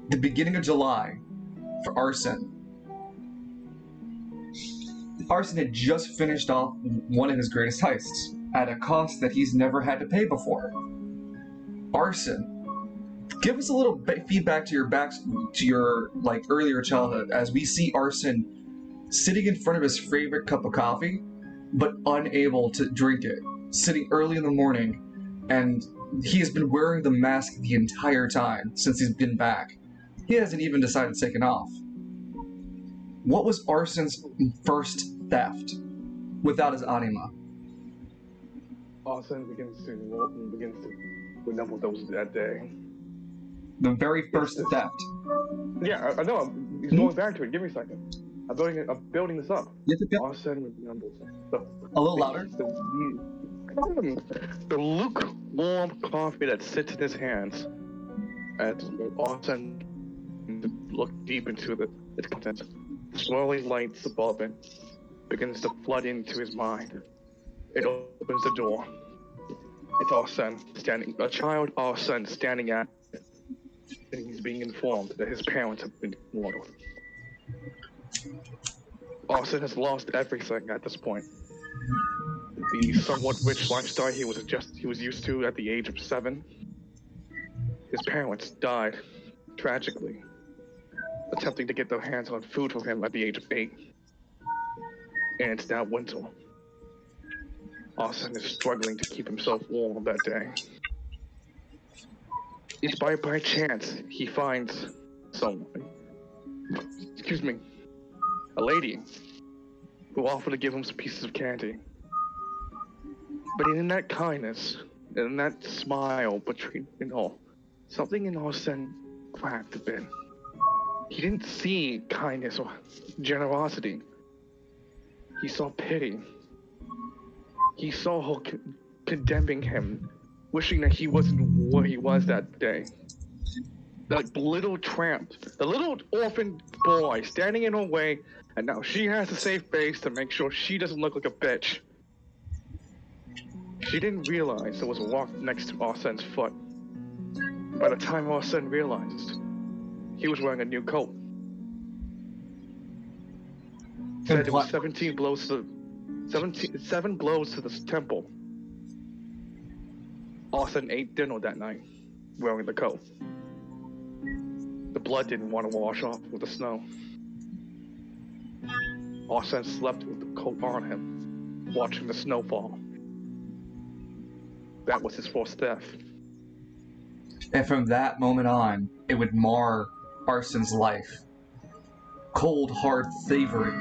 the beginning of July for Arsene. Arsene had just finished off one of his greatest heists at a cost that he's never had to pay before. Arsene, give us a little feedback to your earlier childhood as we see Arsene sitting in front of his favorite cup of coffee, but unable to drink it, sitting early in the morning, and he has been wearing the mask the entire time since he's been back. He hasn't even decided to take it off. What was Arsene's first theft without his anima? Arsene begins to remember those that day. The very first theft. Yeah, I know. He's going back to it. Give me a second. I'm building this up. Yep. Arsene remembers. A little louder. The lukewarm coffee that sits in his hands, as Arsene looks deep into its contents. Swirling lights above it begins to flood into his mind. It opens the door. It's Arsene standing, a child Arsene standing at it. And he's being informed that his parents have been murdered. Arsene has lost everything at this point. The somewhat rich lifestyle he was used to at the age of 7. His parents died tragically, attempting to get their hands on food for him at the age of 8. And it's now winter. Arsene is struggling to keep himself warm that day. It's by chance he finds someone, a lady, who offered to give him some pieces of candy. But in that kindness, in that smile between something in Arsene cracked a bit. He didn't see kindness or generosity. He saw pity. He saw her condemning him, wishing that he wasn't where he was that day. That little tramp, the little orphan boy standing in her way, and now she has to save face to make sure she doesn't look like a bitch. She didn't realize there was a rock next to Arsene's foot. By the time Arsene realized, he was wearing a new coat. Said it was 7 blows to the temple. Arsene ate dinner that night, wearing the coat. The blood didn't want to wash off with the snow. Arsene slept with the coat on him, watching the snow fall. That was his first theft. And from that moment on, it would mar Arsene's life. Cold, hard thievery,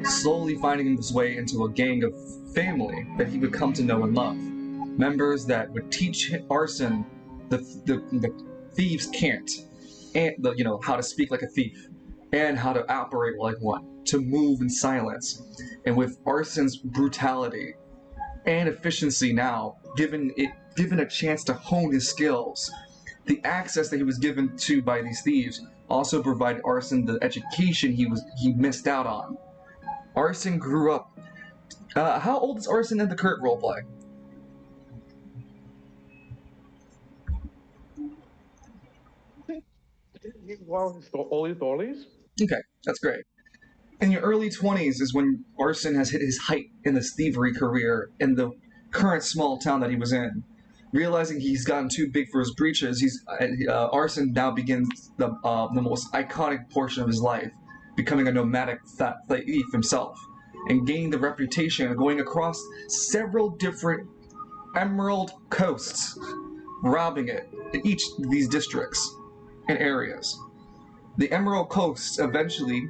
slowly finding his way into a gang of family that he would come to know and love. Members that would teach Arsene the thieves can't, and how to speak like a thief, and how to operate like one, to move in silence. And with Arsene's brutality and efficiency now, given a chance to hone his skills, the access that he was given to by these thieves also provided Arsene the education he missed out on. Arsene grew up. How old is Arsene in the current roleplay? Well, early 30s. Okay, that's great. In your early 20s is when Arsene has hit his height in this thievery career in the current small town that he was in. Realizing he's gotten too big for his breeches, Arsene now begins the most iconic portion of his life, becoming a nomadic thief himself, and gaining the reputation of going across several different emerald coasts, robbing it in each of these districts and areas. The Emerald Coasts eventually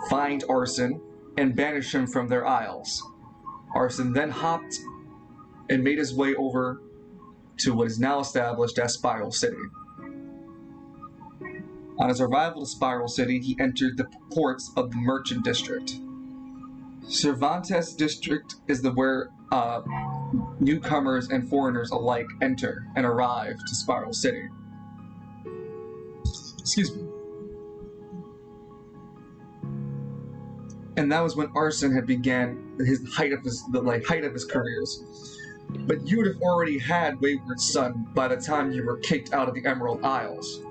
find Arsene and banish him from their isles. Arsene then hopped and made his way over to what is now established as Spiral City. On his arrival to Spiral City, he entered the ports of the Merchant District. Cervantes District is where newcomers and foreigners alike enter and arrive to Spiral City. Excuse me. And that was when Arsene had began the height of his careers. But you would have already had Wayward Son by the time you were kicked out of the Emerald Isles.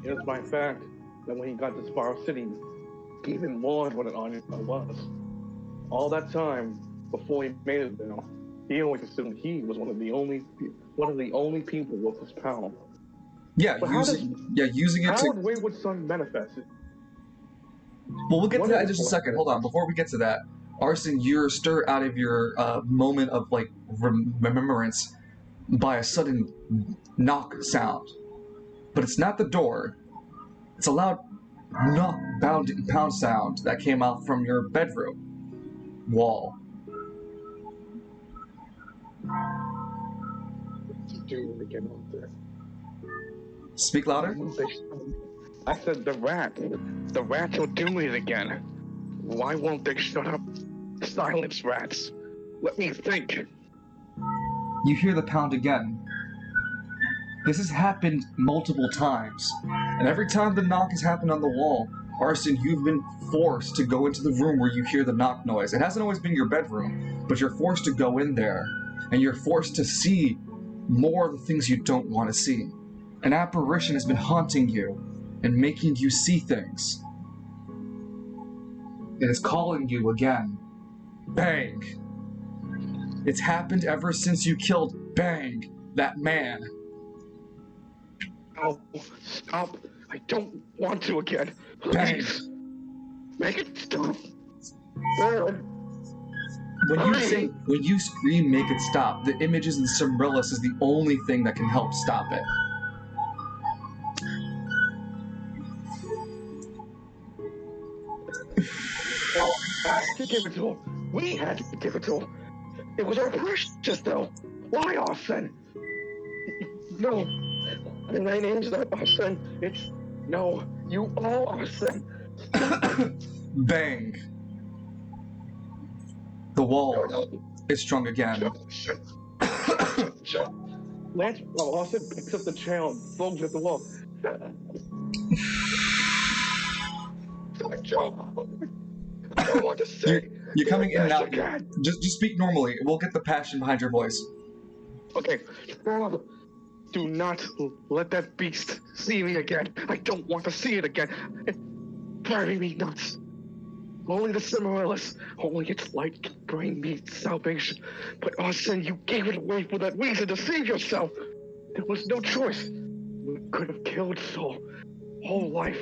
It was my fact that when he got to Spiral City, he even warned what an Anima was. All that time before he made it there, he always assumed he was one of the only people with this power. Yeah, But using it how to. did Wayward Son manifest it? Well, we'll get to What that in is just a it second. Hold on. manifest? Before we get to that, Arsene, you're stirred out of your moment of like remembrance by a sudden knock sound, but it's not the door. It's a loud knock, pound sound that came out from your bedroom wall. What's he doing again out there? Speak louder. I said the rat. The rats will do it again. Why won't they shut up? Silence, rats. Let me think. You hear the pound again. This has happened multiple times, and every time the knock has happened on the wall, Arsene, you've been forced to go into the room where you hear the knock noise. It hasn't always been your bedroom, but you're forced to go in there, and you're forced to see more of the things you don't want to see. An apparition has been haunting you and making you see things. It is calling you again. Bang! It's happened ever since you killed Bang, that man. Oh, stop. I don't want to again. Bang! Please. Make it stop. When you scream, make it stop, the images in Cimrillus is the only thing that can help stop it. I had to give it to him. We had to give it to him. It was our precious, though. Why, Arsene? No. The name's not Arsene. It's... No. You are Arsene. Bang. The wall is strung again. Lance, Arsene picks up the chair and throws it at the wall. I don't want to say. You're coming in and out. Again. Just speak normally. We'll get the passion behind your voice. Okay. Do not let that beast see me again. I don't want to see it again. It's driving me nuts. Only the Cimrillus, only its light can bring me salvation. But Arsene, you gave it away for that reason to save yourself. There was no choice. We could have killed Saul. Whole life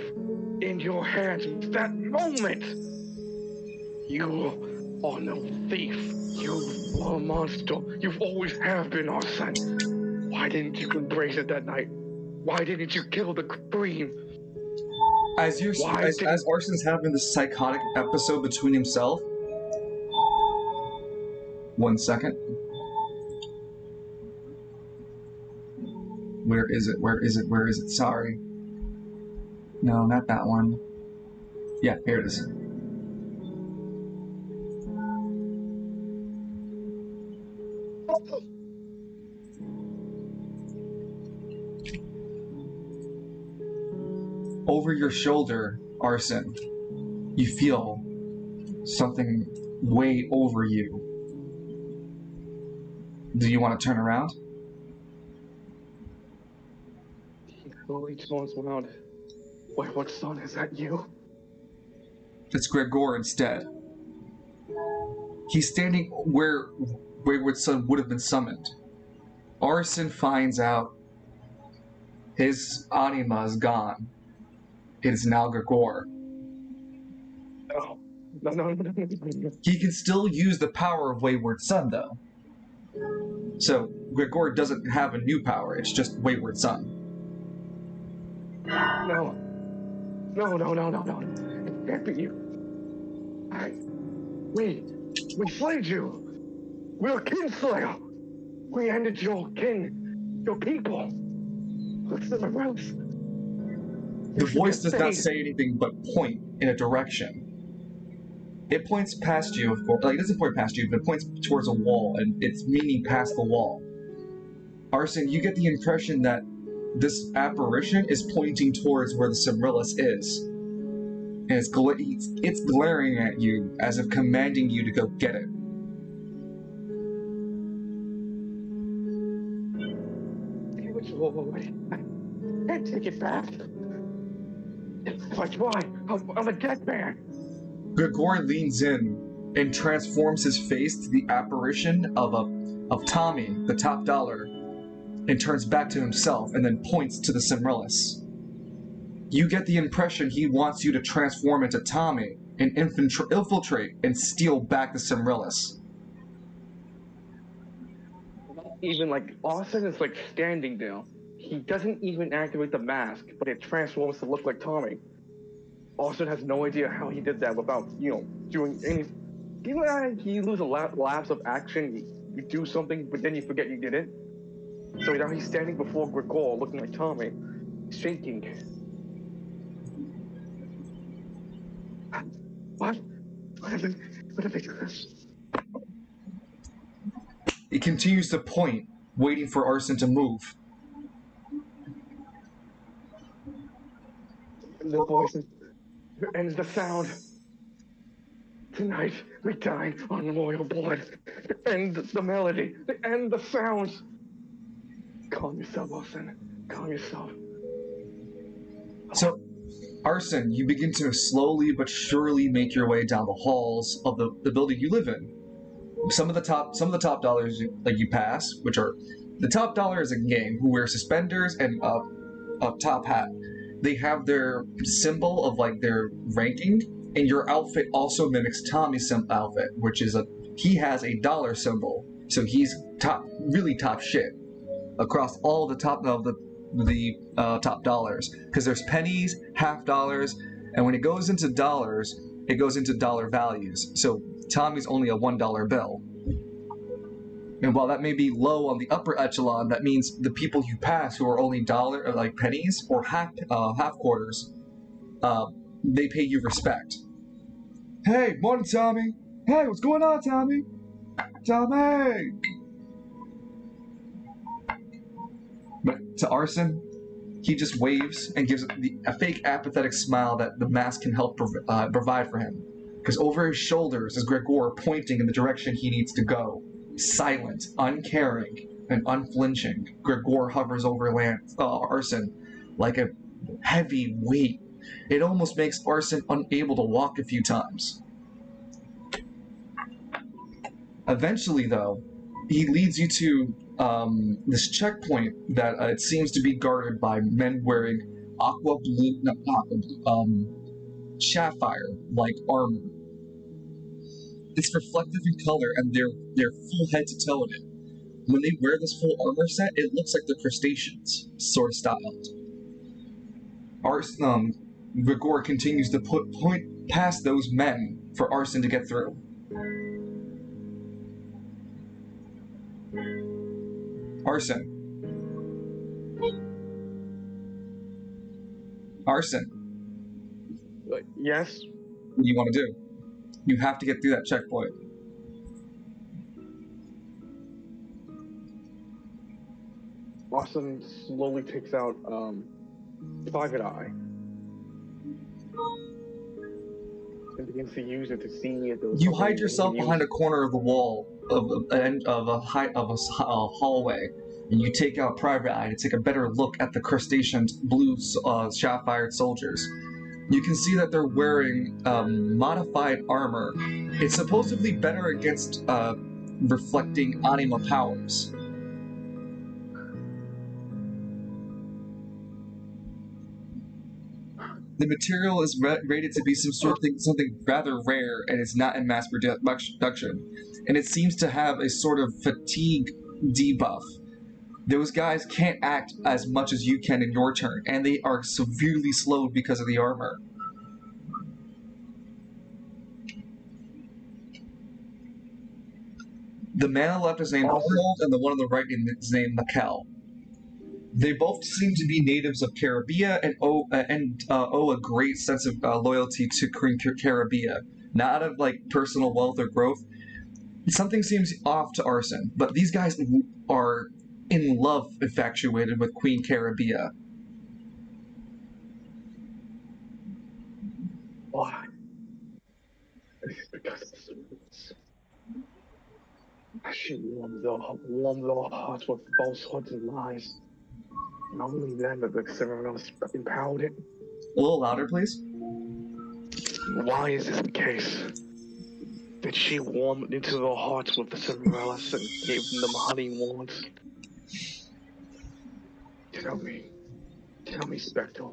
in your hands at that moment. You are no thief. You are a monster. You've always have been, Arsene. Why didn't you embrace it that night? Why didn't you kill the queen? As Arsene's having this psychotic episode between himself. 1 second. Where is it? Sorry. No, not that one. Yeah, here it is. Over your shoulder, Arsene, you feel something way over you. Do you want to turn around? He slowly turns around. What son, is that you? It's Gregor instead. He's standing where Wayward Son would have been summoned. Arsene finds out his anima is gone. It is now Gregor. No. He can still use the power of Wayward Son, though. So, Gregor doesn't have a new power, it's just Wayward Son. No. It can't be you. We slayed you. We're kinslayer. We ended your kin, your people. What's the else? The voice does not say anything but point in a direction. It points past you, of course. Like, it doesn't point past you, but it points towards a wall, and it's meaning past the wall. Arsene, you get the impression that this apparition is pointing towards where the Cimrillus is. And it's glaring at you as if commanding you to go get it. Give it away. I can't take it back. Like, why? I'm a dead man. Gregor leans in and transforms his face to the apparition of Tommy, the top dollar, and turns back to himself and then points to the Cimrillus. You get the impression he wants you to transform into Tommy and infiltrate and steal back the Cimrillus. Even like Arsene is like standing there. He doesn't even activate the mask, but it transforms to look like Tommy. Arsene has no idea how he did that without, doing any. You know, you lose a lapse of action. You do something, but then you forget you did it. So now he's standing before Gregor, looking like Tommy, shaking. What? What have they do this? He continues to point, waiting for Arsene to move. The voices and the sound. Tonight we dine on royal blood. And the melody, and the sounds. Calm yourself, Arsene. Calm yourself. So, Arsene, you begin to slowly but surely make your way down the halls of the building you live in. Some of the top dollars you pass, which are the top dollar is a gang who wear suspenders and a top hat. They have their symbol of like their ranking, and your outfit also mimics Tommy's outfit, which is he has a dollar symbol, so he's really top shit across all the top of the top dollars, because there's pennies, half dollars, and when it goes into dollars, it goes into dollar values. So Tommy's only a $1 bill. And while that may be low on the upper echelon, that means the people you pass who are only dollar or like pennies or half quarters, they pay you respect. Hey, morning, Tommy. Hey, what's going on, Tommy? Tommy. But to Arsene, he just waves and gives a fake apathetic smile that the mask can help provide for him. Because over his shoulders is Gregor pointing in the direction he needs to go. Silent, uncaring, and unflinching, Gregor hovers over Arsene like a heavy weight. It almost makes Arsene unable to walk a few times. Eventually, though, he leads you to this checkpoint that it seems to be guarded by men wearing sapphire-like armor. It's reflective in color, and they're full head to toe in it. When they wear this full armor set, it looks like they're crustaceans, sort of styled. Gregor continues to point past those men for Arsene to get through. Arsene. Yes? What do you want to do? You have to get through that checkpoint. Arsene slowly takes out private eye and begins to use it to see if there's. You hide yourself behind a corner of the wall of a hallway, and you take out private eye to take a better look at the crustacean blue sapphire soldiers. You can see that they're wearing modified armor. It's supposedly better against reflecting anima powers. The material is rated to be something rather rare, and it's not in mass production. And it seems to have a sort of fatigue debuff. Those guys can't act as much as you can in your turn, and they are severely slowed because of the armor. The man on the left is named Arnold, and the one on the right is named Mikkel. They both seem to be natives of Caribia and owe a great sense of loyalty to Queen Caribia, not out of like personal wealth or growth. Something seems off to Arsene, but these guys are in love infatuated with Queen Caribia. Why? It's because she warmed their hearts with falsehoods and lies. Not only then, but the Cimrillus empowered it. A little louder, please. Why is this the case? Did she warm into their hearts with the Cinderellas and gave them honey once? Tell me, Spectre,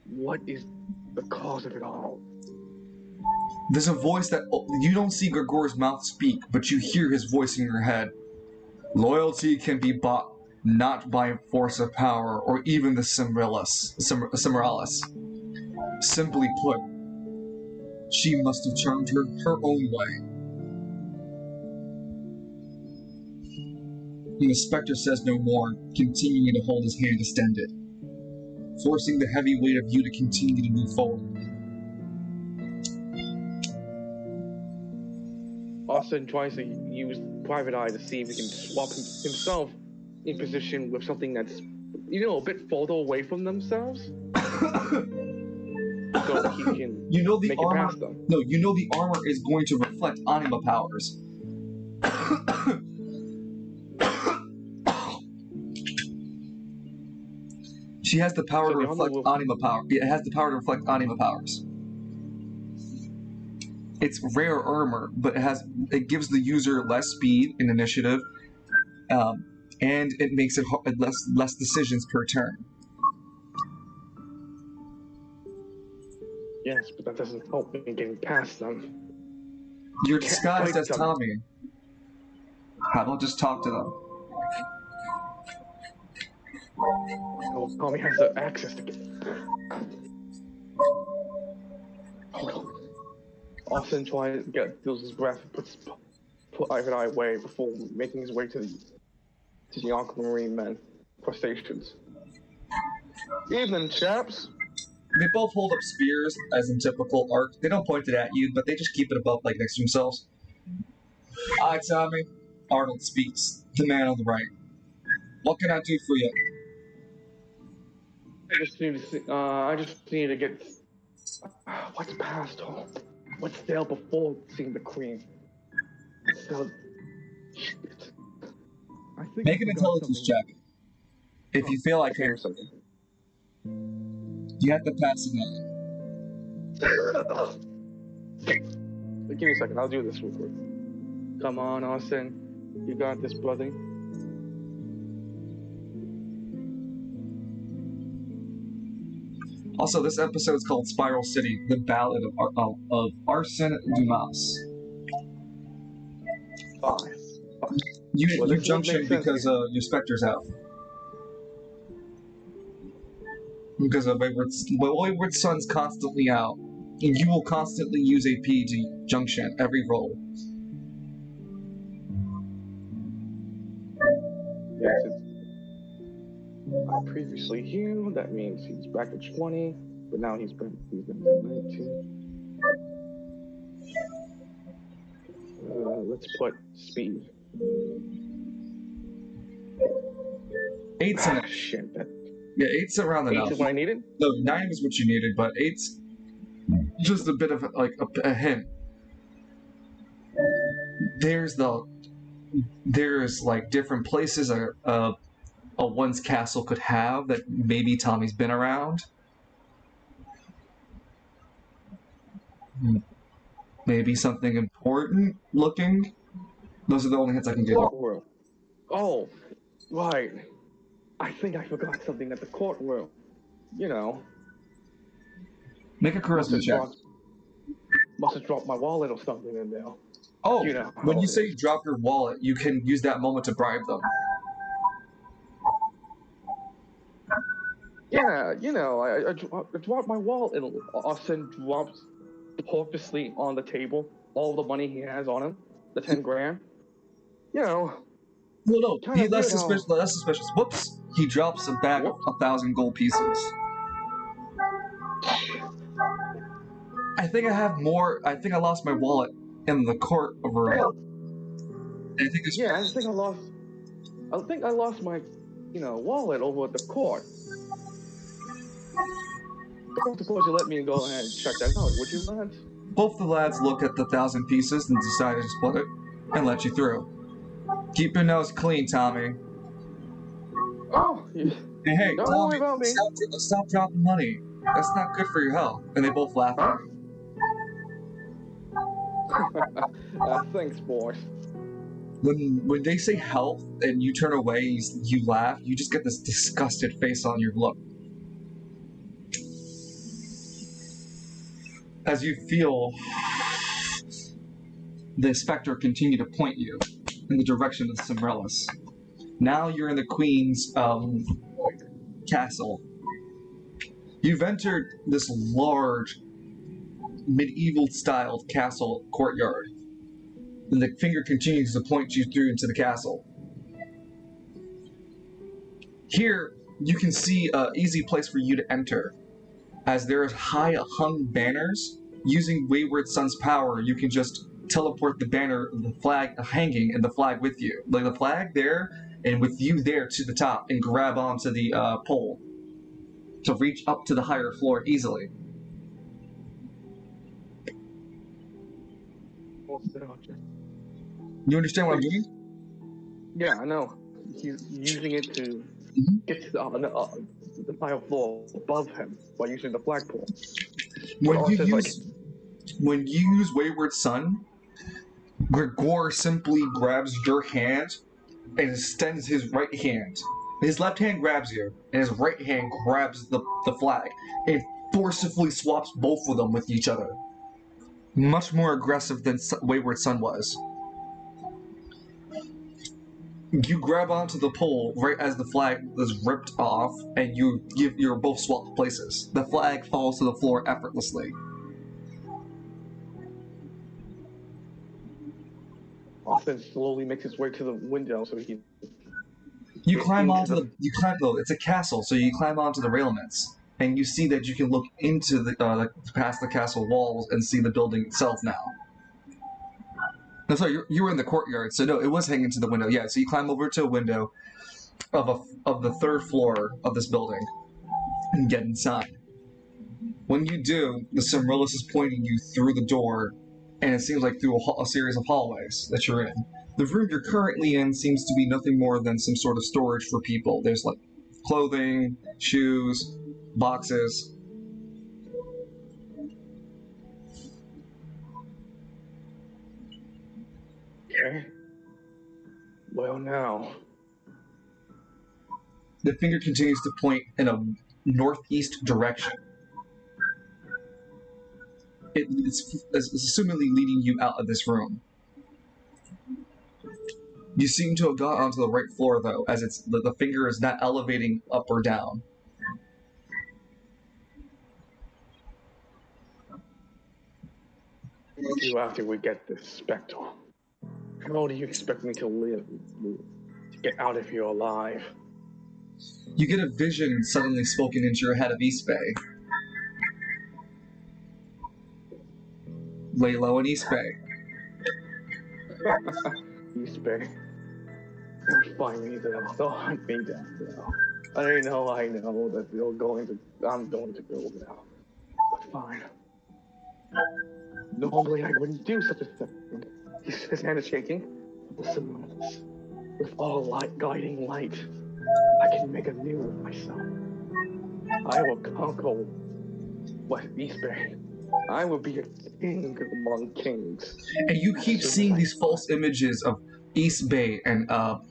what is the cause of it all? There's a voice that you don't see Gregor's mouth speak, but you hear his voice in your head. Loyalty can be bought not by force of power or even the Cinderellas. Simply put, she must have charmed her own way. And the Spectre says no more, continuing to hold his hand extended, forcing the heavy weight of you to continue to move forward. Arsene tries to use Private Eye to see if he can swap himself in position with something that's, a bit further away from themselves. So he can make it past them. No, the armor is going to reflect anima powers. She has the power to reflect anima power. It has the power to reflect anima powers. It's rare armor, but it gives the user less speed in initiative, and it makes it less decisions per turn. Yes, but that doesn't help me getting past them. You're disguised as Tommy. How about just talk to them? Oh, Tommy has the access to get. Hold on. Arsene tries to feels his breath, puts Private Eye away before making his way to the Aquamarine men for stations. Evening, chaps. They both hold up spears, as in typical arc. They don't point it at you, but they just keep it above, next to themselves. Hi, Tommy. Arnold speaks, the man on the right. What can I do for you? I just need to get what's past home. What's there before seeing the Queen? So, shit. I think Make an intelligence check. If you fail, I care. You have to pass it on. Give me a second. I'll do this real quick. Come on, Arsene. You got this, brother. Also, this episode is called Spiral City, the Ballad of Arsene Dumas. Fine. You junction because your Spectre's out. Because of Wayward Son's constantly out. And you will constantly use AP to junction every roll. Yes, I previously healed. That means he's back at 20, but now he's been to 19. Let's put speed. 8's enough. Shit. Yeah, 8's around enough. 8 is what I needed? No, 9 is what you needed, but 8's just a bit of a hint. There's different places a one's castle could have that maybe Tommy's been around. Maybe something important looking. Those are the only hints I can give. Oh, right. I think I forgot something at the courtroom. Make a charisma check. Must have dropped my wallet or something in there. Oh, when you say you drop your wallet, you can use that moment to bribe them. Yeah, I dropped my wallet, and Arsene drops purposely on the table all the money he has on him, the 10 grand. Well, no, he's less suspicious. Whoops! He drops a bag of 1,000 gold pieces. I think I have more. I think I lost my wallet in the court room. I think it's I think I lost my, wallet over at the court. I suppose you let me go ahead and check that out, would you, lads? Both the lads look at the 1,000 pieces and decide to split it and let you through. Keep your nose clean, Tommy. Oh, Hey, Don't Tommy, worry about me. stop dropping money. That's not good for your health. And they both laugh at Huh? you. Thanks, boys. When they say health and you turn away, you laugh, you just get this disgusted face on your look. As you feel the specter continue to point you in the direction of the Cimrellus. Now you're in the Queen's castle. You've entered this large, medieval-styled castle courtyard, and the finger continues to point you through into the castle. Here, you can see an easy place for you to enter, as there are high hung banners. Using Wayward Sun's power, you can just teleport the banner, the flag hanging, and the flag with you. Like the flag there, and with you there to the top, and grab onto the pole to reach up to the higher floor easily. You understand what I'm doing? Yeah, I know. He's using it to get to the higher floor above him by using the flagpole. When you use Wayward Sun, Gregor simply grabs your hand and extends his right hand. His left hand grabs you, and his right hand grabs the flag, and forcibly swaps both of them with each other. Much more aggressive than Wayward Sun was. You grab onto the pole right as the flag is ripped off, and you're both swapped places. The flag falls to the floor effortlessly. Arsene slowly makes his way to the window so he. You climb though, it's a castle, so you climb onto the railments, and you see that you can look into past the castle walls and see the building itself now. No, sorry, you were in the courtyard, so no, it was hanging to the window. Yeah, so you climb over to a window of the third floor of this building and get inside. When you do, the Cimrellus is pointing you through the door, and it seems like through a series of hallways that you're in. The room you're currently in seems to be nothing more than some sort of storage for people. There's like clothing, shoes, boxes. Okay. Well, now. The finger continues to point in a northeast direction. It's assumingly leading you out of this room. You seem to have got onto the right floor, though, as the finger is not elevating up or down. What do after we get this spectre? How do you expect me to live? To get out of here alive? You get a vision suddenly spoken into your head of East Bay. Lay low in East Bay. East Bay. Don't find me there. Don't hunt me down now. I know that I'm going to go now. But fine. Normally I wouldn't do such a thing. His hand is shaking. Listen, with all light guiding light, I can make a new of myself. I will conquer West East Bay. I will be a king among kings. And you keep seeing these false images of East Bay and of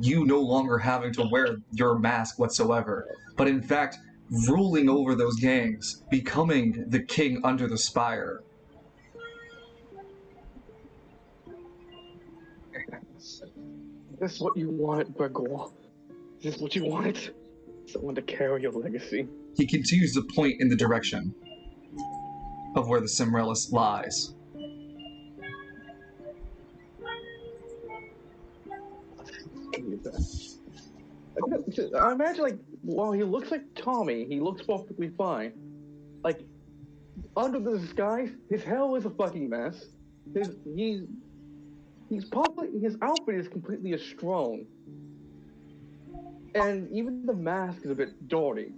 you no longer having to wear your mask whatsoever, but in fact ruling over those gangs, becoming the king under the spire. Is this what you wanted, Gregor? Is this what you wanted? Someone to carry your legacy? He continues to point in the direction of where the Cimrellus lies. I imagine, like, while he looks like Tommy, he looks perfectly fine. Like, under the disguise, his hair is a fucking mess. His outfit is completely a strong. And even the mask is a bit dirty.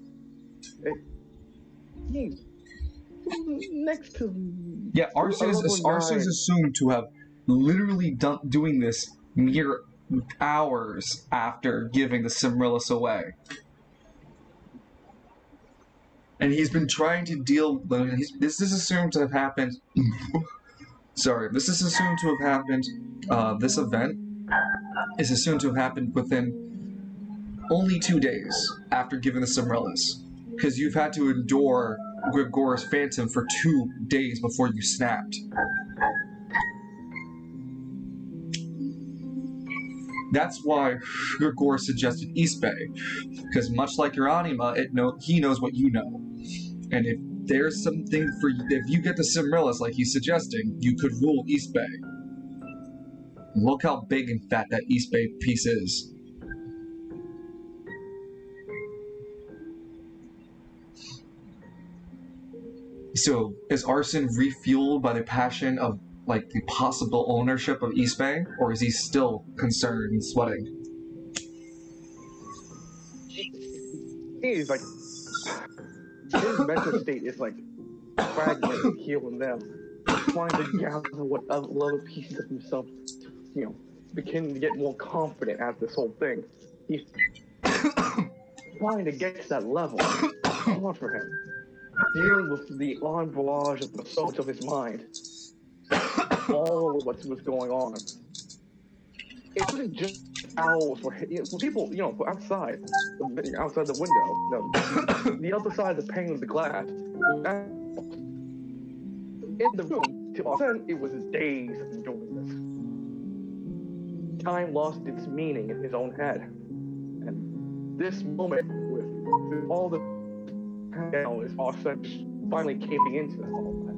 He's next to. Yeah, Arsene is assumed to have literally doing this mere hours after giving the Cimrillus away. And he's been trying to deal. This is assumed to have happened. Sorry, this is assumed to have happened. This event is assumed to have happened within only 2 days after giving the Cimrillus, because you've had to endure Gregor's Phantom for 2 days before you snapped. That's why Gregor suggested East Bay, because much like your anima, he knows what you know. And if there's something for you, if you get the Cimrillus like he's suggesting, you could rule East Bay. Look how big and fat that East Bay piece is. So, is Arsene refueled by the passion of, like, the possible ownership of East Bay? Or is he still concerned and sweating? He's like, his mental state is like fragmented here and there, trying to gather what little pieces of himself, begin to get more confident at this whole thing. He's trying to get to that level. It's hard for him. Dealing with the entourage of the thoughts of his mind. All of what was going on. It wasn't just owls for people, outside the window, the other side of the pane of the glass. In the room, to Arsene, it was days of doing this. Time lost its meaning in his own head. And this moment, with all the is Arsene finally caving into all that.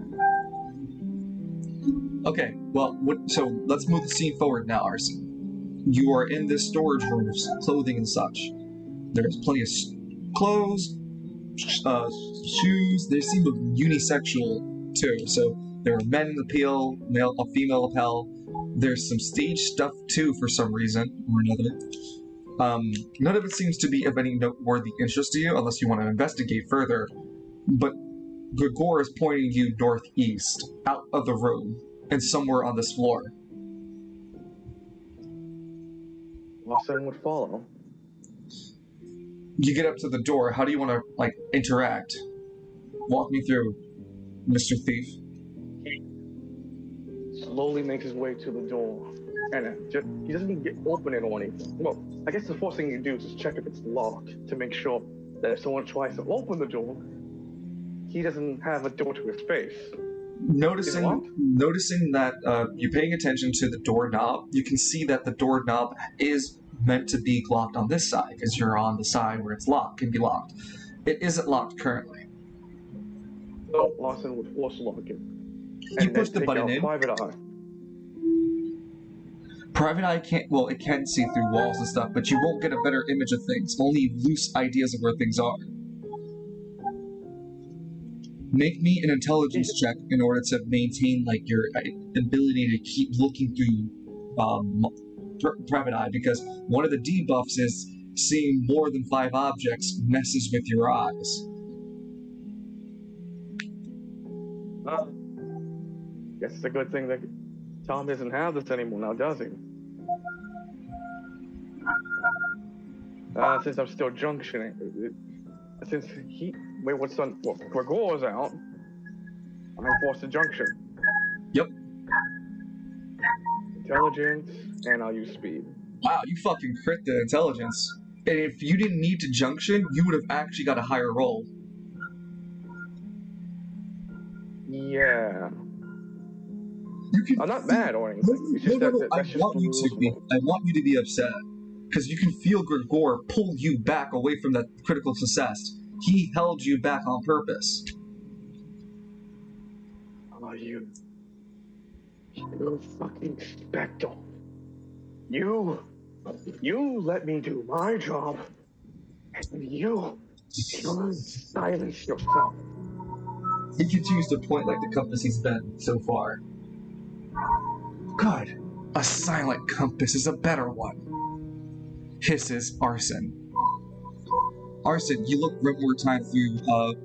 Okay, well, so let's move the scene forward now, Arsene. You are in this storage room of clothing and such. There's plenty of clothes, shoes. They seem unisexual too. So there are men in the a female lapel. There's some stage stuff too for some reason or another. None of it seems to be of any noteworthy interest to you, unless you want to investigate further. But Gregor is pointing you northeast, out of the room, and somewhere on this floor. Arsene would follow. You get up to the door. How do you want to, interact? Walk me through, Mr. Thief. He slowly makes his way to the door. And he doesn't open it or anything. Well, I guess the first thing you do is just check if it's locked to make sure that if someone tries to open the door, he doesn't have a door to his face. Noticing that you're paying attention to the doorknob, you can see that the doorknob is meant to be locked on this side, because you're on the side where it's locked, can be locked. It isn't locked currently. So Arsene would force lock it. You push the button in. Private eye. Private eye it can see through walls and stuff, but you won't get a better image of things, only loose ideas of where things are. Make me an intelligence check in order to maintain, your ability to keep looking through private eye, because one of the debuffs is seeing more than 5 objects messes with your eyes. Guess it's a good thing that Tom doesn't have this anymore now, does he? Since I'm still junctioning, since Gregor's out, I'm forced to junction. Yep. Intelligence, and I'll use speed. Wow, you fucking crit the intelligence. And if you didn't need to junction, you would have actually got a higher roll. Yeah. I'm not mad or anything. It's just I want you to be upset. Because you can feel Gregor pull you back away from that critical success. He held you back on purpose. Oh, you fucking spectre. You let me do my job, and you silence yourself. He continues to point like the compass he's been so far. God, a silent compass is a better one. Hisses Arsene. Arsene, you look one more time through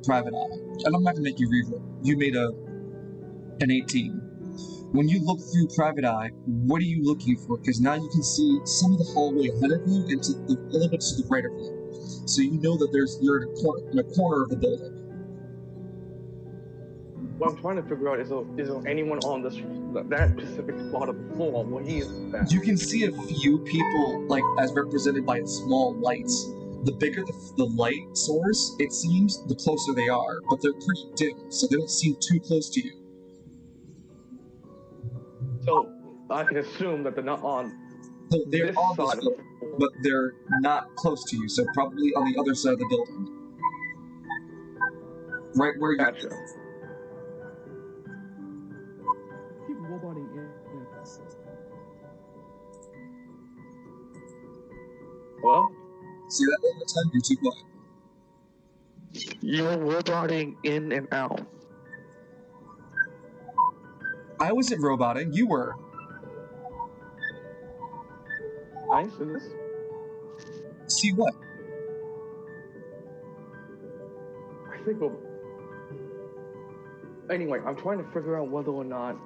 private eye, and I'm not gonna make you reroll. You made an 18. When you look through Private Eye, what are you looking for? Because now you can see some of the hallway ahead of you and a little bit to the right of you. So you know that you're in a corner of the building. What I'm trying to figure out is there anyone on that specific spot of the floor where he is at? You can see a few people, like as represented by small lights. The bigger the light source, it seems, the closer they are, but they're pretty dim, so they don't seem too close to you. So I can assume that they're not on So they're this on side this floor, but they're not close to you, so probably on the other side of the building. Right where you're. Gotcha. Keep roboting in. Hello? See that one more time? You're too quiet. You're roboting in and out. I wasn't roboting, you were. I see this. See what? I think we'll... Anyway, I'm trying to figure out whether or not...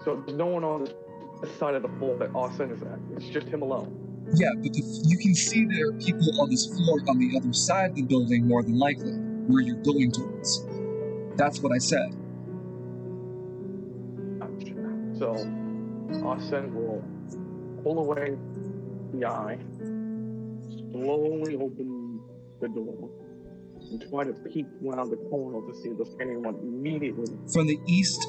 So there's no one on this side of the floor that Arsene is at. It's just him alone. Yeah, but you can see there are people on this floor on the other side of the building more than likely, where you're going towards. That's what I said. So, Arsene will pull away the eye, slowly open the door, and try to peek around the corner to see if there's anyone immediately. From the east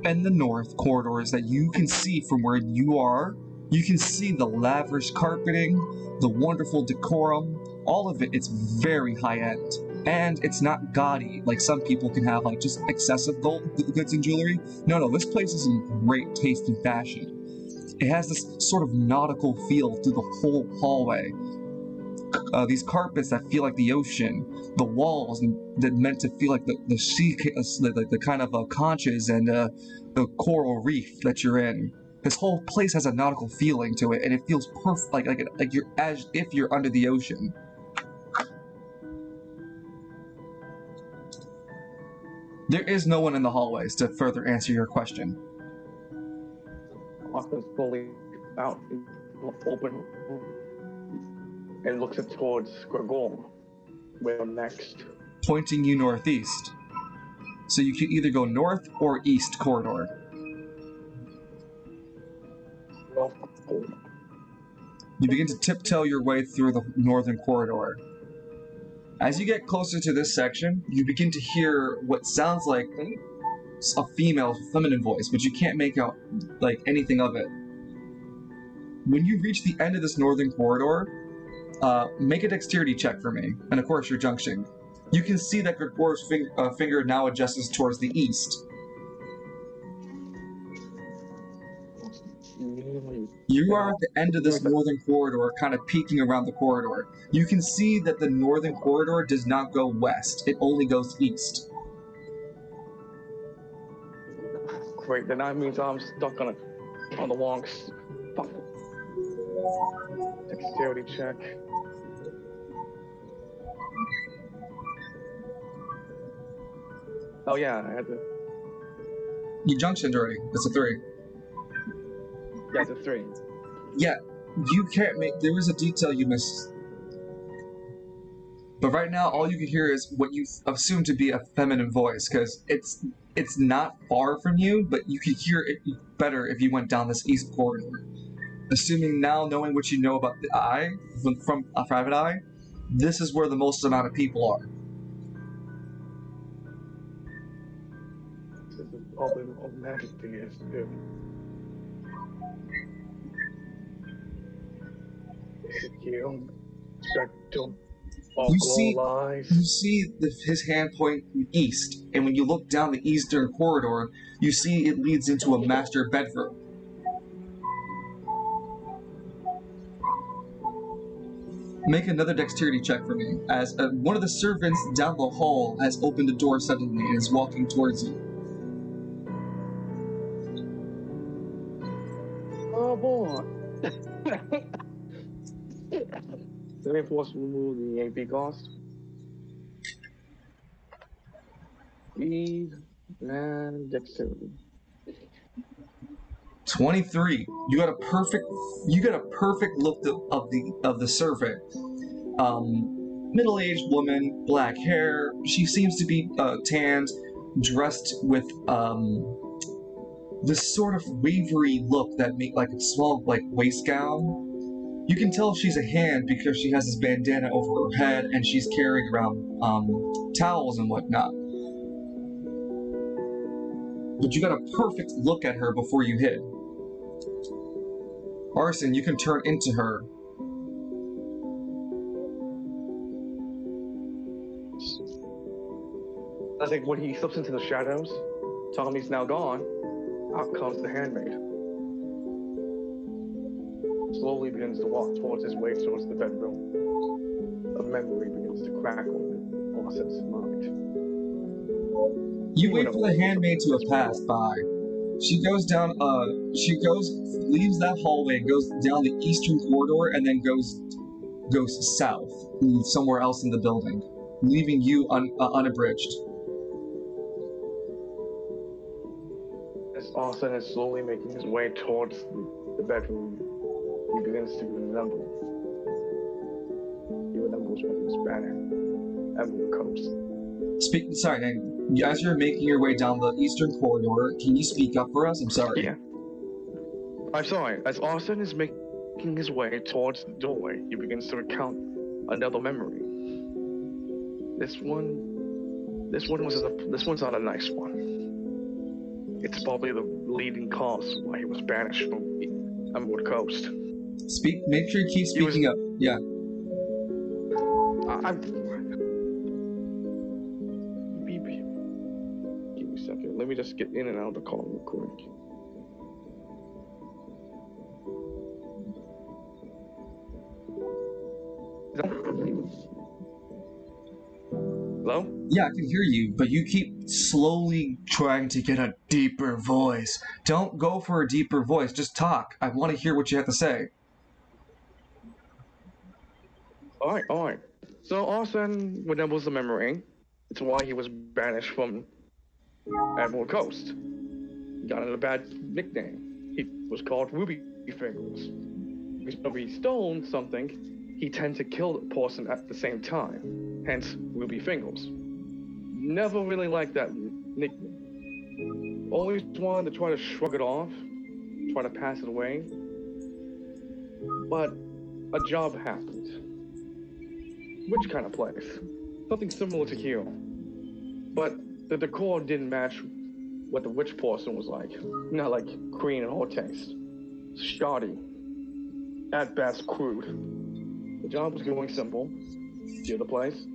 and the north corridors that you can see from where you are, you can see the lavish carpeting, the wonderful decorum, all of it. It's very high end. And it's not gaudy, like some people can have, like just excessive goods and jewelry. No, this place is in great taste and fashion. It has this sort of nautical feel through the whole hallway. These carpets that feel like the ocean, the walls that meant to feel like the sea, the kind of conches and the coral reef that you're in. This whole place has a nautical feeling to it, and it feels perfect, like you're as if you're under the ocean. There is no one in the hallways to further answer your question. Arsene's fully out, open, and looks up towards Gregor. Where next? Pointing you northeast. So you can either go north or east corridor. You begin to tiptoe your way through the northern corridor. As you get closer to this section, you begin to hear what sounds like a female feminine voice, but you can't make out like anything of it. When you reach the end of this northern corridor, make a dexterity check for me, and of course your junction. You can see that Gregor's finger now adjusts towards the east. You are at the end of this northern corridor, kind of peeking around the corridor. You can see that the northern corridor does not go west, it only goes east. Great, then that means I'm stuck on the wrong spot. Dexterity check. Oh yeah, I had to... You junctioned already, it's a 3. Yeah, it's a 3. Yeah, you can't make... There was a detail you missed. But right now, all you can hear is what you assume to be a feminine voice, because it's not far from you, but you could hear it better if you went down this east corridor. Assuming now, knowing what you know about the eye, from a private eye, this is where the most amount of people are. This is probably what magic thing is, too. You see his hand point east, and when you look down the eastern corridor, you see it leads into a master bedroom. Make another dexterity check for me, as one of the servants down the hall has opened a door suddenly and is walking towards you. Oh boy. Let me force remove the AP cost. Speed and dexterity. 23. You got a perfect look of the servant. Middle-aged woman, black hair. She seems to be tanned, dressed with this sort of wavery look that make like a small like waist gown. You can tell she's a hand because she has this bandana over her head and she's carrying around towels and whatnot. But you got a perfect look at her before you hit. Arsene, you can turn into her. I think when he slips into the shadows, Tommy's now gone. Out comes the handmaid. Slowly begins to walk towards his way towards the bedroom. A memory begins to crackle in Arsene's mind. You wait for the handmaid to have passed by. She goes down, leaves that hallway, goes down the eastern corridor, and then goes south, somewhere else in the building, leaving you unabridged. As Arsene is slowly making his way towards the bedroom, he begins to remember. He remembers when he was banished Emerald Coast. As you're making your way down the eastern corridor, can you speak up for us? I'm sorry. Yeah. I'm sorry. As Arsene is making his way towards the doorway, he begins to recount another memory. This one's not a nice one. It's probably the leading cause why he was banished from the Emerald Coast. Make sure you keep speaking up. Yeah. Give me a second. Let me just get in and out of the call real quick. Hello? Yeah, I can hear you, but you keep slowly trying to get a deeper voice. Don't go for a deeper voice, just talk. I want to hear what you have to say. Alright. So Arsene remembers the memory. It's why he was banished from Emerald Coast. He got a bad nickname. He was called Ruby Fingers. Whenever he stole something, he tended to kill the person at the same time. Hence, Ruby Fingers. Never really liked that nickname. Always wanted to try to shrug it off, try to pass it away. But a job happened. Which kind of place? Something similar to here. But the decor didn't match what the witch person was like. Not like green in all taste. Shoddy. At best, crude. The job was going simple. Steal the place.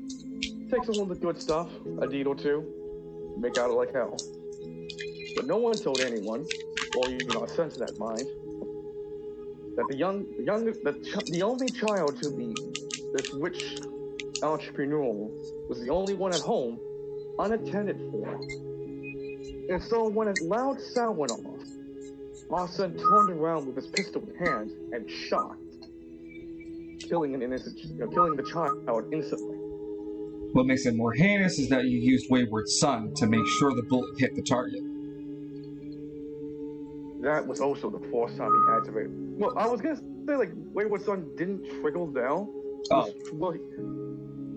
Take some of the good stuff, a deed or two. Make out like hell. But no one told anyone, or even our sense of that mind, that the only child to be this witch entrepreneur was the only one at home, unattended for. And so when a loud sound went off, Arsene turned around with his pistol in hand and shot, killing the child instantly. What makes it more heinous is that you used Wayward Son to make sure the bullet hit the target. That was also the fourth time he activated. Well, I was gonna say like Wayward Son didn't trickle down. Oh. Well,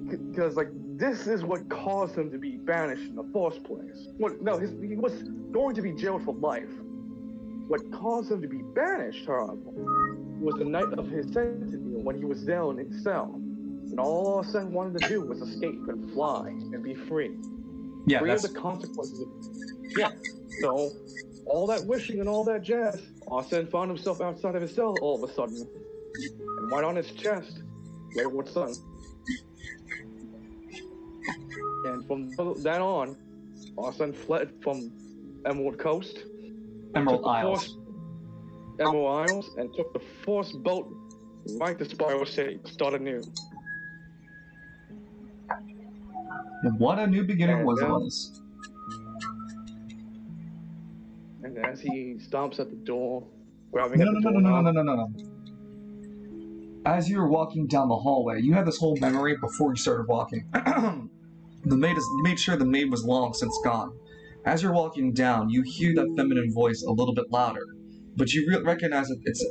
because like this is what caused him to be banished in the first place. Well, no, he was going to be jailed for life. What caused him to be banished, however, was the night of his sentencing when he was down in his cell. And all Arsene wanted to do was escape and fly and be free. Yeah, free of the consequences. Yeah. So, all that wishing and all that jazz, Arsene found himself outside of his cell all of a sudden. And right on his chest, Wayward Son. And from that on, Arsene fled from Emerald Coast. Emerald Isles. And took the first boat right to Spiral City, start anew. And what a new beginning was. And as he stomps at the door, grabbing No. As you were walking down the hallway, you had this whole memory before you started walking. You made sure the maid was long since gone. As you're walking down, you hear that feminine voice a little bit louder. but you recognize that it's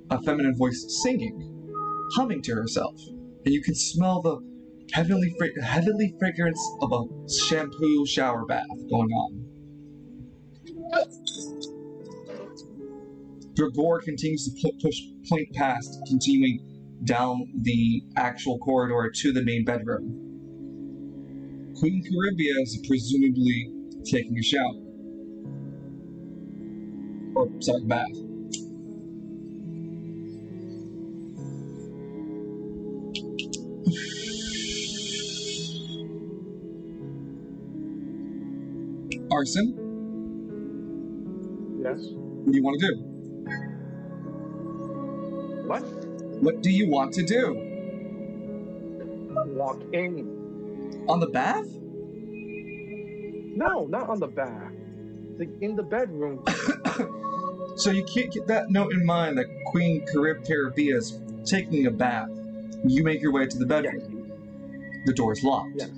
a feminine voice singing, humming to herself, and you can smell the heavenly fragrance of a shampoo shower bath going on. Gregor continues to point past, continuing down the actual corridor to the main bedroom. Queen Charybdis is presumably taking a shower. Or, sorry, bath. Arsene, Yes. what do you want to do? What? What do you want to do? Walk in. On the bath? No, not on the bath. Like in the bedroom. So you can't get that note in mind that Queen Charybdis is taking a bath. You make your way to the bedroom. Yes. The door is locked. Yes.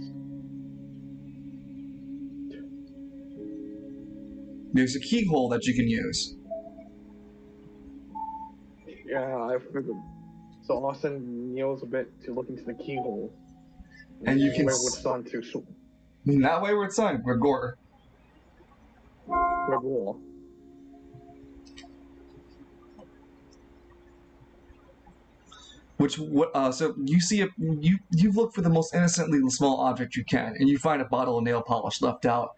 There's a keyhole that you can use. Yeah, I figured. So Arsene kneels a bit to look into the keyhole. And you can Wayward Son to Not Wayward Son, Gregor. Gregor. So you see you look for the most innocently small object you can, and you find a bottle of nail polish left out.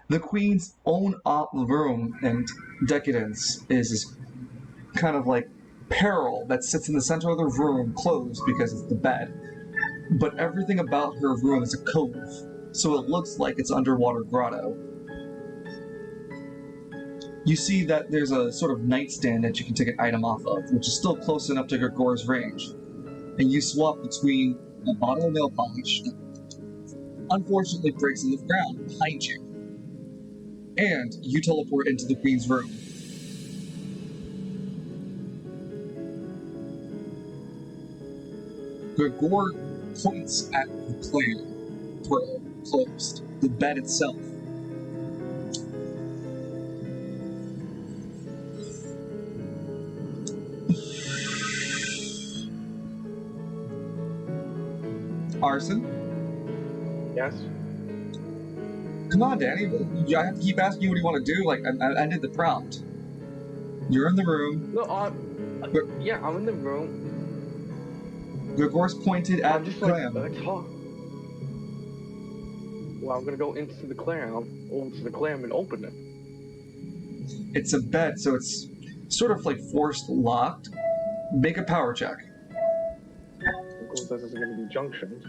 The queen's own room and decadence is this kind of like peril that sits in the center of the room, closed because it's the bed. But everything about her room is a cove, so it looks like it's underwater grotto. You see that there's a sort of nightstand that you can take an item off of, which is still close enough to Gregor's range. And you swap between a bottle of nail polish that unfortunately breaks in the ground behind you, and you teleport into the queen's room. Gregor points at the clam, closed, the bed itself. Arsene? Yes. Come on, Danny. I have to keep asking you what you want to do. Like, I did the prompt. You're in the room. No, yeah, I'm in the room. Gregor's pointed at the clam. Talk. Well, I'm gonna go into the clam, over to the clam and open it. It's a bed, so it's sort of like forced locked. Make a power check. Of course, this is gonna be junctioned.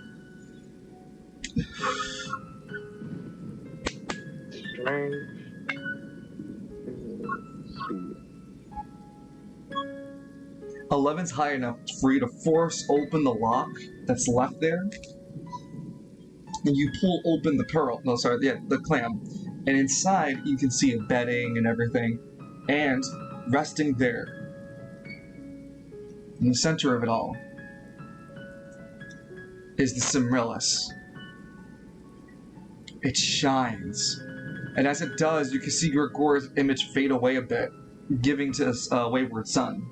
Strength. Speed. 11's high enough for you to force open the lock that's left there. And you pull open the the clam. And inside you can see a bedding and everything. And resting there, in the center of it all, is the Cimrillus. It shines. And as it does, you can see Gregor's image fade away a bit, giving to this Wayward Son.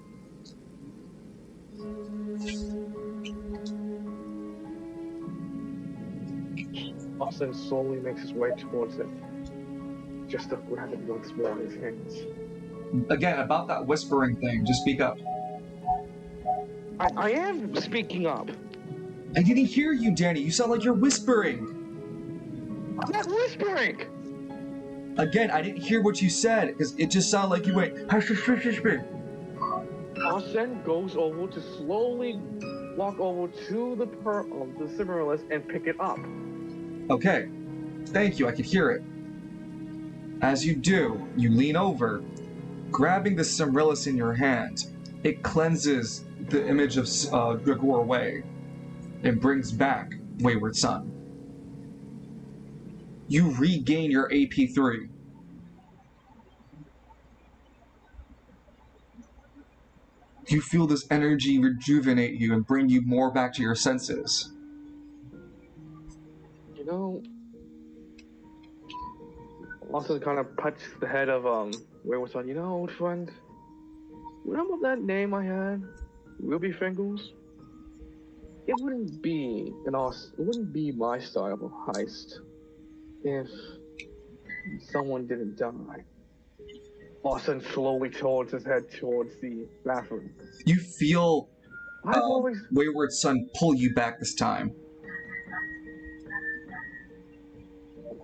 Arsene slowly makes his way towards it, just to grab it once more in his hands. Again, about that whispering thing, just speak up. I am speaking up. I didn't hear you, Danny. You sound like you're whispering. I'm not whispering! Again, I didn't hear what you said, because it just sounded like you went, hush, hush, hush, hush, hush. Arsene goes over to slowly walk over to the Cimrillus and pick it up. Okay, thank you, I could hear it. As you do, you lean over, grabbing the Cimrillus in your hand. It cleanses the image of Gregor away and brings back Wayward Son. You regain your AP3. You feel this energy rejuvenate you and bring you more back to your senses. You know, Arsene kind of pats the head of Wayward Son. You know, old friend, remember that name I had? Ruby Fingers? It wouldn't be it wouldn't be my style of a heist if someone didn't die. Arsene slowly turns his head towards the bathroom. You feel I've always Wayward Son pull you back this time.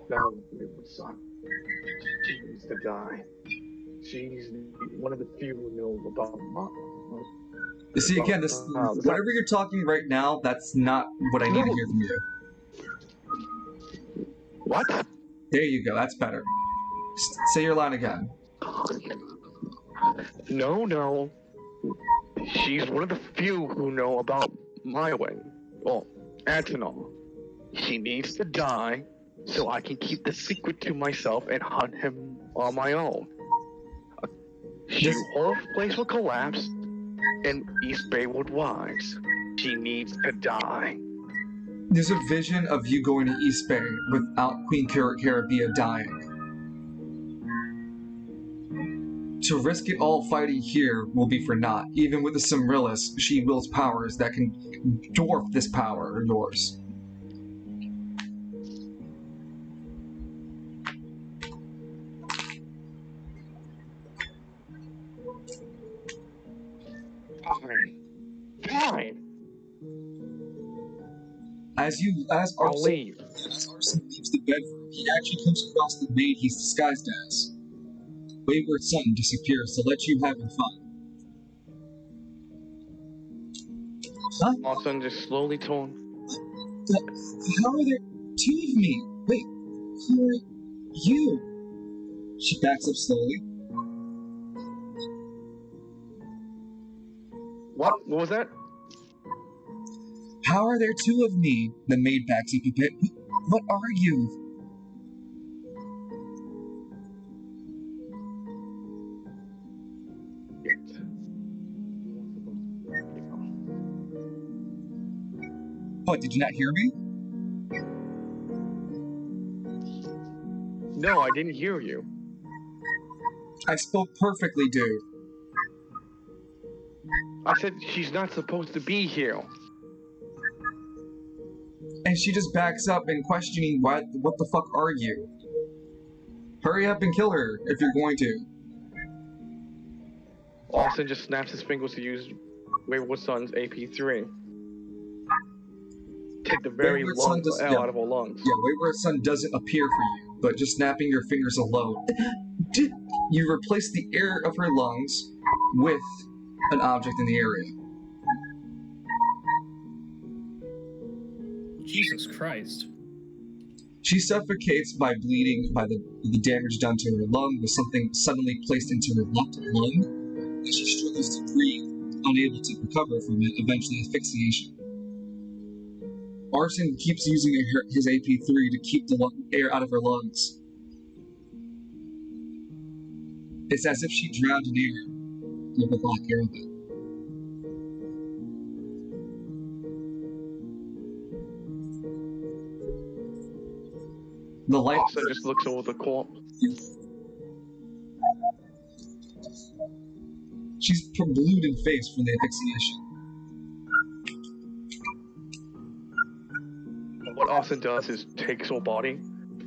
known Wayward Son. She needs to die. She's one of the few who know about You see, again, whatever you're talking right now, that's not what I need to hear from you. What? There you go, that's better. Say your line again. No. She's one of the few who know about my way. Well, Antonov. She needs to die so I can keep the secret to myself and hunt him on my own. This whole place will collapse and East Bay would rise. She needs to die. There's a vision of you going to East Bay without Queen Caribia dying. To risk it all fighting here will be for naught. Even with the Cimrillis, she wields powers that can dwarf this power of yours. Fine. As Arsene leaves the bedroom, he actually comes across the maid he's disguised as. Wayward Son disappears to let you have fun. Huh? Arsene just slowly torn. How are there two of me? Wait, who are you? She backs up slowly. What was that? How are there two of me? The maid backs up a bit. What are you? What, did you not hear me? No, I didn't hear you. I spoke perfectly, dude. I said she's not supposed to be here. And she just backs up and questioning, what the fuck are you? Hurry up and kill her if you're going to. Arsene just snaps his fingers to use Wayward Son's AP3. Take the very lungs out of her lungs. Yeah, Wayward Son doesn't appear for you, but just snapping your fingers alone. You replace the air of her lungs with an object in the area. Jesus Christ. She suffocates by bleeding by the damage done to her lung with something suddenly placed into her left lung. As she struggles to breathe, unable to recover from it, eventually asphyxiation. Arsene keeps using his AP3 to keep the air out of her lungs. It's as if she drowned in air with the black air of it. The light Arsene just looks over the corpse. She's blued in face from the asphyxiation. What Arsene does is takes her body,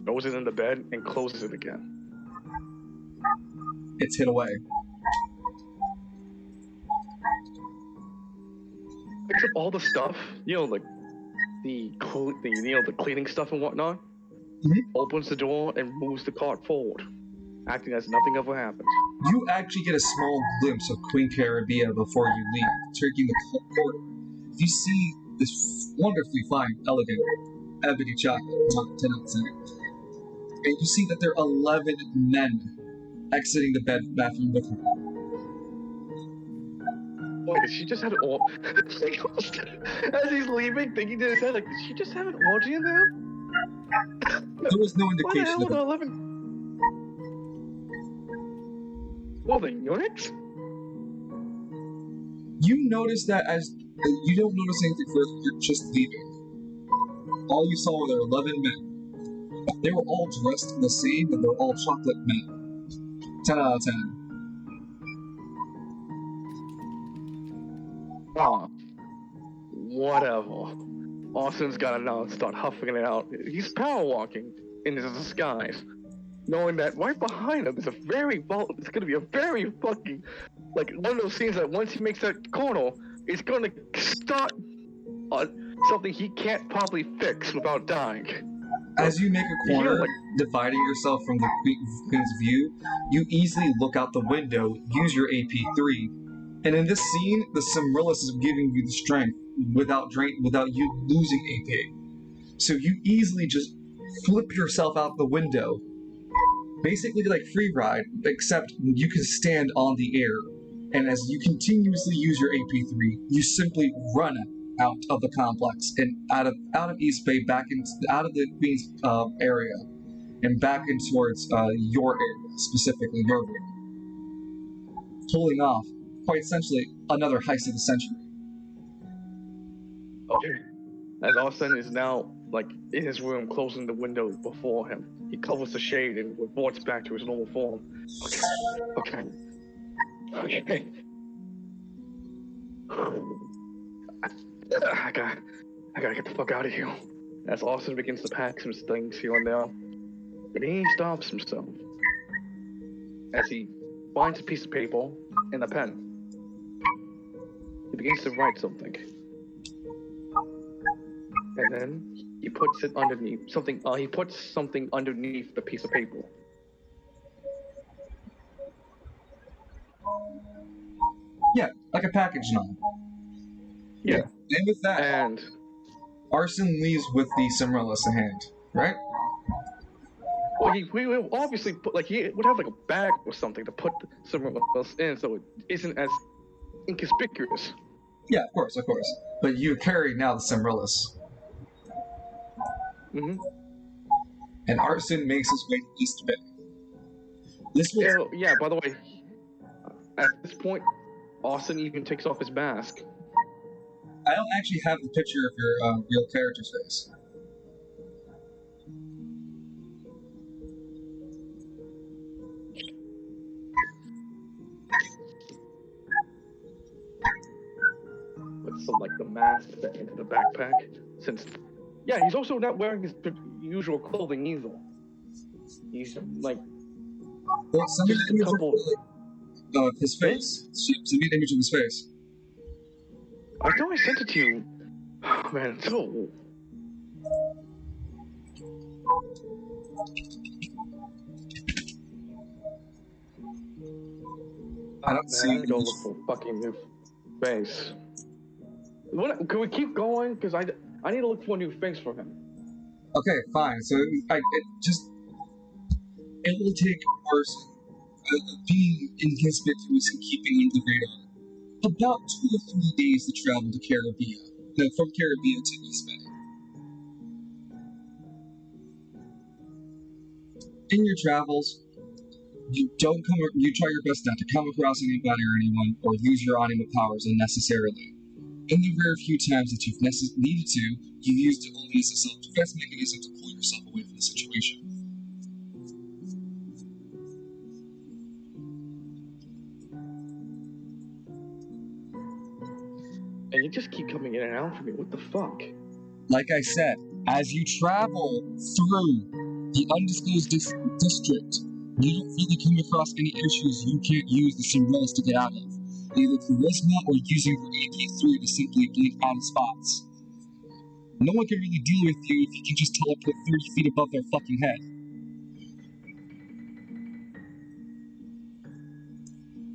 throws it in the bed, and closes it again. It's hid away. Picks up all the stuff, like the cleaning stuff and whatnot. Mm-hmm. Opens the door and moves the cart forward, acting as nothing ever happened. You actually get a small glimpse of Queen Caribia before you leave, taking the corridor. You see this wonderfully fine, elegant, ebony chocolate, 10 out of 10. And you see that there are 11 men exiting the bathroom with her. Wait, did she just have an orgy? As he's leaving, thinking to himself, like, did she just have an orgy in there? There was no indication of it. 11? Well, the eunuchs? You notice that as you don't notice anything first, you're just leaving. All you saw were 11 men. They were all dressed the same, and they're all chocolate men. 10 out of 10. Whatever. Arsene's gotta now start huffing it out. He's power walking in his disguise, knowing that right behind him is it's gonna be a very fucking, like, one of those scenes that once he makes that corner, it's gonna start on something he can't probably fix without dying. As you make a corner, dividing yourself from the Queen's view, you easily look out the window, use your AP3, and in this scene, the Cimrillus is giving you the strength without you losing AP. So you easily just flip yourself out the window. Basically like free ride, except you can stand on the air. And as you continuously use your AP3, you simply run out of the complex and out of East Bay, out of the Queen's area, and back in towards your area, specifically your room, pulling off quite essentially another heist of the century. Okay. As Arsene is now like in his room, closing the window before him, he covers the shade and reports back to his normal form. Okay. I gotta get the fuck out of here. As Arsene begins to pack some things here and there, but he stops himself as he finds a piece of paper and a pen. He begins to write something, and then he puts it underneath something. He puts something underneath the piece of paper. Yeah, like a package knife. Yeah. And with that, Arsene leaves with the Cimrillus in hand, right? Well, he will obviously put, he would have like a bag or something to put the Cimrillus in, so it isn't as inconspicuous. Yeah, of course. But you carry now the Cimrillus. Mm-hmm. And Arsene makes his way to East Bay. This will... Yeah, by the way, at this point, Arsene even takes off his mask. I don't actually have the picture of your real character's face. Put some the mask into the backpack, since he's also not wearing his usual clothing either. He's well, send me an image of his face. Send me an image of his face. I thought I sent it to you. Oh, man, it's so... I don't see... I go look for fucking new face. Can we keep going? Because I need to look for new face for him. Okay, fine. So it will take Arsene being inconspicuous and keeping under the radar about 2 or 3 days to travel to Caribbean. No, from Caribbean to East Bay. In your travels, you try your best not to come across anybody or anyone, or use your anima powers unnecessarily. In the rare few times that you've needed to, you used it only as a self-defense mechanism to pull yourself away from the situation. And you just keep coming in and out for me. What the fuck? Like I said, as you travel through the undisclosed district, you don't really come across any issues you can't use the Cimrillus to get out of. Either charisma or using your AP3 to simply blink out of spots. No one can really deal with you if you can just teleport 30 feet above their fucking head.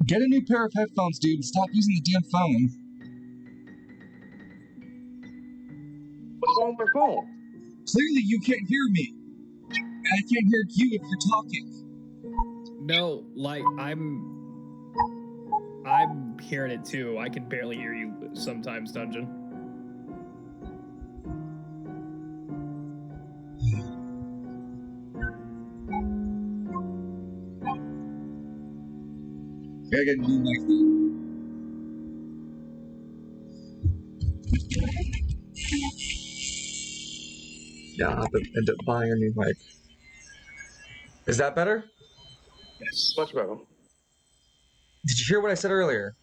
Get a new pair of headphones, dude, and stop using the damn phone. What's wrong with my phone? Clearly you can't hear me. And I can't hear you if you're talking. No, I'm hearing it too. I can barely hear you sometimes, Dungeon. Gotta get a new mic then. Yeah, I'll have to end up buying a new mic. Is that better? Yes. Much better. Did you hear what I said earlier?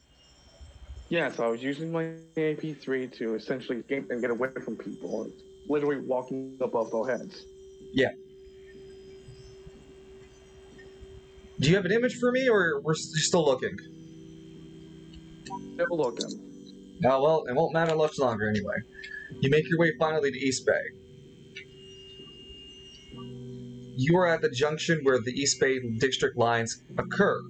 Yeah, so I was using my AP3 to essentially get away from people. It's literally walking above their heads. Yeah. Do you have an image for me, or we're still looking? Still looking. Oh, well, it won't matter much longer anyway. You make your way finally to East Bay. You are at the junction where the East Bay district lines occur.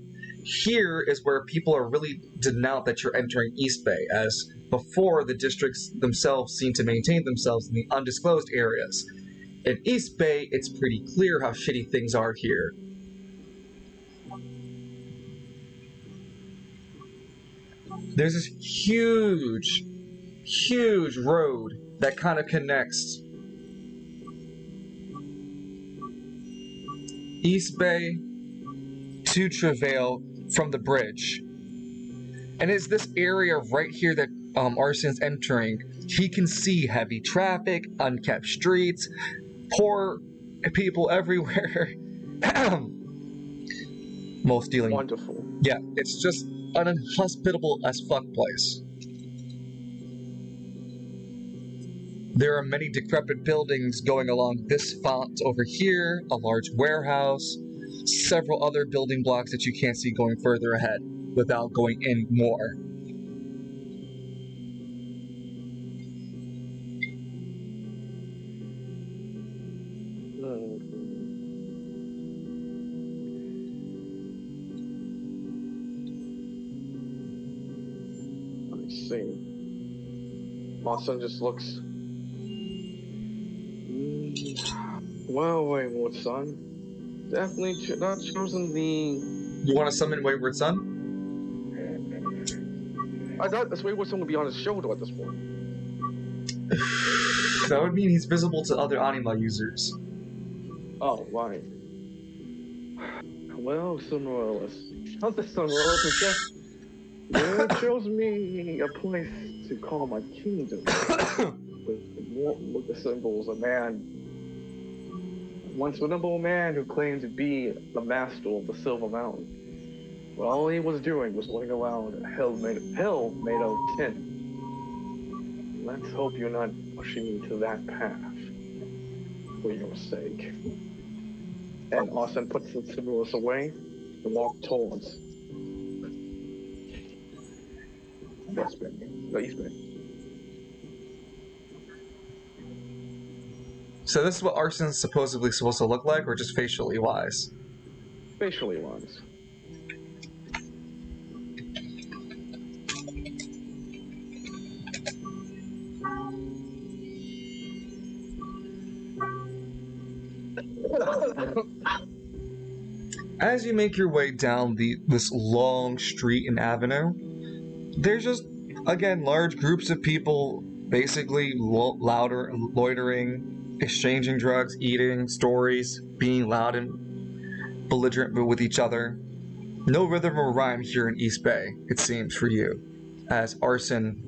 Here is where people are really denote that you're entering East Bay, as before the districts themselves seem to maintain themselves in the undisclosed areas. In East Bay, it's pretty clear how shitty things are here. There's this huge road that kind of connects East Bay to Travail from the bridge. And it's this area right here that Arsene's entering. He can see heavy traffic, unkept streets, poor people everywhere. Most dealing. Wonderful. Yeah, it's just an inhospitable as fuck place. There are many decrepit buildings going along this font over here, a large warehouse, several other building blocks that you can't see going further ahead without going in more. Let's see. Arsene just looks. Well, Wayward Son. Definitely not chosen the. You want to summon Wayward Son? I thought this Wayward Son would be on his shoulder at this point. That would mean he's visible to other anima users. Oh, right. Well, Sunrolis. How's the Sunrolis is just. You chose me a place to call my kingdom. with the symbols, a man. Once a noble man who claimed to be the master of the Silver Mountain. But all he was doing was running around a hell made of tin. Let's hope you're not pushing me to that path for your sake. And Arsene puts the symbols away and walks towards West Bay, the East Bay. So this is what Arsene's supposedly supposed to look like, or just facially wise? Facially wise. As you make your way down this long street and avenue, there's just, again, large groups of people basically loitering, exchanging drugs, eating, stories, being loud and belligerent with each other. No rhythm or rhyme here in East Bay, it seems, for you, as Arsene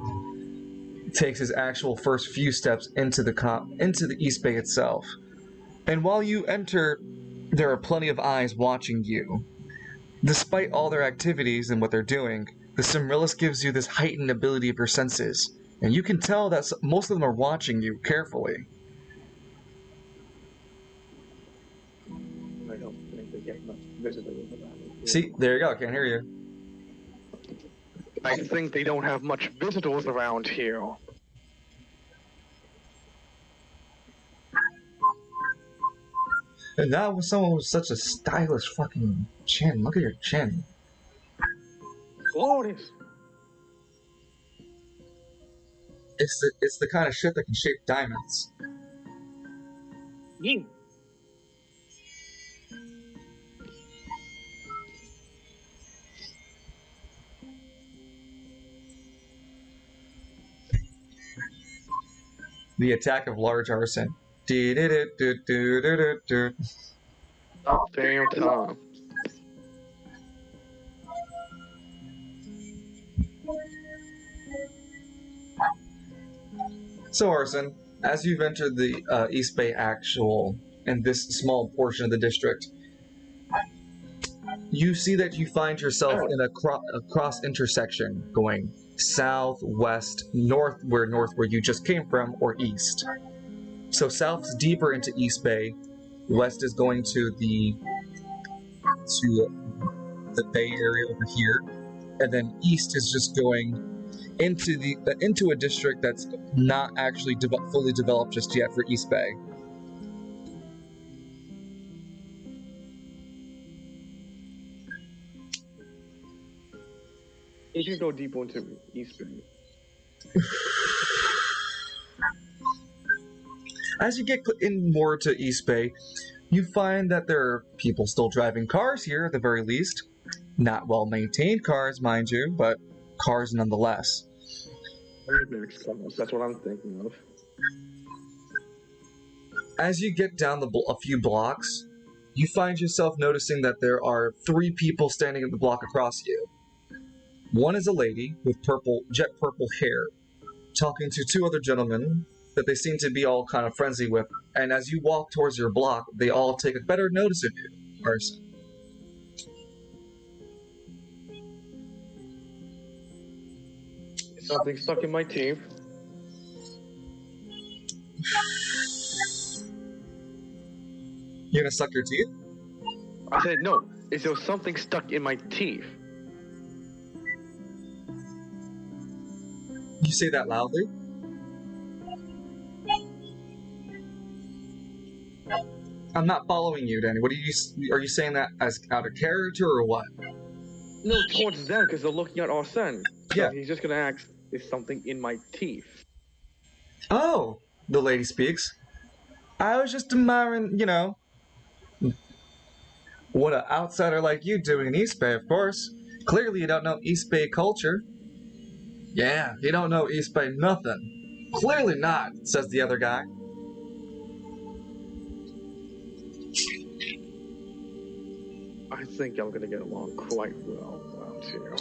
takes his actual first few steps into the East Bay itself. And while you enter, there are plenty of eyes watching you. Despite all their activities and what they're doing, the Cimrillus gives you this heightened ability of your senses, and you can tell that most of them are watching you carefully. I don't think they get much visibility about it. See, there you go, I can't hear you. I think they don't have much visitors around here. And that was someone with such a stylish fucking chin. Look at your chin. Glorious. It's the kind of shit that can shape diamonds. Yeah. The attack of large Arsene. Damn time. So Arsene, as you've entered the East Bay actual and this small portion of the district, You see that you find yourself in a cross intersection going south, west, north where you just came from, or east. So south is deeper into East Bay, west is going to the Bay Area over here, and then east is just going into a district that's not actually fully developed just yet for East Bay. You can go deeper into East Bay. As you get in more to East Bay, you find that there are people still driving cars here at the very least. Not well-maintained cars, mind you, but cars nonetheless. That's what I'm thinking of. As you get down a few blocks, you find yourself noticing that there are 3 people standing in the block across you. One is a lady with jet purple hair, talking to 2 other gentlemen that they seem to be all kind of friendly with, and as you walk towards your block, they all take a better notice of you, Arsene. Something stuck in my teeth. You're gonna suck your teeth? I said no. Is there something stuck in my teeth? You say that loudly? I'm not following you, Danny. Are you saying that as out of character or what? No, towards them, because they're looking at Arsene. So Yeah. he's just gonna ask, is something in my teeth? Oh, the lady speaks. I was just admiring, what an outsider like you doing in East Bay, of course. Clearly you don't know East Bay culture. Yeah, you don't know East Bay nothing. Clearly not, says the other guy. I think I'm gonna get along quite well around here.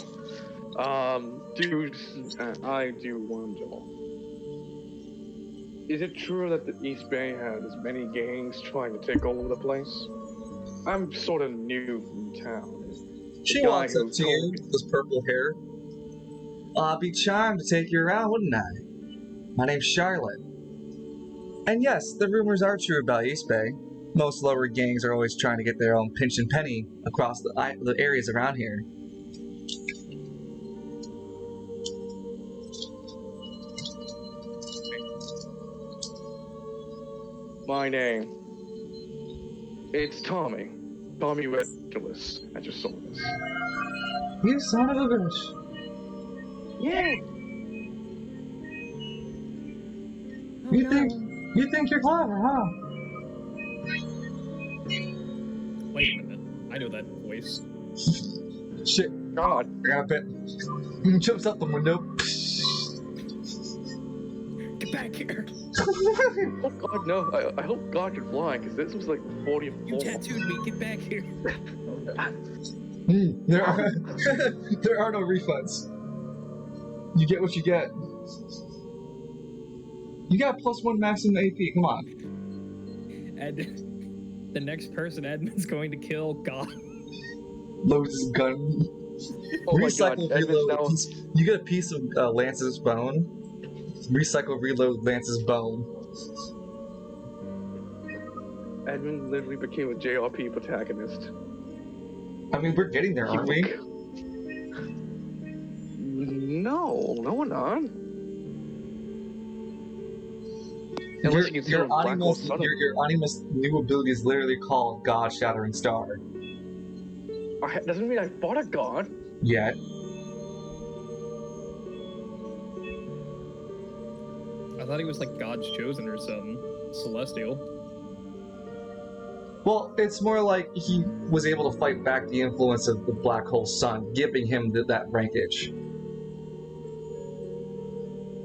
Dudes, I do wonder. Is it true that the East Bay has many gangs trying to take over the place? I'm sort of new in town. She walks up to you with this purple hair. I'd be charmed to take you around, wouldn't I? My name's Charlotte. And yes, the rumors are true about East Bay. Most lower gangs are always trying to get their own pinch and penny across the areas around here. My name. It's Tommy. Tommy Redulous. I just saw this. You son of a bitch. Yeah. You think you're clever, huh? Wait a minute. I know that voice. Shit. God. I got a bit. He jumps out the window. Get back here. Oh God, no. I hope God can fly, because this was like the 40th You floor. tattooed me. Get back here. There are no refunds. You get what you get. You got +1 maximum AP. Come on. And the next person Edmund's going to kill, God. Loads his gun. Oh my God, Edmund's now... You get a piece of Lance's bone. Recycle, reload Lance's bone. Edmund literally became a JRP protagonist. I mean, we're getting there, aren't we? No, we're not. Unless you consider your Animus new ability is literally called God Shattering Star. Doesn't mean I fought a god. Yet. I thought he was like God's chosen or something. Celestial. Well, it's more like he was able to fight back the influence of the black hole sun, giving him that rankage.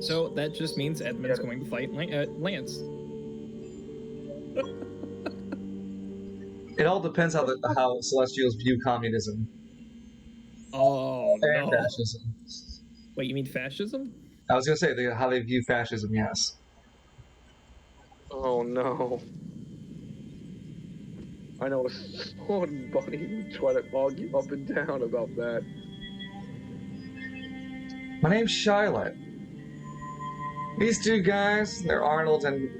So that just means Edmund's going to fight Lance. It all depends how Celestials view communism. Oh, and no. fascism. Wait, you mean fascism? I was going to say how they view fascism, yes. Oh no. I know Sword and Bunny would try to argue up and down about that. My name's Charlotte. These two guys, they're Arnold and,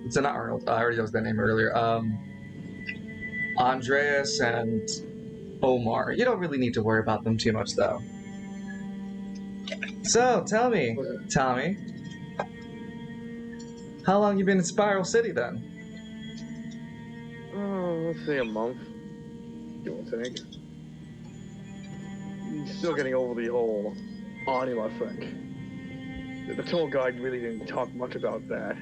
it's not Arnold, I already used that name earlier, Andreas and Omar. You don't really need to worry about them too much, though. So, tell me, Tommy, how long you been in Spiral City, then? Let's say a month, give or take. Still getting over the whole anima thing. The tour guide really didn't talk much about that.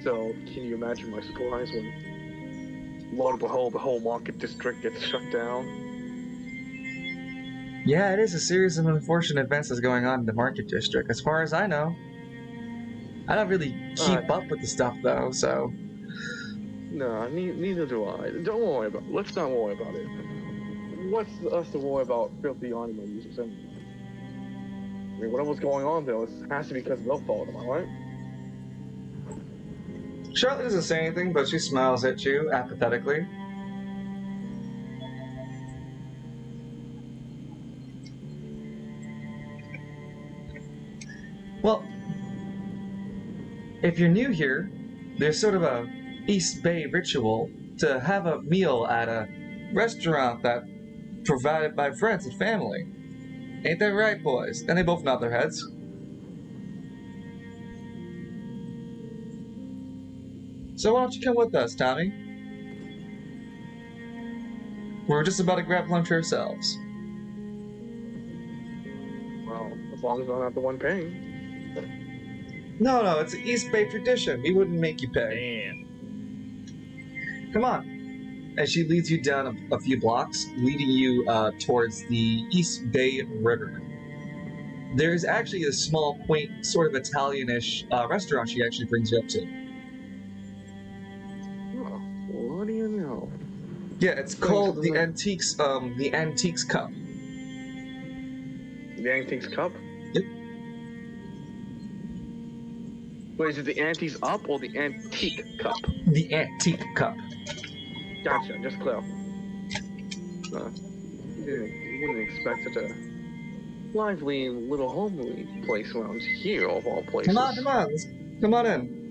So, can you imagine my surprise when, lo and behold, the whole market district gets shut down? Yeah, it is a series of unfortunate events that's going on in the market district, as far as I know. I don't really keep up with the stuff, though, so... No, neither do I. Don't worry about it. Let's not worry about it. What's us to worry about filthy anime users anyway? I mean, whatever's going on there has to be because of their fault, am I right? Charlotte doesn't say anything, but she smiles at you apathetically. Well, if you're new here, there's sort of a East Bay ritual to have a meal at a restaurant that provided by friends and family. Ain't that right, boys? And they both nod their heads. So why don't you come with us, Tommy? We're just about to grab lunch ourselves. Well, as long as I'm not the one paying. No, it's an East Bay tradition. We wouldn't make you pay. Damn. Come on. And she leads you down a few blocks, leading you towards the East Bay River. There's actually a small, quaint, sort of Italianish restaurant she actually brings you up to. Oh, what do you know? Yeah, it's called the Antiques Cup. The Antiques Cup? Yep. Wait, is it the Antiques Up or the Antique Cup? The Antique Cup. Gotcha, just clear. You wouldn't expect such a lively little homely place around here, of all places. Come on in.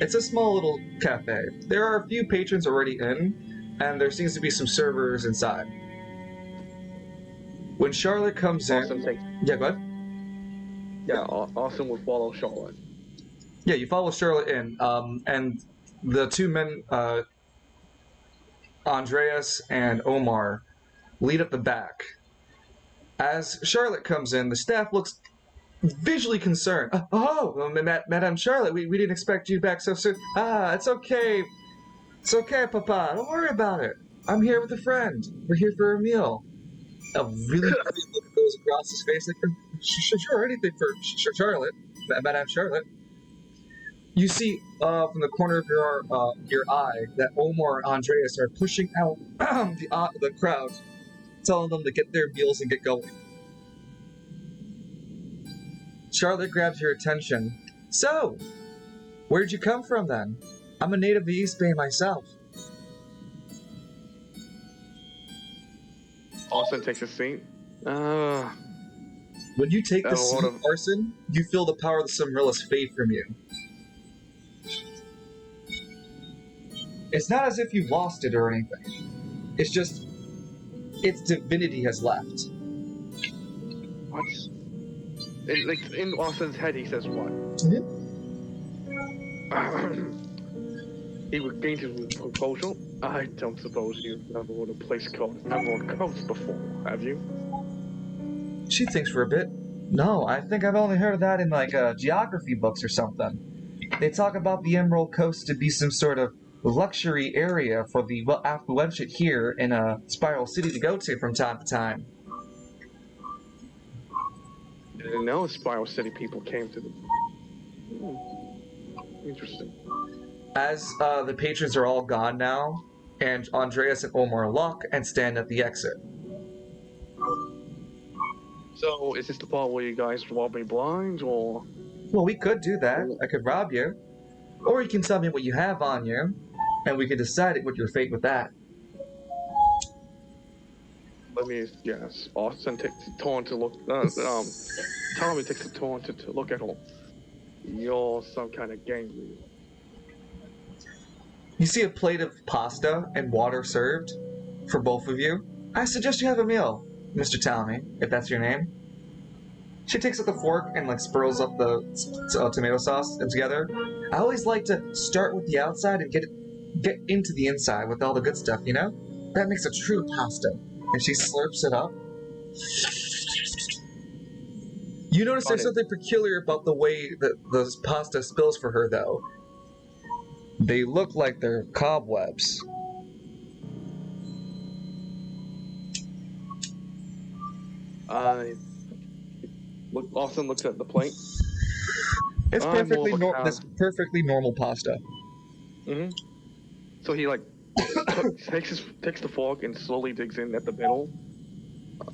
It's a small little cafe. There are a few patrons already in, and there seems to be some servers inside. When Charlotte comes in... Yeah, go ahead. Yeah, Arsene will follow Charlotte. Yeah, you follow Charlotte in, and the two men, Andreas and Omar, lead up the back. As Charlotte comes in, the staff looks visually concerned. Madame Charlotte, we didn't expect you back so soon. It's okay. It's okay, Papa. Don't worry about it. I'm here with a friend. We're here for a meal. A really funny look goes across his face, like, sure, anything for Charlotte, Madame Charlotte. You see from the corner of your eye that Omar and Andreas are pushing out the crowd, telling them to get their meals and get going. Charlotte grabs your attention. So, where'd you come from then? I'm a native of East Bay myself. Arsene takes a seat. When you take the seat, Arsene, you feel the power of the Silmarillis fade from you. It's not as if you've lost it or anything. It's just, its divinity has left. What? Like, in Arsene's head, he says what? He would gain his proposal. I don't suppose you've ever heard a place called Emerald Coast before, have you? She thinks for a bit. No, I think I've only heard of that in, like, geography books or something. They talk about the Emerald Coast to be some sort of luxury area for the affluent here in Spiral City to go to from time to time. I didn't know Spiral City people came to the... Interesting. As the patrons are all gone now, and Andreas and Omar lock and stand at the exit. So, is this the part where you guys rob me blind, or...? Well, we could do that. I could rob you. Or you can tell me what you have on you. and we can decide what your fate with that. Let me guess. Austin takes a turn to look. Tommy takes a turn to look at her. You're some kind of gang leader. You see a plate of pasta and water served for both of you. I suggest you have a meal, Mr. Talmy, if that's your name. She takes up the fork and like spirals up the tomato sauce together. I always like to start with the outside and get into the inside with all the good stuff, you know? That makes a true pasta. And she slurps it up. You notice there's something peculiar about the way that the pasta spills for her, though. They look like they're cobwebs. Austin looks at the plate. It's perfectly normal pasta. Mm-hmm. So he takes the fork and slowly digs in at the middle.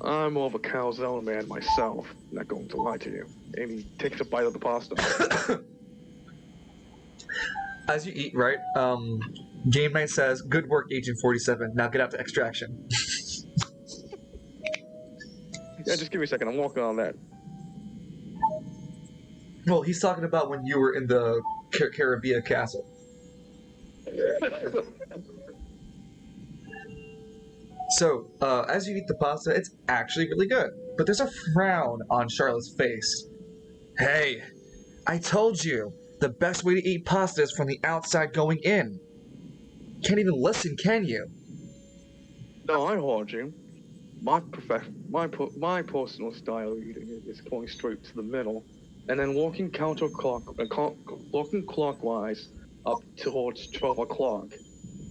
I'm more of a calzone man myself, not going to lie to you. And he takes a bite of the pasta. As you eat, right, Game Night says, "Good work, Agent 47. Now get out to extraction." Yeah, just give me a second. I'm working on that. Well, he's talking about when you were in the Caribbean castle. So, as you eat the pasta, it's actually really good. But there's a frown on Charlotte's face. Hey, I told you, the best way to eat pasta is from the outside going in. Can't even listen, can you? No, I heard you. My personal style of eating is going straight to the middle, and then walking clockwise up towards 12 o'clock.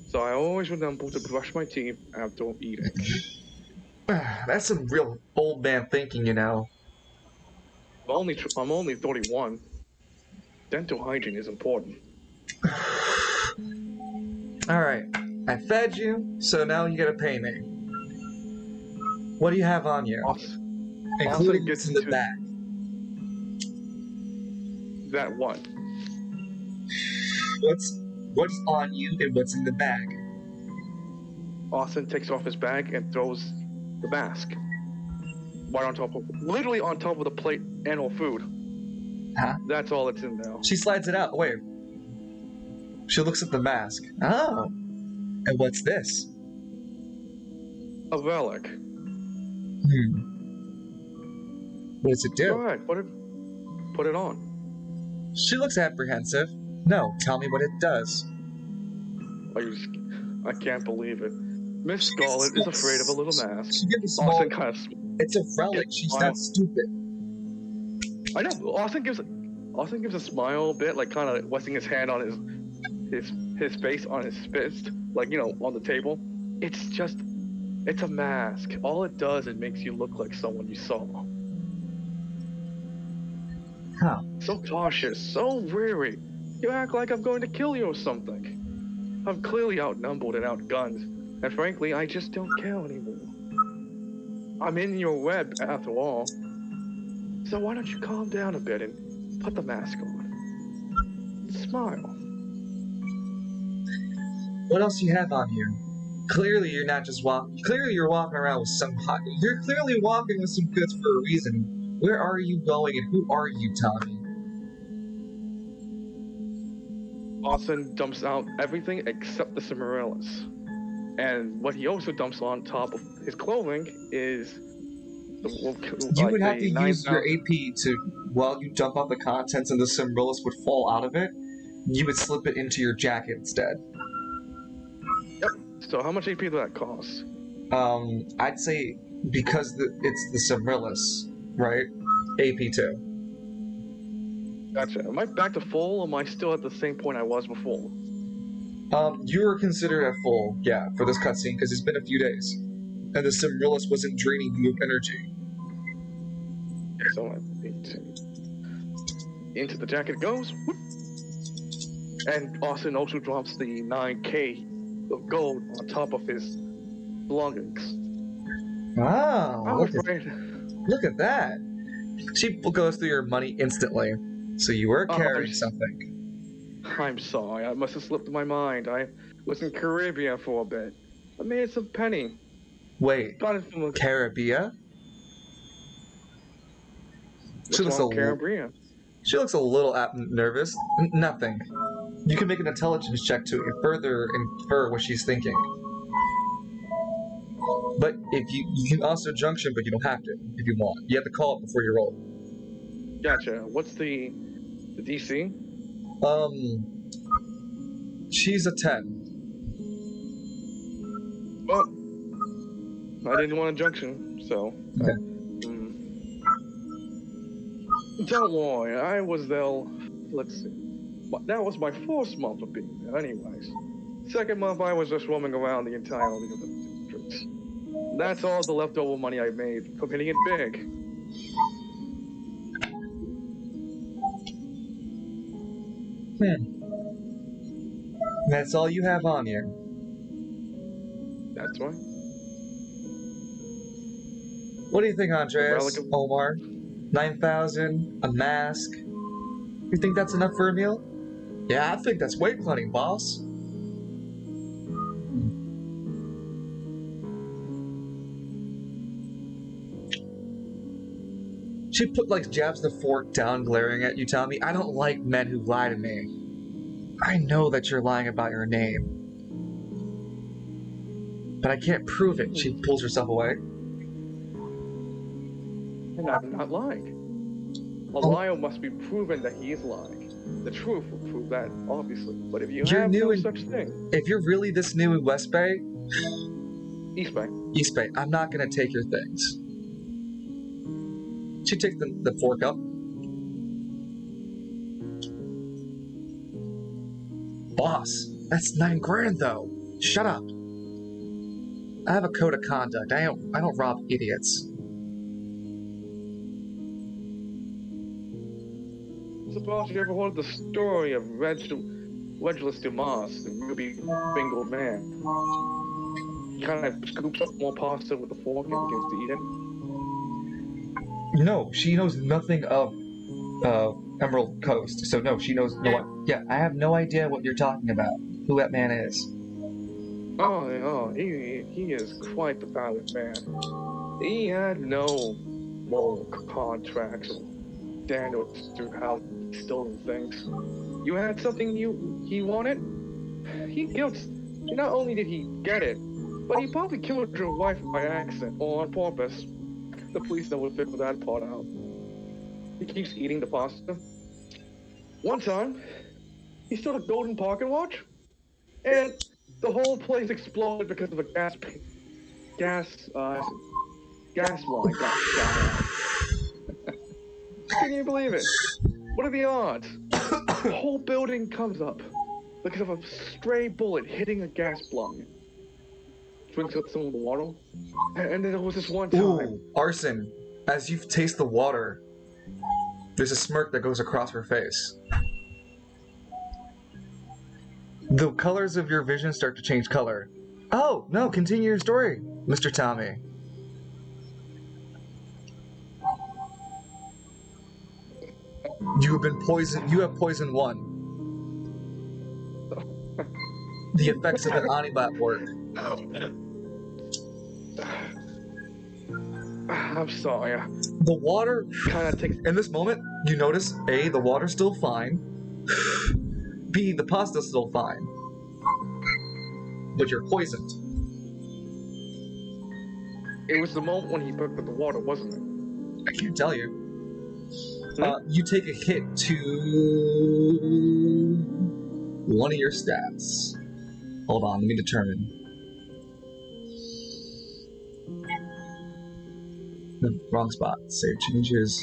So I always remember to brush my teeth after eating. That's some real old man thinking, you know. I'm only 31. Dental hygiene is important. Alright, I fed you, so now you gotta pay me. What do you have on you? Including gets in the bag. That what? What's on you and what's in the bag? Austin takes off his bag and throws the mask literally on top of the plate and all food. Huh? That's all that's in there. She slides it out. Wait. She looks at the mask. Oh. And what's this? A relic. What does it do? All right, put it on. She looks apprehensive. No, tell me what it does. I can't believe it. Miss Scarlet is afraid of a little mask. She gives a small, it's a relic. She's not stupid. I know. Austin gives a smile a bit, like kind of resting his hand on his face on his fist, like, you know, on the table. It's a mask. All it does, it makes you look like someone you saw. Huh. So cautious, so weary. You act like I'm going to kill you or something. I'm clearly outnumbered and outgunned, and frankly, I just don't care anymore. I'm in your web, after all. So why don't you calm down a bit and put the mask on? Smile. What else do you have on you? Clearly you're not just walking. Clearly you're walking around with some hot. You're clearly walking with some goods for a reason. Where are you going and who are you, Tommy? Austin dumps out everything except the Cimarellas. And what he also dumps on top of his clothing is you would have to use your AP to, while you dump out the contents and the Cimarellas would fall out of it, you would slip it into your jacket instead. Yep. So how much AP does that cost? I'd say because it's the Cimarellas, right? AP 2. Gotcha. Am I back to full, or am I still at the same point I was before? You were considered at full, yeah, for this cutscene, because it's been a few days. And the Cimarellas wasn't draining you of energy. So into the jacket goes. Whoop. And Austin also drops the 9K of gold on top of his belongings. Wow, Look at that. She goes through your money instantly. So you were carrying something. I'm sorry, I must have slipped my mind. I was in Caribbean for a bit. I made some penny. Wait, Got it from a... Caribbean? She What's looks wrong with a Caribbean? she looks a little nervous. Nothing. You can make an intelligence check to further infer what she's thinking. But if you can also junction, but you don't have to if you want. You have to call it before you roll. Gotcha. What's the DC? She's a 10. Well, I didn't want a junction, so. Okay. Don't worry, I was there. Let's see. That was my first month of being there, anyways. Second month, I was just roaming around the entirety of the districts. That's all the leftover money I made from hitting it big. That's all you have on you. That's right. What do you think, Andreas? Relic of- Omar? 9,000? A mask? You think that's enough for a meal? Yeah, I think that's way plenty, boss. She jabs the fork down, glaring at you, Tommy. I don't like men who lie to me. I know that you're lying about your name. But I can't prove it. She pulls herself away. And I'm not lying. A liar must be proven that he is lying. The truth will prove that, obviously. But if You're have new no in- such thing... If you're really this new in West Bay, East Bay. East Bay, I'm not gonna take your things. She takes the fork up. Boss, that's 9 grand though. Shut up. I have a code of conduct. I don't rob idiots. Suppose you ever heard the story of Regulus Dumas, the ruby-fingered man. He kind of scoops up more pasta with a fork and begins to eat it. No, she knows nothing of Emerald Coast. So no, she knows yeah, I have no idea what you're talking about. Who that man is. He is quite the violent man. He had no moral contracts or standards to how he stole things. You had something he wanted? He guilts. Not only did he get it, but he probably killed your wife by accident or on purpose. The police never figured that part out. He keeps eating the pasta. One time, he stole a golden pocket watch, and the whole place exploded because of a gas line got shot out. Can you believe it? What are the odds? The whole building comes up because of a stray bullet hitting a gas plug. Drinks up some of the water, and then there was this one time. Ooh, Arsene, as you taste the water, there's a smirk that goes across her face. The colors of your vision start to change color. Oh, no, continue your story, Mr. Tommy. You have been poisoned. You have poison 1. The effects of an Anibat work. I'm sorry. The water Kind of takes. in this moment, you notice A, the water's still fine. B, the pasta's still fine. But you're poisoned. It was the moment when he put the water, wasn't it? I can't tell you. You take a hit to one of your stats. Hold on, let me determine. No, wrong spot. Save changes.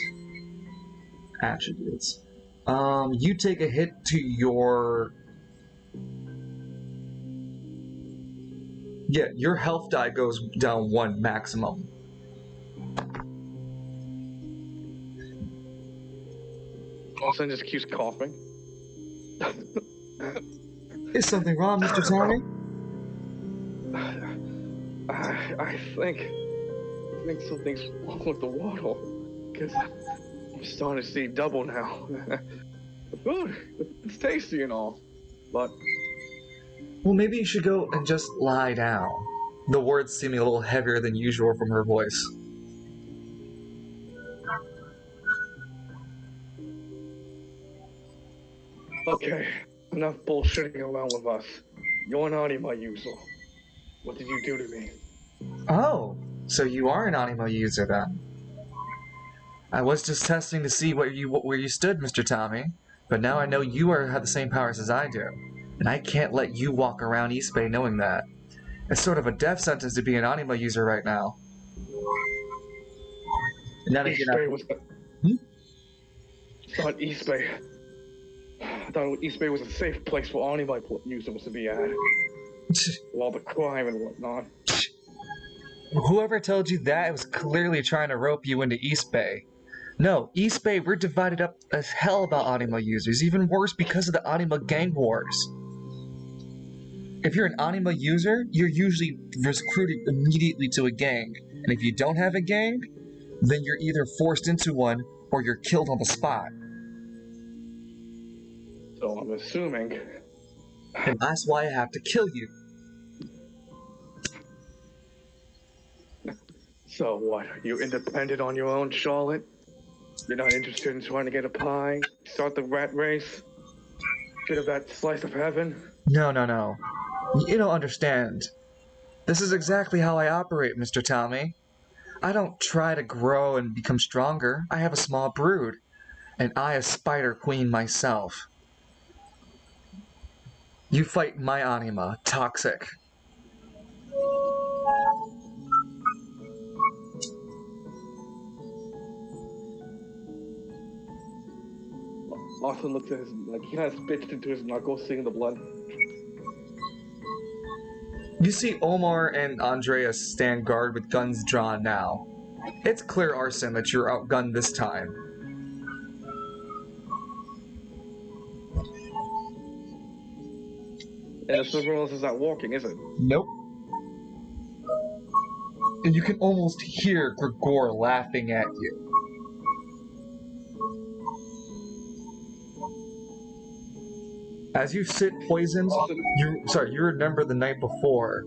Attributes. You take a hit to your... Yeah, your health die goes down 1 maximum. Arsene just keeps coughing. Is something wrong, Mr. Tommy? I think something's wrong with the water. Because I'm starting to see double now. Food, it's tasty and all, but Well, maybe you should go and just lie down. The words seeming a little heavier than usual from her voice. okay. Enough bullshitting around with us. You're not my user. What did you do to me? Oh, so you are an animo user then? I was just testing to see where you stood, Mr. Tommy. But now I know you have the same powers as I do, and I can't let you walk around East Bay knowing that. It's sort of a death sentence to be an animo user right now. And then East again, Bay was. Thought East Bay. I thought East Bay was a safe place for anime users to be at. With all the crime and whatnot. Whoever told you that was clearly trying to rope you into East Bay. No, East Bay, we're divided up as hell about anima users, even worse because of the anima gang wars. If you're an anima user, you're usually recruited immediately to a gang, and if you don't have a gang, then you're either forced into one or you're killed on the spot. So I'm assuming. And that's why I have to kill you. So what? You independent on your own, Charlotte? You're not interested in trying to get a pie? Start the rat race? Get of that slice of heaven? No. You don't understand. This is exactly how I operate, Mr. Tommy. I don't try to grow and become stronger. I have a small brood. And I a spider queen myself. You fight my anima, toxic. Arsene looks at his, like, he kind of spits into his knuckles, seeing the blood. You see Omar and Andreas stand guard with guns drawn now. It's clear, Arsene, that you're outgunned this time. And the silver else is not walking, is it? Nope. And you can almost hear Gregor laughing at you. As you sit poisoned, you remember the night before.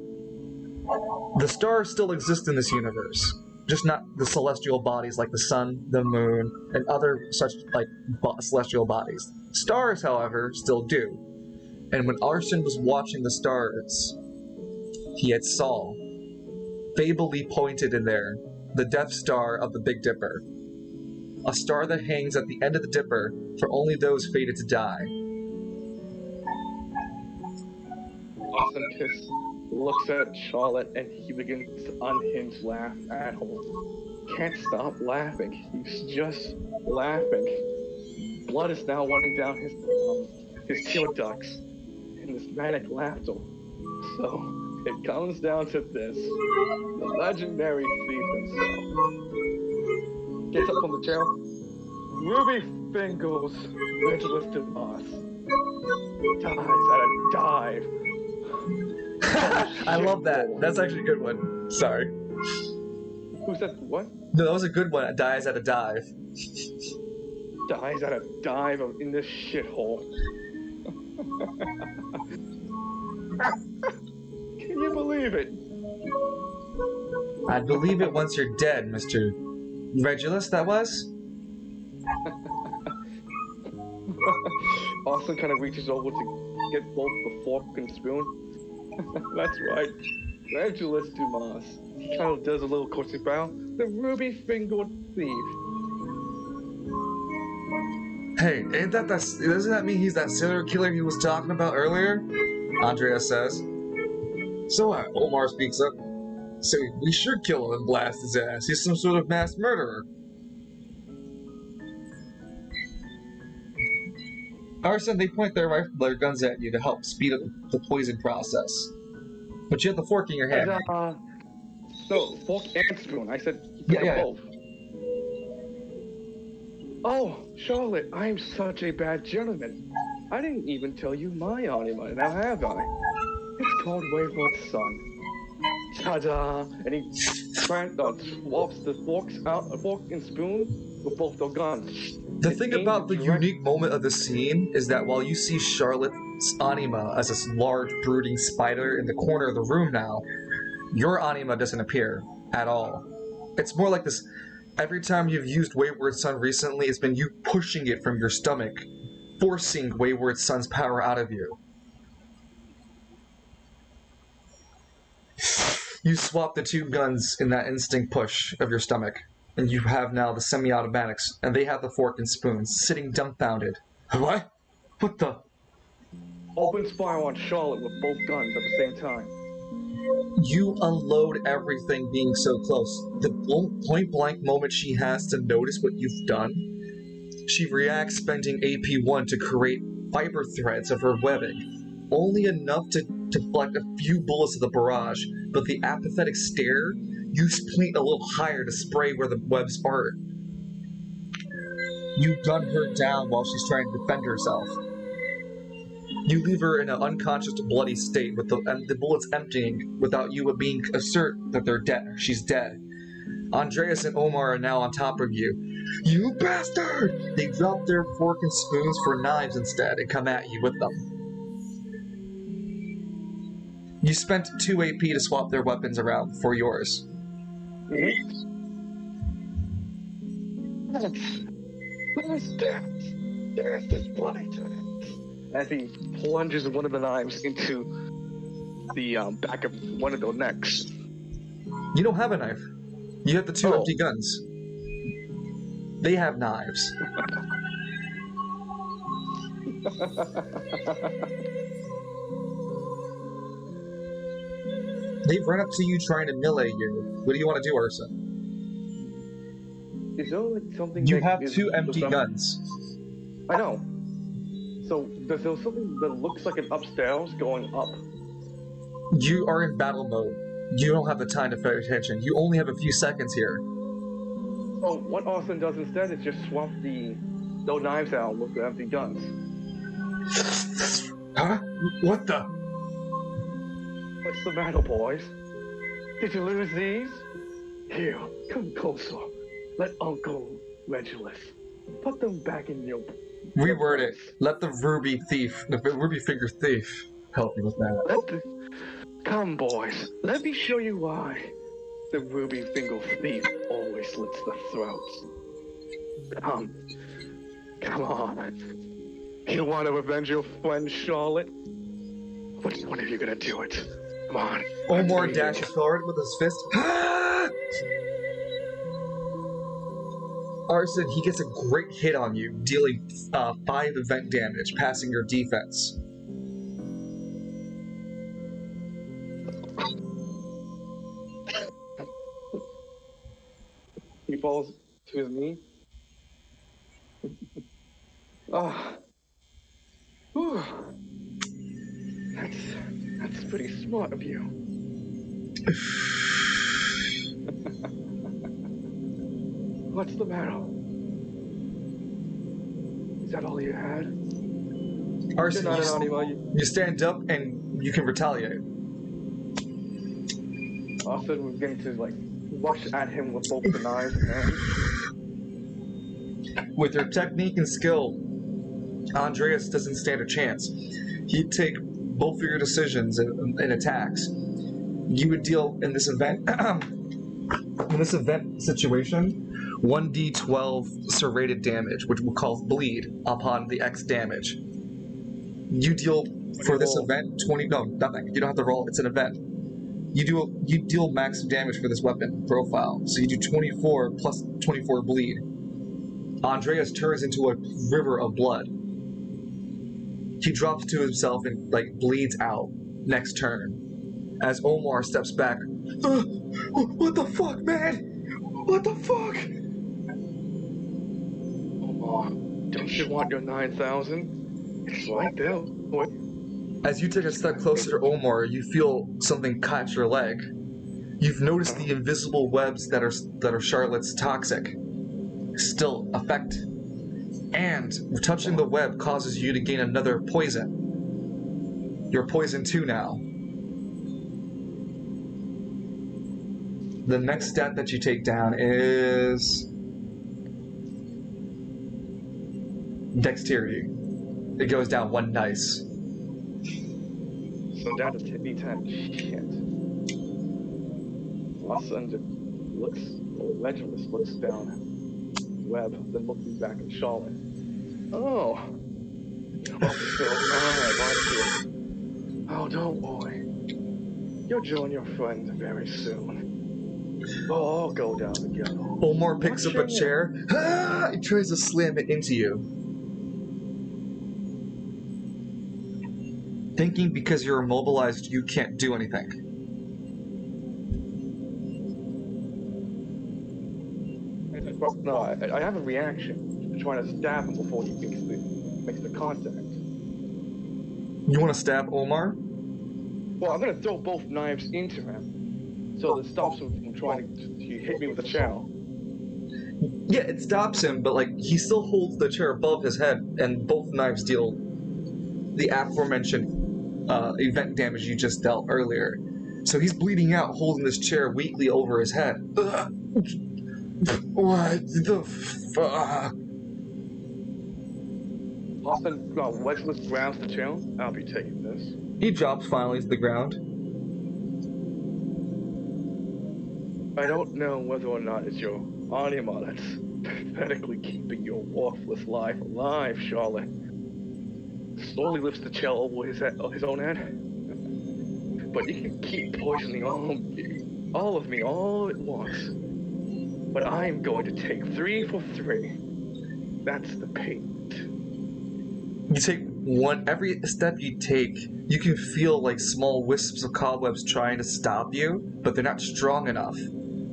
The stars still exist in this universe, just not the celestial bodies like the sun, the moon, and other such like celestial bodies. Stars, however, still do. And when Arsene was watching the stars, he had saw, fably pointed in there, the Death Star of the Big Dipper. A star that hangs at the end of the Dipper for only those fated to die. Awesome Kiss looks at Charlotte and he begins to unhinge laugh at her. Can't stop laughing. He's just laughing. Blood is now running down his tear ducts in this manic laughter. So it comes down to this. The legendary thief himself gets up from the chair. Ruby Fingers, Vigilus Demas, dies at a dive. I love that. That's actually a good one. Sorry. Who said what? No, that was a good one. It dies at a dive. Dies at a dive in this shithole. Can you believe it? I'd believe it once you're dead, Mr. Regulus, that was? Austin kind of reaches over to get both the fork and spoon. That's right. Regulus Dumas. He kind of does a little courtesy bow. The ruby-fingered thief. Hey, doesn't that mean he's that serial killer he was talking about earlier? Andrea says. So Omar speaks up. So we should kill him and blast his ass. He's some sort of mass murderer. Arsene, they point their guns at you to help speed up the poison process. But you have the fork in your hand. No, fork and spoon. I said yeah. both. Oh, Charlotte, I'm such a bad gentleman. I didn't even tell you my anima, now have I? It's called Wayward Sun. Ta-da! And he swaps the fork and spoon with both the guns. The thing about the unique moment of the scene is that while you see Charlotte's anima as this large brooding spider in the corner of the room now, your anima doesn't appear at all. It's more like this, every time you've used Wayward Son recently, it's been you pushing it from your stomach, forcing Wayward Son's power out of you. You swap the two guns in that instinct push of your stomach, and you have now the semi-automatics, and they have the fork and spoons, sitting dumbfounded. What? What the? Open fire on Charlotte with both guns at the same time. You unload everything being so close. The point-blank moment she has to notice what you've done, she reacts spending AP1 to create fiber threads of her webbing, only enough to deflect a few bullets of the barrage, but the apathetic stare, you point a little higher to spray where the webs are. You gun her down while she's trying to defend herself. You leave her in an unconscious, bloody state with the bullets emptying without you being assert that they're dead. She's dead. Andreas and Omar are now on top of you. You bastard! They drop their fork and spoons for knives instead and come at you with them. You spent 2 AP to swap their weapons around for yours. There's this bloody as he plunges one of the knives into the back of one of their necks. You don't have a knife. You have the 2 empty guns. They have knives. They've run up to you trying to melee you. What do you want to do, Arsene? Is there like something you have 2 empty guns. I know. So, there's something that looks like an upstairs going up. You are in battle mode. You don't have the time to pay attention. You only have a few seconds here. So, what Arsene does instead is just swap those knives out with the empty guns. Huh? What the? What's the matter, boys? Did you lose these? Here, come closer. Let Uncle Regulus put them back in your... Reword it. Let the ruby finger thief help you with that. Come, boys. Let me show you why the ruby finger thief always slits the throats. Come on. You want to avenge your friend Charlotte? Which one of you gonna do it? Come on. Omar dashes forward with his fist. Arsene, he gets a great hit on you, dealing 5 event damage, passing your defense. He falls to his knee. Whew. That's pretty smart of you. What's the matter? Is that all you had? Arsene, you stand up and you can retaliate. Arsene was going to rush at him with both the knives and... With your technique and skill, Andreas doesn't stand a chance. He'd take both of your decisions in attacks. You would deal in this event situation 1d12 serrated damage, which we'll call bleed upon the X damage. You deal for this event 20. No, nothing. You don't have to roll. It's an event. You deal max damage for this weapon profile. So you do 24 plus 24 bleed. Andreas turns into a river of blood. He drops to himself and bleeds out next turn. As Omar steps back. What the fuck, man? What the fuck? Omar, don't you want your 9,000? It's right there. What? As you take a step closer to Omar, you feel something catch your leg. You've noticed the invisible webs that are Charlotte's toxic still affect. And touching the web causes you to gain another poison. You're poisoned too now. The next stat that you take down is dexterity. It goes down 1 dice. So down to D10. Shit. Arsene just looks, Legend just looks down at Webb, then looking back at Charlotte. Oh. You're still alive, aren't you? Oh, don't worry. You'll join your friends very soon. We'll all go down together. Omar picks up a chair. Ah! He tries to slam it into you. Thinking because you're immobilized, you can't do anything. No, I have a reaction to trying to stab him before he makes the contact. You want to stab Omar? Well, I'm gonna throw both knives into him, so that stops him from trying to hit me with the chow. Yeah, it stops him, but like he still holds the chair above his head, and both knives deal the aforementioned event damage you just dealt earlier. So he's bleeding out, holding this chair weakly over his head. Ugh. What the fuck? Austin Wedgeless grabs the chair. I'll be taking this. He drops finally to the ground. I don't know whether or not it's your anima that's pathetically keeping your worthless life alive, Charlotte. Slowly lifts the chair over his own head. But you can keep poisoning all of me all at once. But I am going to take 3 for 3. That's the payment. You take one, every step you take, you can feel like small wisps of cobwebs trying to stop you, but they're not strong enough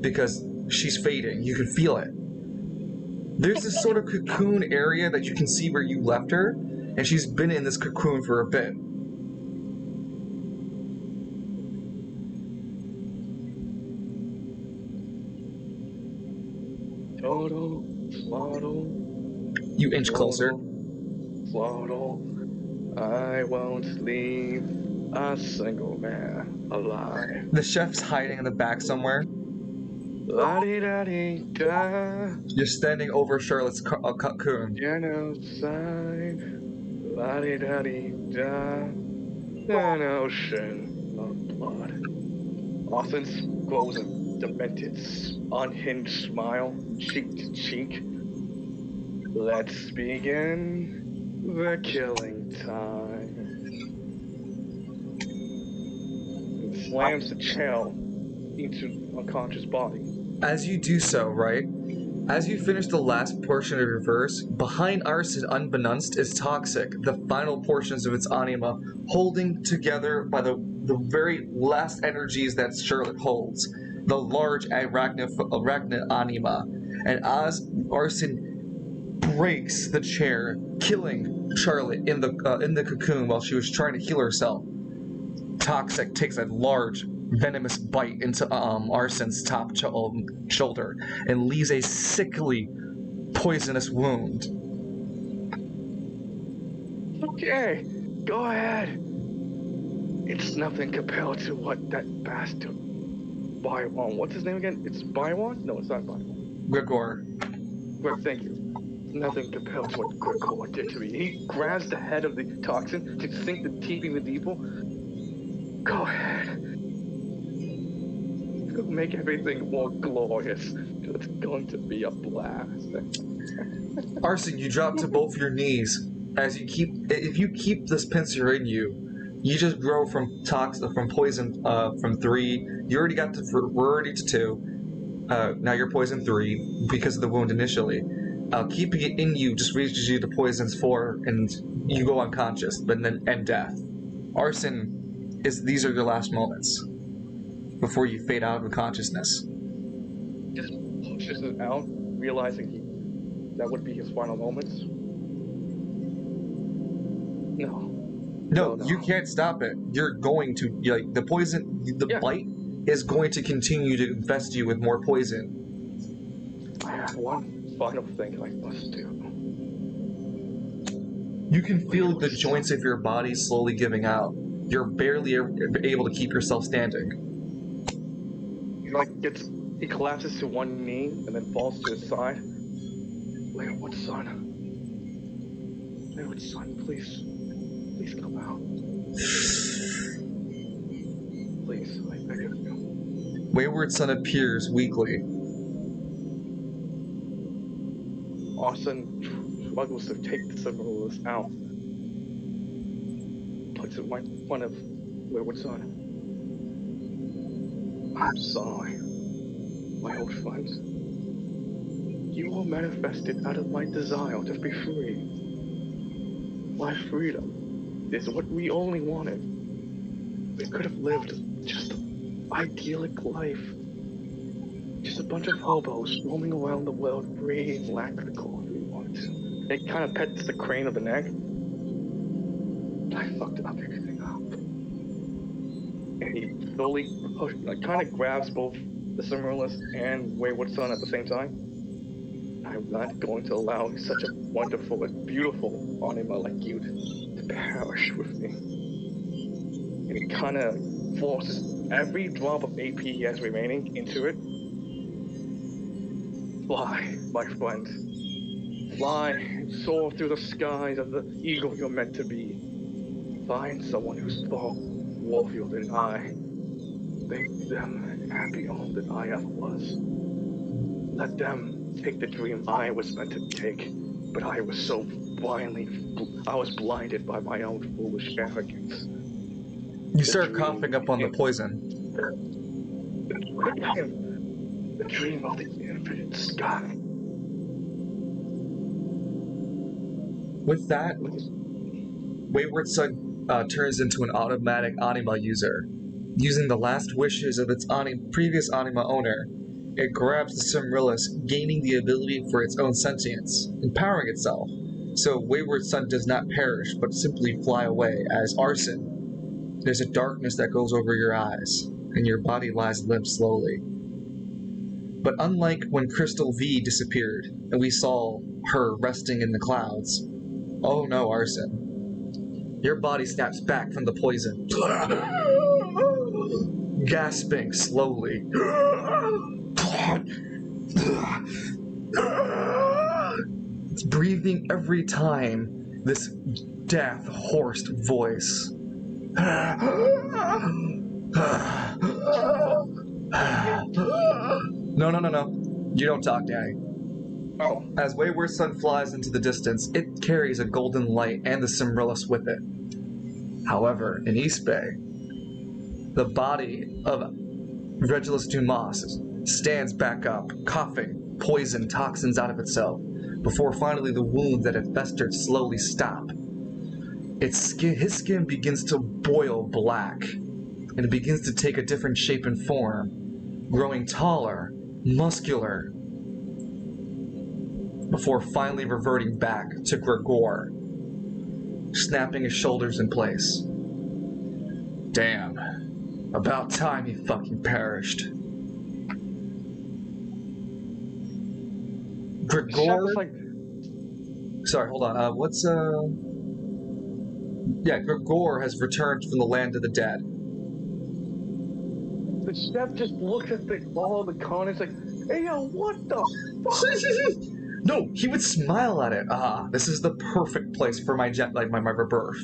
because she's fading. You can feel it. There's this sort of cocoon area that you can see where you left her, and she's been in this cocoon for a bit. Toto, Slotto. You inch closer. Slotto, I won't leave a single man alive. The chef's hiding in the back somewhere. La-di-da-di-da. You're standing over Charlotte's cocoon. Genocide. La-di-da-di-da. An ocean of blood. Austin grows a demented, unhinged smile, cheek to cheek. Let's begin the killing time. And slams the chair into unconscious body. As you do so, right? As you finish the last portion of your verse, behind Arsene, unbeknownst, is Toxic, the final portions of its anima, holding together by the very last energies that Charlotte holds, the large arachnid anima. And as Arsene breaks the chair, killing Charlotte in the cocoon while she was trying to heal herself, Toxic takes a large venomous bite into Arsene's top shoulder and leaves a sickly, poisonous wound. Okay, go ahead. It's nothing compared to what that bastard Byron. What's his name again? It's Byron? No, it's not Byron. Gregor. Greg, thank you. Nothing compared to what Gregor did to me. He grabs the head of the toxin to sink the teeth in the people. Go ahead. Make everything more glorious. It's going to be a blast. Arsene, you drop to both your knees. If you keep this pincer in you, you just grow from poison from 3. You already got to, we're already to 2. Now you're poison 3 because of the wound initially. Keeping it in you just reaches you to poisons 4, and you go unconscious, but then end death. Arsene, these are your last moments before you fade out of consciousness. Just pushes it out, realizing that would be his final moments. No, you can't stop it. You're going to, like, the poison, bite is going to continue to infest you with more poison. I have one final thing I must do. You can feel the joints of your body slowly giving out. You're barely able to keep yourself standing. He, gets He collapses to one knee and then falls to his side. Wayward son. Wayward son, please. Please come out. Please, I beg of you. Wayward Son appears weakly. Arsene struggles to take the Cimmerless out. Puts it right in front of Wayward Son. I'm sorry, my old friend. You were manifested out of my desire to be free. My freedom is what we only wanted. We could have lived just an idyllic life. Just a bunch of hobos roaming around the world free and lackadaisical if we wanted to. It kind of pets the crane of the neck. I fucked up everything up. And he slowly kind of grabs both the Cimmerless and Wayward Son at the same time. I'm not going to allow such a wonderful and beautiful anima like you to perish with me. And he kind of forces every drop of AP he has remaining into it. Fly, my friend. Fly and soar through the skies of the eagle you're meant to be. Find someone who's far warrior than I. Make them happier than I ever was. Let them take the dream I was meant to take, but I was so I was blinded by my own foolish arrogance. You start coughing up on the poison. The dream of the infinite sky. With that, Wayward Son turns into an automatic anima user. Using the last wishes of its previous anima owner, it grabs the Cimmerless, gaining the ability for its own sentience, empowering itself, so Wayward Son does not perish but simply fly away as Arsene. There's a darkness that goes over your eyes, and your body lies limp slowly. But unlike when Crystal V disappeared, and we saw her resting in the clouds, oh no, Arsene. Your body snaps back from the poison. Gasping slowly. It's breathing every time this death hoarse voice. No. You don't talk, Danny. Oh. As Wayward Son flies into the distance, it carries a golden light and the Cimmerless with it. However, in East Bay, the body of Regulus Dumas stands back up, coughing poison toxins out of itself, before finally the wounds that had festered slowly stop. His skin begins to boil black, and it begins to take a different shape and form, growing taller, muscular, before finally reverting back to Gregor, snapping his shoulders in place. Damn. About time he fucking perished. Gregor? Sorry, hold on. Gregor has returned from the land of the dead. The chef just looks at all of the carnage like, hey yo, what the fuck? No, he would smile at it. This is the perfect place for my rebirth.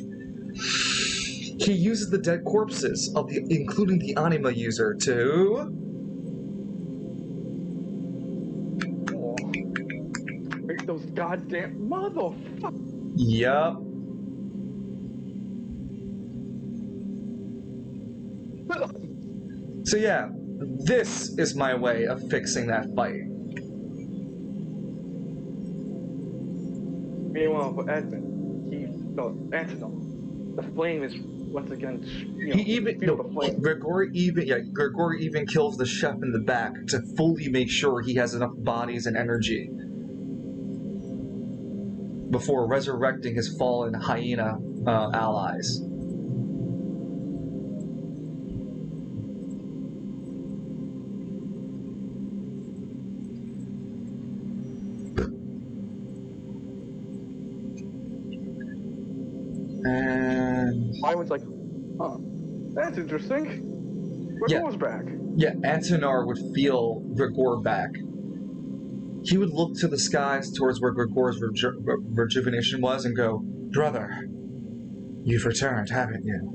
He uses the dead corpses including the anima user to Make those goddamn motherfuckers. Yup. So yeah, this is my way of fixing that fight. Meanwhile, for Anthony, the flame is once again. Gregor even kills the chef in the back to fully make sure he has enough bodies and energy before resurrecting his fallen hyena allies. And Byron's like, huh, that's interesting. Gregor's back. Yeah, Antonar would feel Gregor back. He would look to the skies towards where Gregor's rejuvenation was and go, "Brother, you've returned, haven't you?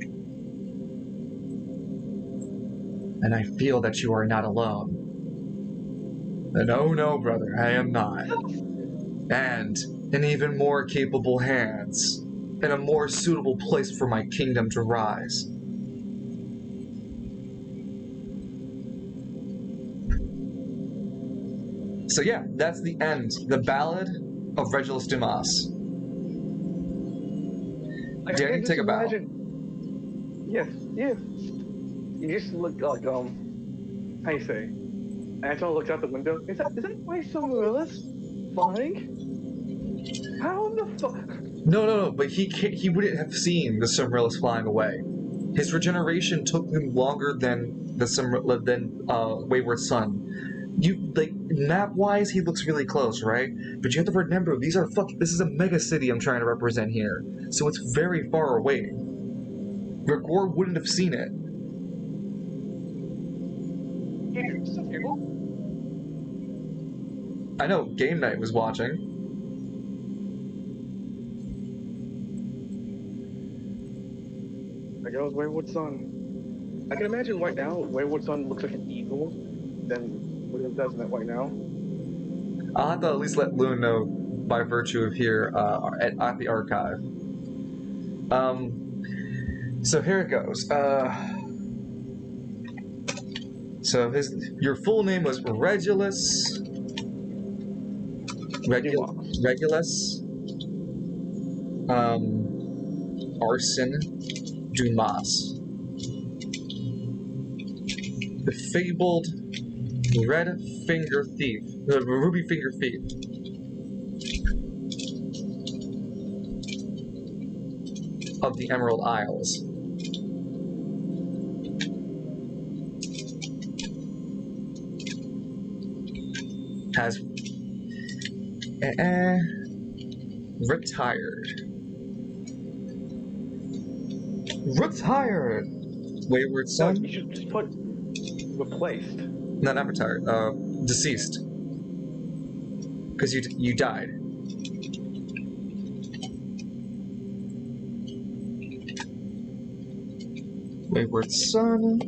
And I feel that you are not alone." And oh no, brother, I am not. And in even more capable hands, in a more suitable place for my kingdom to rise. So yeah, that's the end. The Ballad of Regulus Dumas. Danny, take a bow. Yes. You just look like, how you say? Anton looks out the window. Is that my Somalilis flying? How in the fuck? No, but he wouldn't have seen the Somalilis flying away. His regeneration took him longer than Wayward Son. Map-wise, he looks really close, right? But you have to remember, this is a mega city I'm trying to represent here, so it's very far away. Gregor wouldn't have seen it. I know, Game Night was watching. There goes Wayward Son. I can imagine right now, Wayward Son looks like an eagle than what it does in that right now. I'll have to at least let Loon know by virtue of here at the archive. So here it goes. So your full name was Regulus Arsene Dumas, the fabled ruby finger thief of the Emerald Isles. Has retired. Wayward Son. No, you should just put replaced. No, not retired. Deceased. Because you died. Wayward Son.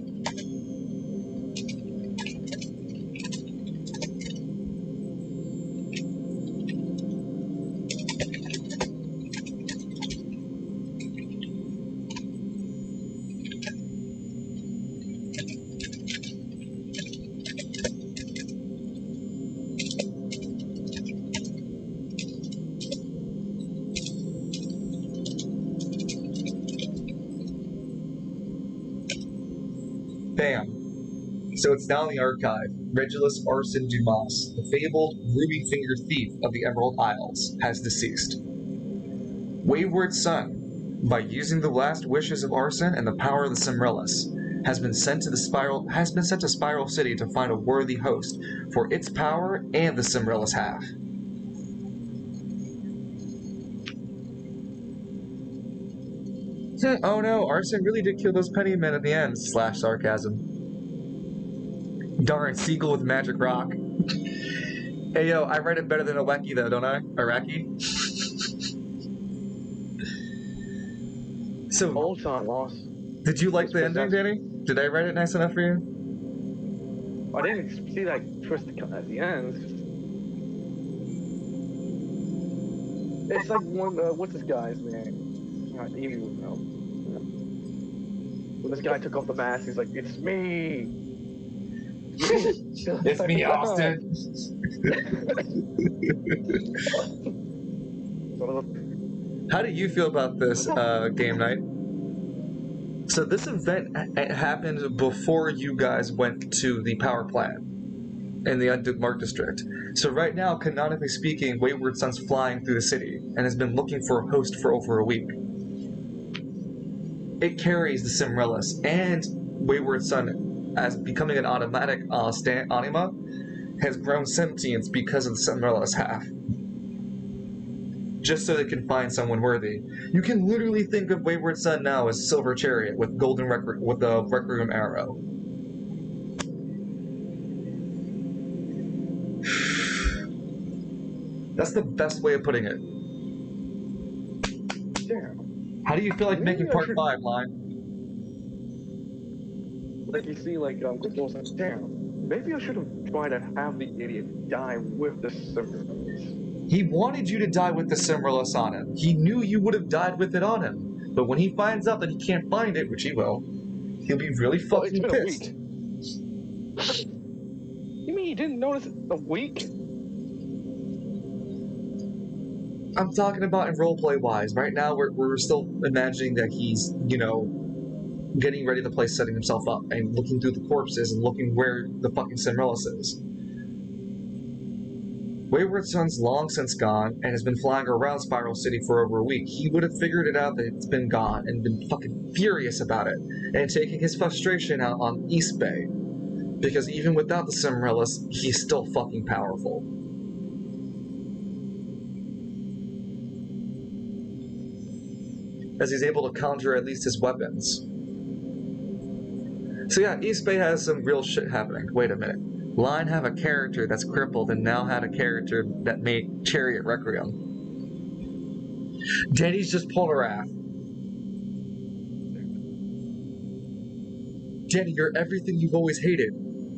Bam. So it's now in the archive. Regulus Arsene Dumas, the fabled ruby-finger thief of the Emerald Isles, has deceased. Wayward Son, by using the last wishes of Arsene and the power of the Cimrillus, has been sent to Spiral City to find a worthy host for its power and the Cimrillus half. Oh no, Arsene really did kill those penny men at the end, / sarcasm. Darn, Seagull with magic rock. Hey yo, I write it better than Aweki though, don't I? Iraqi? So, Old Son lost. Did you like the ending, Danny? Did I write it nice enough for you? I didn't see that twist at the end. It's like one, what's this guy's name? Evie would know. When this guy took off the mask, he's like, "It's me." It's me, Austin. How do you feel about this game night? So this event happened before you guys went to the power plant in the Mark District. So right now, canonically speaking, Wayward Son's flying through the city and has been looking for a host for over a week. It carries the Cimrillus, and Wayward Son, as becoming an automatic anima, has grown sentience because of the Cimrillus half. Just so they can find someone worthy. You can literally think of Wayward Son now as Silver Chariot with the Rec Room arrow. That's the best way of putting it. Damn. How do you feel like Maybe making I part should- 5, Line? Like you see, like Gregor said, damn. Maybe I should have tried to have the idiot die with the Simrons. He wanted you to die with the Simreless on him. He knew you would have died with it on him. But when he finds out that he can't find it, which he will, he'll be really Well, it's fucking been pissed. a week. You mean you didn't notice a week? I'm talking about in roleplay wise. Right now, we're still imagining that he's, getting ready to play, setting himself up, and looking through the corpses and looking where the fucking Simrellis is. Wayward Son's long since gone and has been flying around Spiral City for over a week. He would have figured it out that it's been gone and been fucking furious about it, and taking his frustration out on East Bay. Because even without the Simrellis, he's still fucking powerful. As he's able to conjure at least his weapons. So yeah, East Bay has some real shit happening. Wait a minute. Line have a character that's crippled and now had a character that made Chariot Requiem. Denny's just pulled a wrath. Jenny, you're everything you've always hated.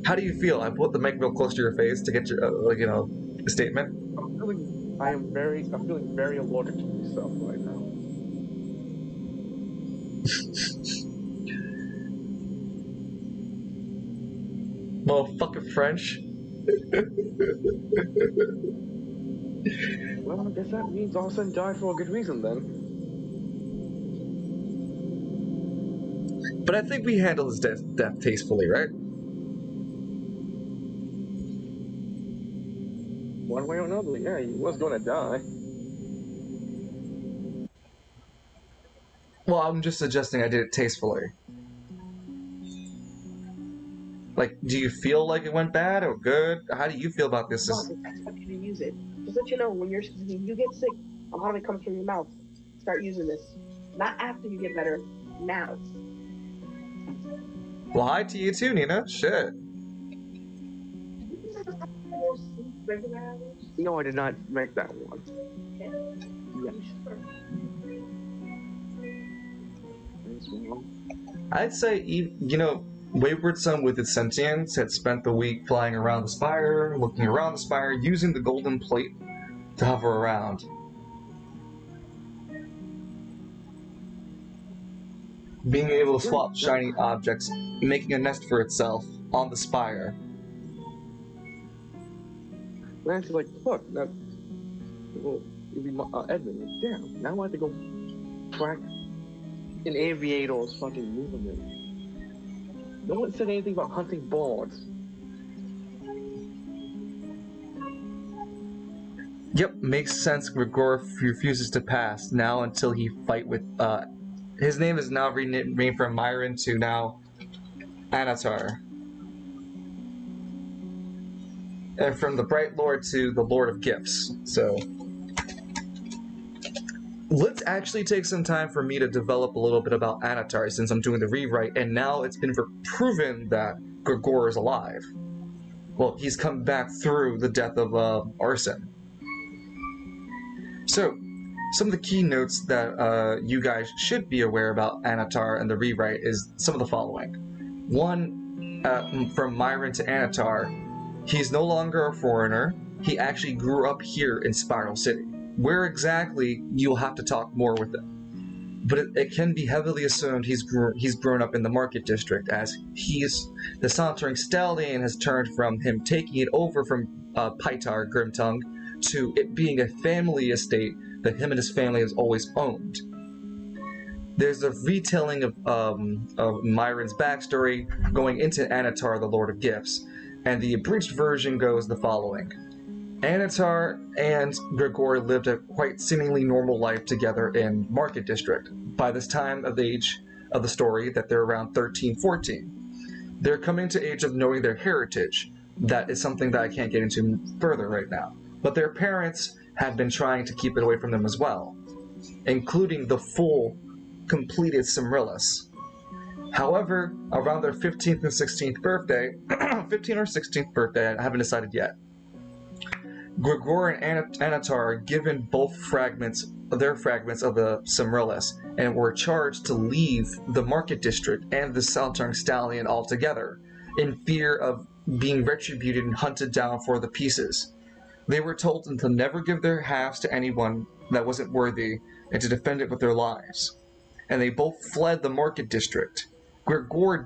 How do you feel? I put the mic real close to your face to get your, a statement. I'm feeling very allergic to myself right now. Motherfucking French. Well, I guess that means Arsene died for a good reason then. But I think we handled his death tastefully, right? One way or another, yeah, he was gonna die. Well, I'm just suggesting I did it tastefully. Like, do you feel like it went bad or good? How do you feel about this? Boss, I expect you to use it. Just let you know when you get sick, a lot of it comes from your mouth. Start using this. Not after you get better. Now. Well, hi to you too, Nina. Shit. No, I did not make that one. Okay. Yeah. I'd say, Wayward Son with its sentience had spent the week flying around the spire, looking around the spire, using the golden plate to hover around. Being able to swap shiny objects, making a nest for itself on the spire. And she's like, look, that. Well, it'd be Edmund. Damn, now I have to go track an aviator's fucking movement. No one said anything about hunting boards. Yep, makes sense. Gregor refuses to pass now until he fight with, his name is now renamed from Myron to now Anatar. And from the Bright Lord to the Lord of Gifts. So let's actually take some time for me to develop a little bit about Anatar since I'm doing the rewrite, and now it's been proven that Gregor is alive. Well, he's come back through the death of Arsene. So, some of the key notes that you guys should be aware about Anatar and the rewrite is some of the following. One, from Myron to Anatar, he's no longer a foreigner. He actually grew up here in Spiral City. Where exactly, you'll have to talk more with him. But it can be heavily assumed he's grown up in the Market District, as the Sauntering Stallion has turned from him taking it over from Pytar Grimtongue to it being a family estate that him and his family has always owned. There's a retelling of Myron's backstory going into Anatar, the Lord of Gifts, and the abridged version goes the following. Anatar and Gregor lived a quite seemingly normal life together in Market District. By this time of age of the story, that they're around 13, 14. They're coming to age of knowing their heritage. That is something that I can't get into further right now. But their parents have been trying to keep it away from them as well, including the full, completed Simrellis. However, around their 15th and 16th birthday, 15th or 16th birthday, I haven't decided yet, Grigor and Anatar are given both their fragments of the Cymrillus, and were charged to leave the market district and the Saltang Stallion altogether, in fear of being retributed and hunted down for the pieces. They were told to never give their halves to anyone that wasn't worthy, and to defend it with their lives. And they both fled the market district. Grigor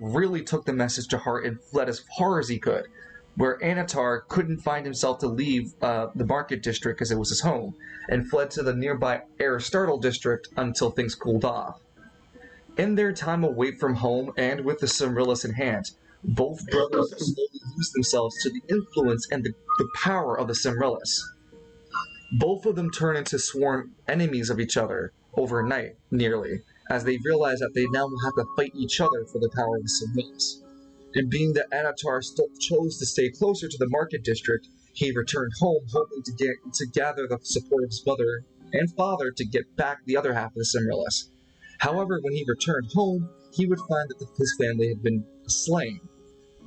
really took the message to heart and fled as far as he could, where Anatar couldn't find himself to leave the market district because it was his home, and fled to the nearby Aristotle district until things cooled off. In their time away from home and with the Cymrillus in hand, both brothers slowly lose themselves to the influence and the power of the Cymrillus. Both of them turn into sworn enemies of each other overnight, nearly, as they realize that they now will have to fight each other for the power of the Cymrillus. And being that Anatar chose to stay closer to the market district, he returned home hoping to gather the support of his mother and father to get back the other half of the Cymrillus. However, when he returned home, he would find that his family had been slain.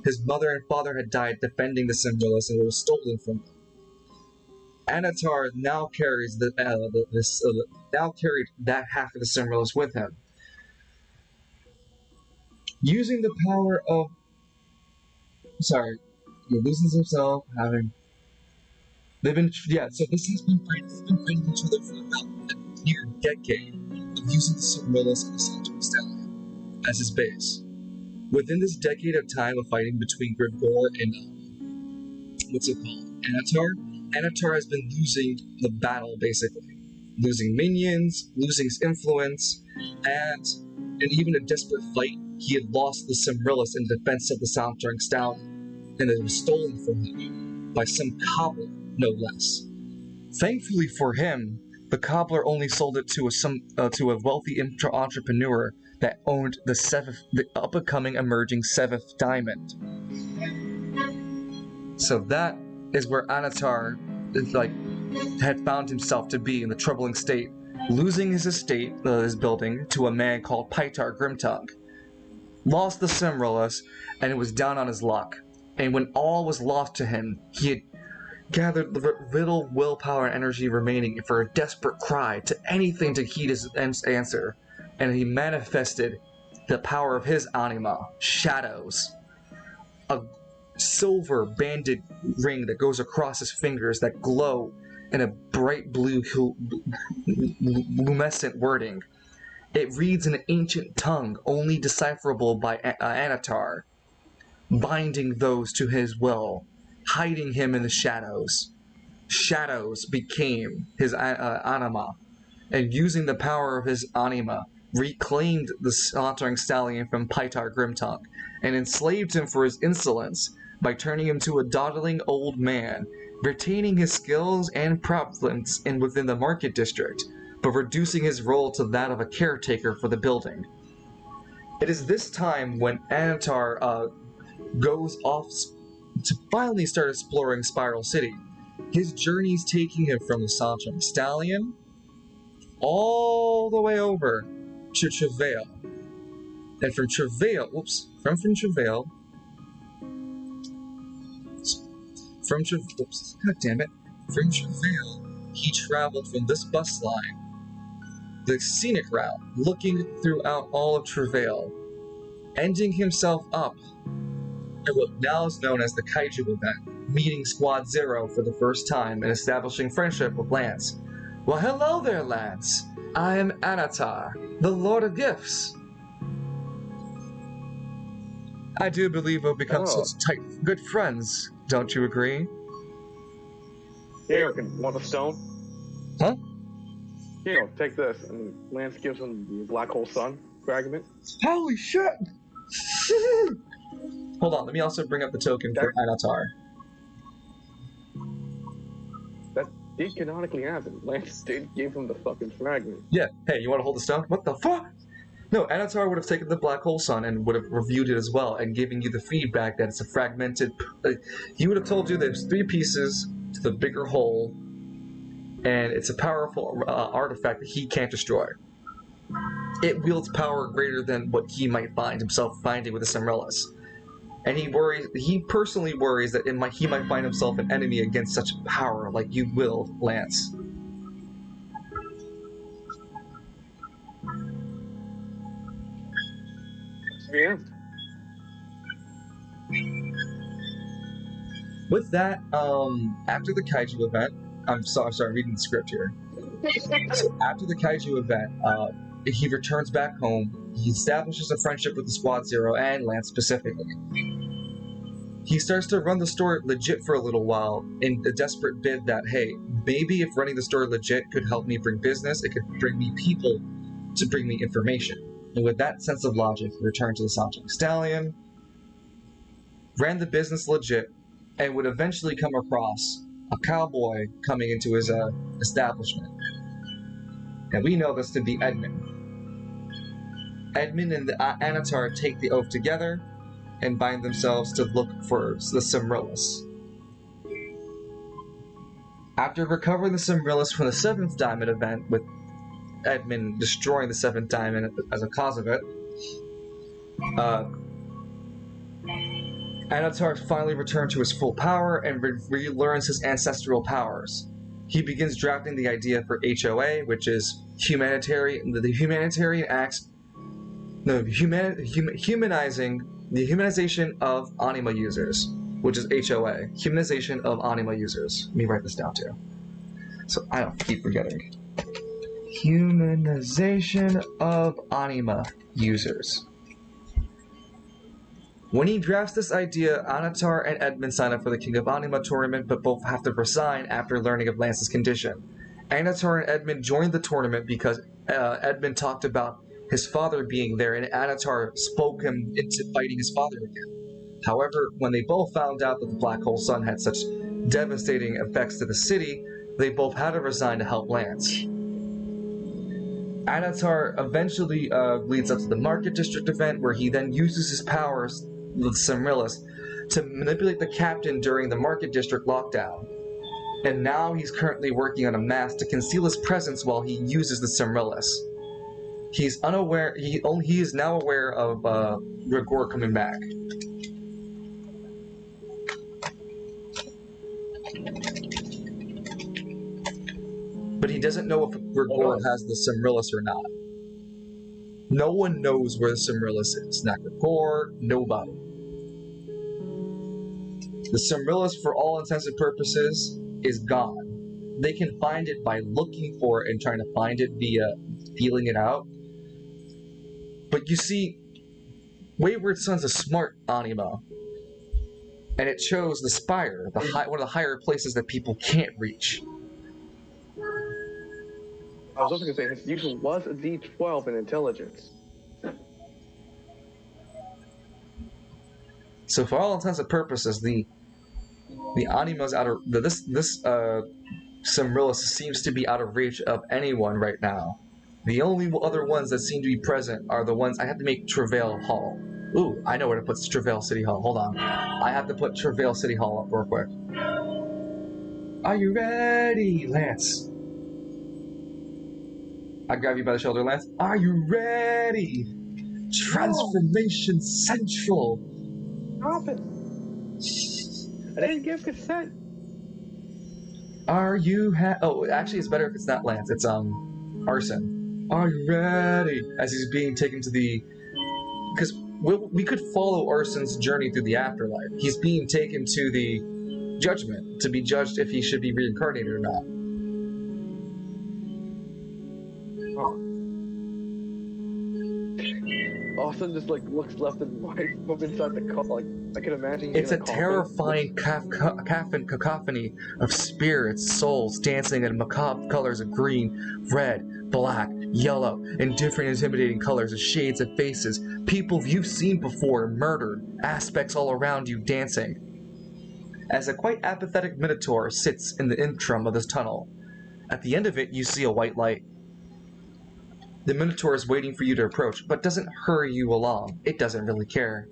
His mother and father had died defending the Cymrillus, and it was stolen from them. Anatar now carries now carried that half of the Cymrillus with him. Using the power of he loses himself, having so this has been fighting each other for about a near decade of using the Cymrillus and the Saltang Stallion as his base. Within this decade of time of fighting between Grigor and Anatar has been losing the battle, basically. Losing minions, losing his influence, and in even a desperate fight, he had lost the Cymrillus in defense of the Saltang Stallion, and it was stolen from him by some cobbler, no less. Thankfully for him, the cobbler only sold it to a wealthy entrepreneur that owned the up-and-coming emerging 7th diamond. So that is where Anatar had found himself to be in the troubling state, losing his estate, his building, to a man called Pytar Grimtongue. Lost the Cymrillus, and it was down on his luck. And when all was lost to him, he had gathered the little willpower and energy remaining for a desperate cry to anything to heed his answer, and he manifested the power of his anima, Shadows, a silver banded ring that goes across his fingers that glow in a bright blue luminescent wording. It reads in an ancient tongue only decipherable by Anatar, binding those to his will, hiding him in the shadows. Shadows became his anima, and using the power of his anima, reclaimed the Saltang Stallion from Pytar Grimtongue, and enslaved him for his insolence by turning him to a dawdling old man, retaining his skills and providence within the market district, but reducing his role to that of a caretaker for the building. It is this time when Anatar goes off to finally start exploring Spiral City. His journey's taking him from the Saltang Stallion all the way over to Travail. And from Travail, from Travail, he traveled from this bus line, the scenic route, looking throughout all of Travail, ending himself up at what now is known as the Kaiju event, meeting Squad Zero for the first time and establishing friendship with Lance. Well, hello there, Lance. I am Anatar, the Lord of Gifts. I do believe we'll become such tight, good friends. Don't you agree? Here, want a stone? Huh? Here, take this. And Lance gives him the black hole sun fragment. Holy shit! Hold on, let me also bring up the token for Anatar. That did canonically happen. Lance did give him the fucking fragment. Yeah, hey, you want to hold the stone? What the fuck? No, Anatar would have taken the black hole sun and would have reviewed it as well and giving you the feedback that it's a fragmented... he would have told you there's 3 pieces to the bigger whole, and it's a powerful artifact that he can't destroy. It wields power greater than what he might find himself finding with the Cymrillus. And he personally worries that he might find himself an enemy against such power like you will, Lance. Yeah. With that, after the kaiju event, I'm sorry, I'm reading the script here. So after the kaiju event, he returns back home. He establishes a friendship with the Squad Zero and Lance specifically. He starts to run the store legit for a little while in a desperate bid that, hey, maybe if running the store legit could help me bring business, it could bring me people to bring me information. And with that sense of logic, he returned to the Sanjay Stallion, ran the business legit, and would eventually come across a cowboy coming into his establishment. And we know this to be Edmund. Edmund and the Anatar take the oath together and bind themselves to look for the Cimrillus. After recovering the Cimrillus from the 7th Diamond event, with Edmund destroying the 7th Diamond as a cause of it, Anatar finally returned to his full power and relearns his ancestral powers. He begins drafting the idea for HOA, which is the humanization of anima users, which is HOA, humanization of anima users. Let me write this down too, so I don't keep forgetting. Humanization of anima users. When he drafts this idea, Anatar and Edmund sign up for the King of Anima tournament, but both have to resign after learning of Lance's condition. Anatar and Edmund joined the tournament because Edmund talked about his father being there, and Anatar spoke him into fighting his father again. However, when they both found out that the Black Hole Sun had such devastating effects to the city, they both had to resign to help Lance. Anatar eventually leads up to the Market District event, where he then uses his powers with Cimrillus to manipulate the captain during the Market District lockdown. And now he's currently working on a mask to conceal his presence while he uses the Cimrillus. He's unaware. He is now aware of Rigor coming back. But he doesn't know if Rigor has the Cimrillus or not. No one knows where the Cimrillus is. Not Rigor, nobody. The Cimrillus, for all intents and purposes, is gone. They can find it by looking for it and trying to find it via feeling it out. But you see, Wayward Sun's a smart anima. And it chose the Spire, one of the higher places that people can't reach. I was also going to say his usual was a D12 in intelligence. So for all intents and purposes, the anima's out of this Cimrillus seems to be out of reach of anyone right now. The only other ones that seem to be present are the ones I have to make Travail Hall. Ooh, I know where to put Travail City Hall. Hold on. I have to put Travail City Hall up real quick. Are you ready, Lance? I grab you by the shoulder, Lance. Are you ready? Transformation Central. Stop it. I didn't give consent. Are you actually it's better if it's not Lance. It's Arsene. Are you ready? As he's being taken to the... Because we could follow Arsene's journey through the afterlife. He's being taken to the judgment to be judged if he should be reincarnated or not. Austin just looks left and right from inside the car. I can imagine. It's a terrifying cacophony of spirits, souls dancing in macabre colors of green, red, black, yellow, and different intimidating colors of shades of faces, people you've seen before murdered, aspects all around you dancing. As a quite apathetic minotaur sits in the interim of this tunnel. At the end of it, you see a white light. The Minotaur is waiting for you to approach, but doesn't hurry you along. It doesn't really care.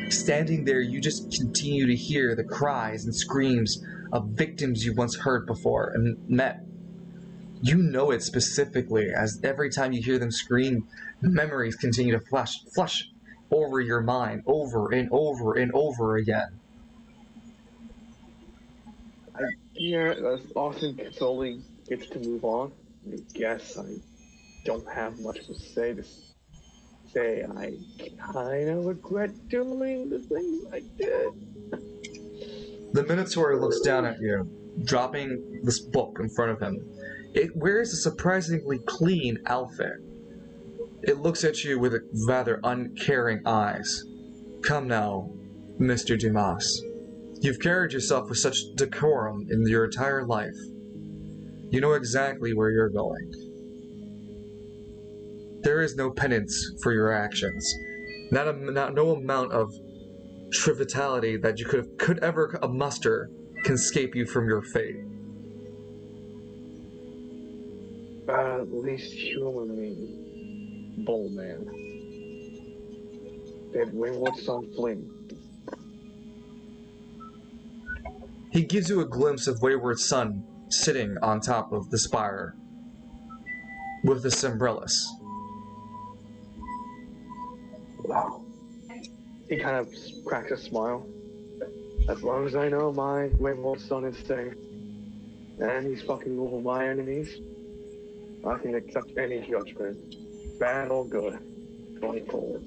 Standing there, you just continue to hear the cries and screams of victims you once heard before and met. You know it specifically, as every time you hear them scream, memories continue to flush over your mind over and over and over again. As Austin slowly gets to move on, I guess I don't have much to say to say I kind of regret doing the things I did. The Minotaur looks down at you, dropping this book in front of him. It wears a surprisingly clean outfit. It looks at you with rather uncaring eyes. Come now, Mr. Dumas. You've carried yourself with such decorum in your entire life. You know exactly where you're going. There is no penance for your actions. No amount of triviality that you could ever muster can escape you from your fate. At least humor me, bull man. Did wayward son flee? He gives you a glimpse of Wayward Son sitting on top of the spire with the Cymbrellus. Wow. He kind of cracks a smile. As long as I know my wayward son is safe, and he's fucking over my enemies, I can accept any judgment, bad or good, going forward.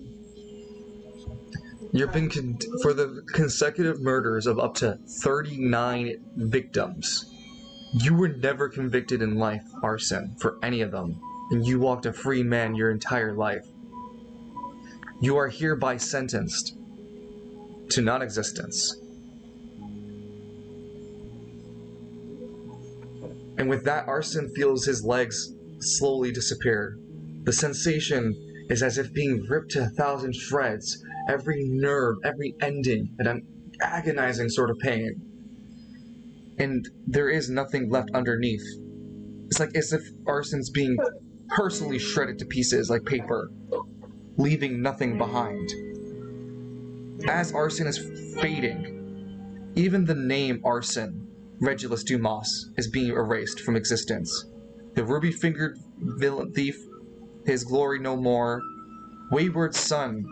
You've been for the consecutive murders of up to 39 victims. You were never convicted in life, Arsene, for any of them, and you walked a free man your entire life. You are hereby sentenced to non-existence. And with that, Arsene feels his legs slowly disappear. The sensation is as if being ripped to 1,000 shreds, every nerve, every ending, and an agonizing sort of pain. And there is nothing left underneath. It's like as if Arsene's being personally shredded to pieces like paper, leaving nothing behind. As Arsene is fading, even the name Arsene, Regulus Dumas, is being erased from existence. The ruby-fingered villain thief, his glory no more, Wayward Son,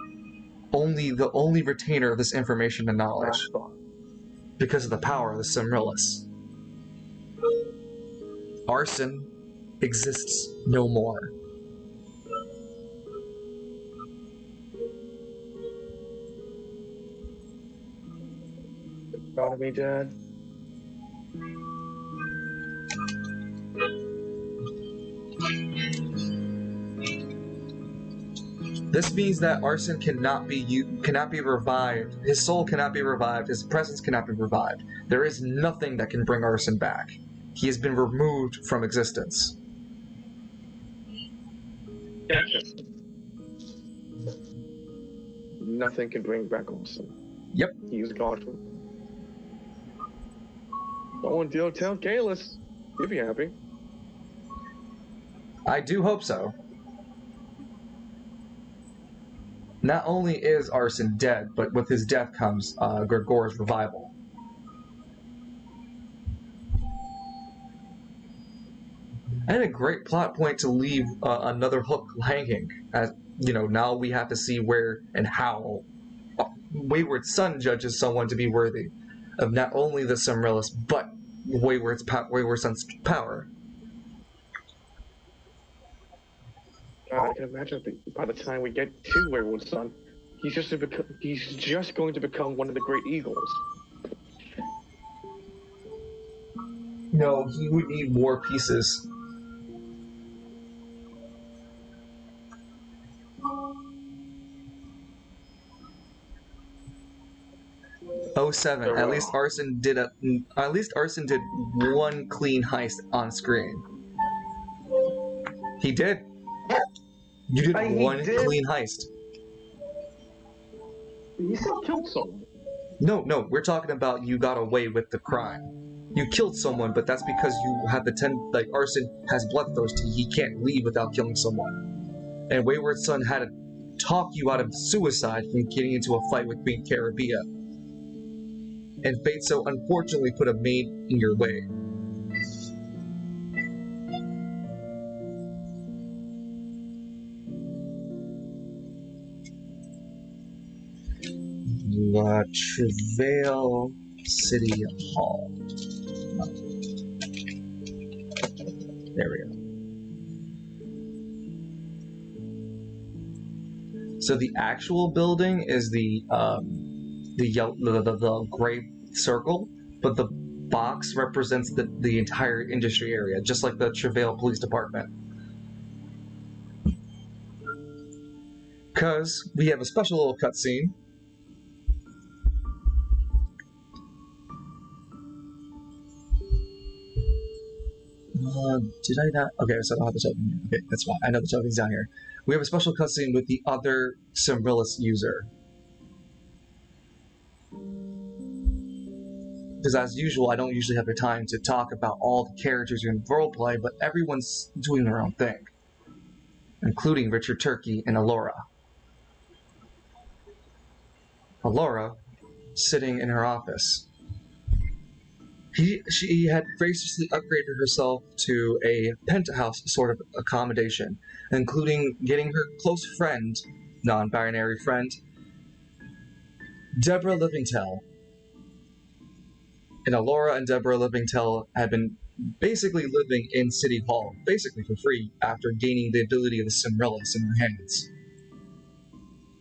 the only retainer of this information and knowledge, because of the power of the Cymbrellus. Arsene exists no more. Proud of me, Dad? This means that Arsene cannot be revived. His soul cannot be revived. His presence cannot be revived. There is nothing that can bring Arsene back. He has been removed from existence. Gotcha. Nothing can bring back Arsene. Yep. He's gone. Someone tell Kalis. He'll be happy. I do hope so. Not only is Arsene dead, but with his death comes Gregor's revival. And a great plot point to leave another hook hanging. As you know, now we have to see where and how Wayward Son judges someone to be worthy of not only the Cymbrellus, but Wayward Son's power. I can imagine that by the time we get to Wayward Son, he's just going to become one of the great eagles. No, he would need more pieces. Oh, 07. At least Arsene did one clean heist on screen. He did. You did one clean heist. He still killed someone. No, we're talking about you got away with the crime. You killed someone, but that's because you have Arsene has bloodthirsty. He can't leave without killing someone. And Wayward Son had talk you out of suicide from getting into a fight with Queen Caribia. And fate so unfortunately put a maid in your way. La Travail City Hall. There we go. So the actual building is the gray circle, but the box represents the entire industry area, just like the Travail Police Department. Because we have a special little cutscene. Did I not? Okay, so I don't have the token here. Okay, that's fine. I know the token's down here. We have a special cutscene with the other Cimrillis user. Because as usual, I don't usually have the time to talk about all the characters in roleplay, but everyone's doing their own thing. Including Richard Turkey and Alora. Alora, sitting in her office. She had graciously upgraded herself to a penthouse sort of accommodation, including getting her close friend, non-binary friend, Deborah Livingtell. And Alora and Deborah Livingtell had been basically living in City Hall, basically for free, after gaining the ability of the Cimrillis in her hands.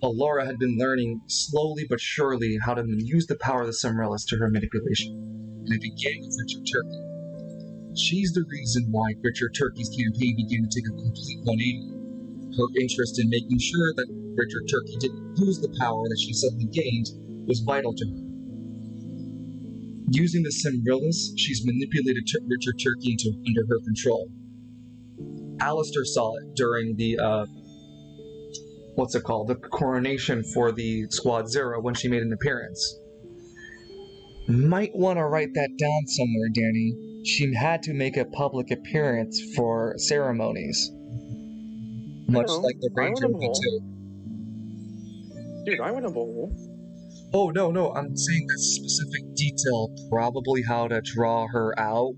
Alora had been learning slowly but surely how to use the power of the Cimrillis to her manipulation. And it began with Richard Turkey. She's the reason why Richard Turkey's campaign began to take a complete 180. Her interest in making sure that Richard Turkey didn't lose the power that she suddenly gained was vital to her. Using the Cimrillis, she's manipulated Richard Turkey under her control. Alistair saw it during the, the coronation for the Squad Zero when she made an appearance. Might want to write that down somewhere, Danny. She had to make a public appearance for ceremonies. Much like the Ranger did too. Dude, I went a bowl. Oh, no, I'm saying that specific detail, probably how to draw her out.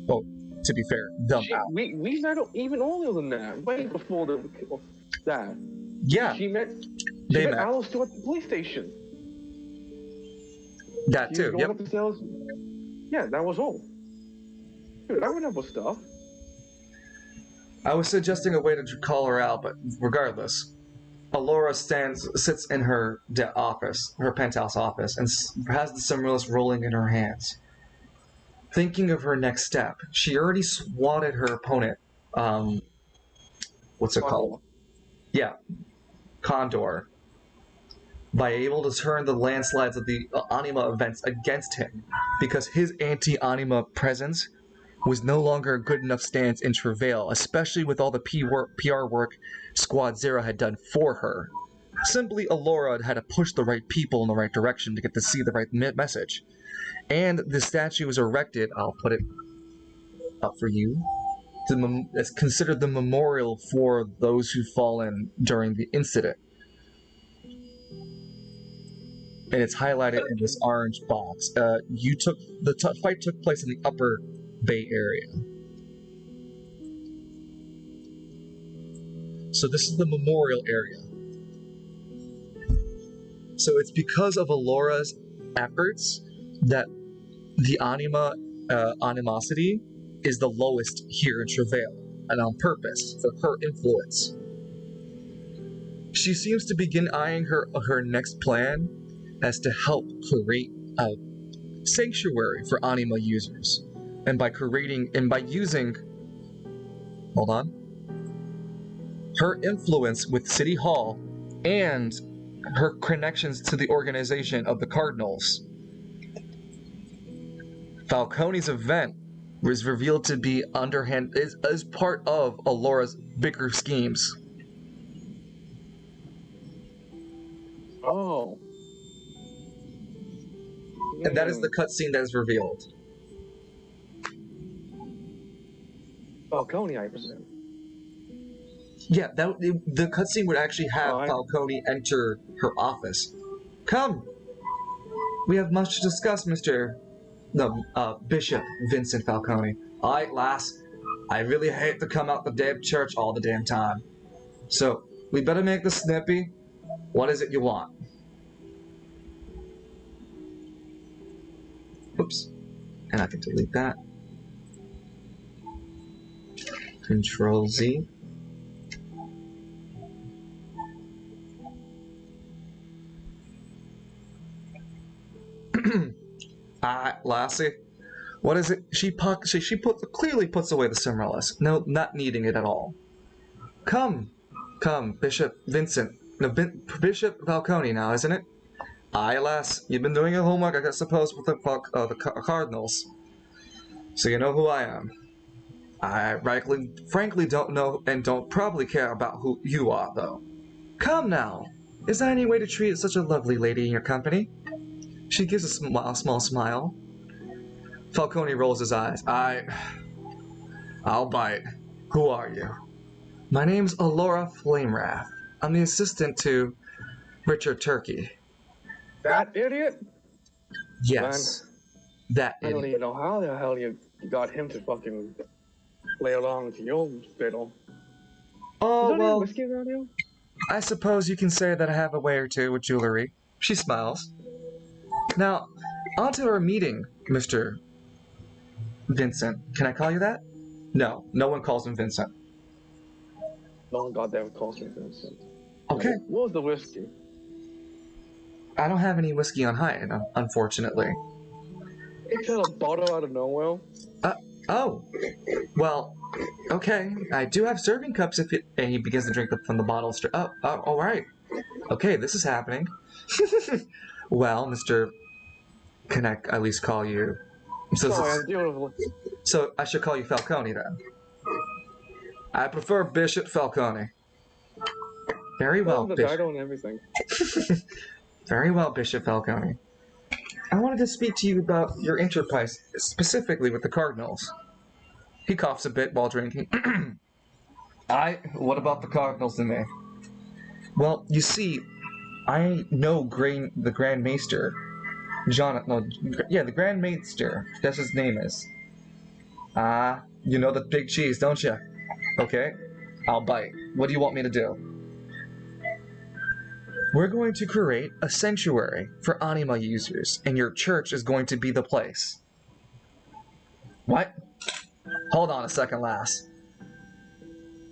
Oh, to be fair, out. We met even earlier than that, way before that. Yeah. She met Alistair at the police station. That too, yep. Yeah, that was all. Dude, I remember stuff. I was suggesting a way to call her out, but regardless, Alora sits in her office, her penthouse office, and has the Cimrillis rolling in her hands. Thinking of her next step, she already swatted her opponent. What's it called? Yeah, Condor. By able to turn the landslides of the Anima events against him, because his anti-Anima presence was no longer a good enough stance in Travail, especially with all the PR work Squad Zero had done for her. Simply, Alora had to push the right people in the right direction to get to see the right message. And the statue was erected, I'll put it up for you, it's considered the memorial for those who've fallen during the incident. And it's highlighted in this orange box. The fight took place in the Upper Bay Area. So this is the memorial area. So it's because of Alora's efforts that the animosity is the lowest here in Travail, and on purpose, for her influence. She seems to begin eyeing her next plan as to help create a sanctuary for Anima users. And by using her influence with City Hall and her connections to the organization of the Cardinals. Falcone's event was revealed to be underhand as part of Alora's bigger schemes. Oh. And that is the cutscene that is revealed. Falcone, I presume. Yeah, the cutscene would actually have Alright. Falcone enter her office. Come! We have much to discuss, Bishop Vincent Falcone. Alright, lass. I really hate to come out the damn church all the damn time. So, we better make this snippy. What is it you want? Oops. And I can delete that. Control Z. Lassie. What is it? She clearly puts away the Cimralus. No, not needing it at all. Come, Bishop Vincent. No, Bishop Falcone now, isn't it? Aye, lass. You've been doing your homework, I suppose, with the Cardinals. So you know who I am. I frankly don't know and don't probably care about who you are, though. Come now. Is there any way to treat such a lovely lady in your company? She gives a small smile. Falcone rolls his eyes. I'll bite. Who are you? My name's Alora Flamewrath. I'm the assistant to Richard Turkey. That idiot? Yes. That I don't idiot. even know how the hell you got him to fucking play along to your fiddle. Oh, Is there any well, whiskey around you? I suppose you can say that I have a way or two with jewelry. She smiles. Now, on to our meeting, Mr. Vincent. Can I call you that? No, no one calls him Vincent. No one goddamn calls me Vincent. Okay. What was the whiskey? I don't have any whiskey on hand, unfortunately. It got a bottle out of nowhere. Oh. Well, okay. I do have serving cups if it... And he begins to drink from the bottle. Oh, all right. Okay, this is happening. Well, Mr... Can I at least call you... Sorry, I'm dealing with... So I should call you Falcone then. I prefer Bishop Falcone. Very well, the Bishop. title and everything. Very well, Bishop Falcone. I wanted to speak to you about your enterprise, specifically with the Cardinals. He coughs a bit while drinking. What about the Cardinals and me? Well, you see, I know the Grand Maester. The Grand Maester. That's his name is. You know the big cheese, don't you? Okay, I'll bite. What do you want me to do? We're going to create a sanctuary for anima users, and your church is going to be the place. What? Hold on a second, lass.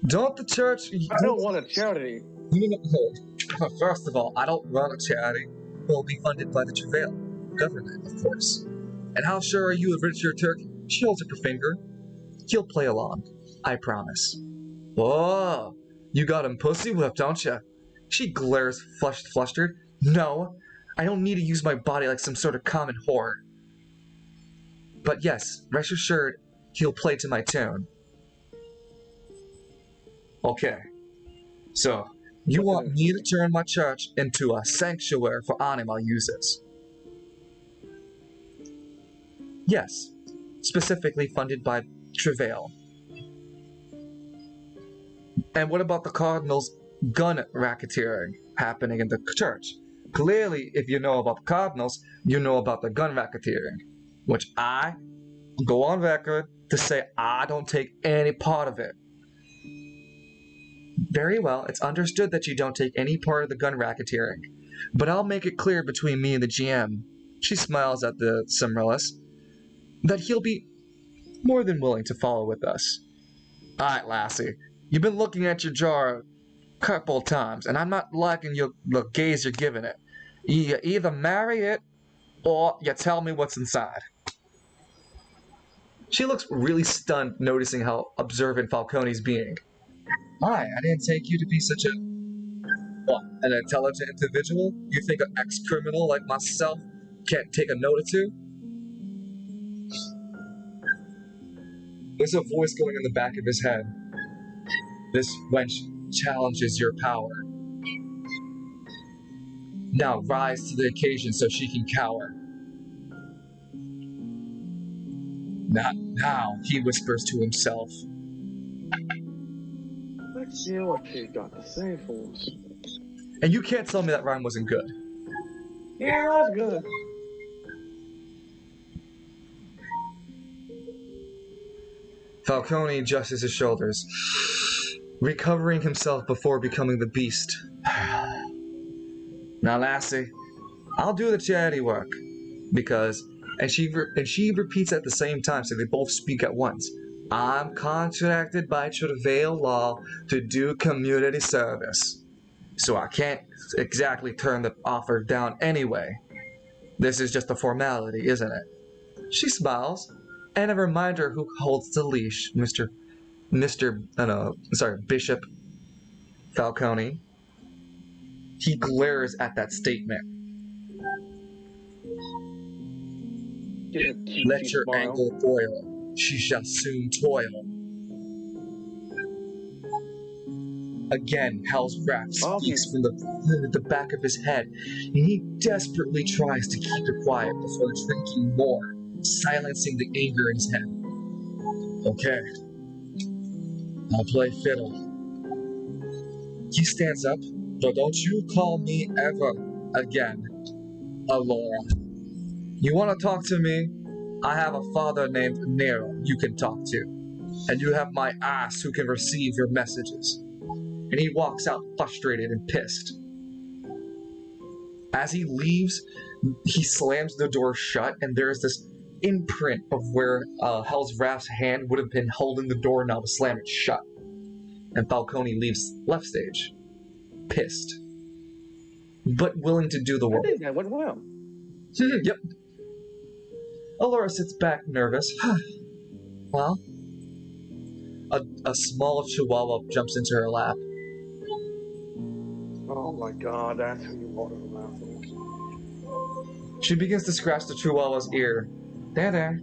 Don't the church... I don't want a charity. First of all, I don't run a charity. We'll be funded by the Travail government, of course. And how sure are you of Richard Turkey? She holds up her finger. He'll play along. I promise. Whoa! You got him pussy whipped, don't you? She glares flustered. No, I don't need to use my body like some sort of common whore. But yes, rest assured, he'll play to my tune. Okay, so you want me to turn my church into a sanctuary for anima users? Yes, specifically funded by Travail. And what about the Cardinals' gun racketeering happening in the church? Clearly, if you know about the Cardinals, you know about the gun racketeering, which I go on record to say I don't take any part of it. Very well, it's understood that you don't take any part of the gun racketeering, but I'll make it clear between me and the GM, she smiles at the Cimralus, that he'll be more than willing to follow with us. Alright, lassie, you've been looking at your jar a couple times, and I'm not liking the gaze you're giving it. You either marry it, or you tell me what's inside. She looks really stunned, noticing how observant Falcone's being. Hi, I didn't take you to be such an intelligent individual? You think an ex-criminal like myself can't take a note or two? There's a voice going in the back of his head. This wench challenges your power. Now rise to the occasion so she can cower. Not now, he whispers to himself. What see what she's got to say for us. And you can't tell me that rhyme wasn't good. Yeah, that was good. Falcone adjusts his shoulders, recovering himself before becoming the beast. Now, lassie, I'll do the charity work, because, and she repeats at the same time, so they both speak at once. I'm contracted by Travail Law to do community service, so I can't exactly turn the offer down anyway. This is just a formality, isn't it? She smiles, and a reminder who holds the leash, Bishop Falcone. He glares at that statement. Let your ankle boil, she shall soon toil. Again, Hell's wrath speaks from the back of his head, and he desperately tries to keep it quiet before drinking more, silencing the anger in his head. Okay, I'll play fiddle. He stands up, but don't you call me ever again, Alora. You want to talk to me? I have a father named Nero you can talk to, and you have my ass who can receive your messages. And he walks out frustrated and pissed. As he leaves, he slams the door shut, and there's this imprint of where Hell's Wrath's hand would have been holding the door now to slam it shut. And Falcone leaves left stage, pissed, but willing to do the work. I think that went well. Yep. Alora sits back, nervous. Well, a small chihuahua jumps into her lap. Oh my god, that's who you want to laugh at. She begins to scratch the chihuahua's ear. There.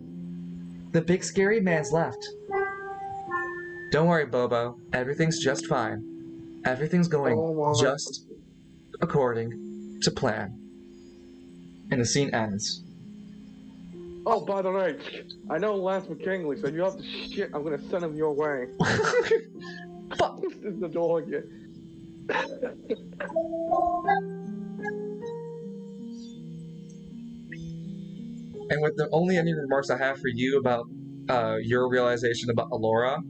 The big scary man's left. Don't worry, Bobo. Everything's just fine. Everything's going just according to plan. And the scene ends. Oh, by the way, I know Lance McKinley, so if you have to shit, I'm gonna send him your way. Fuck! This is the door again. And with the only any remarks I have for you about your realization about Alora,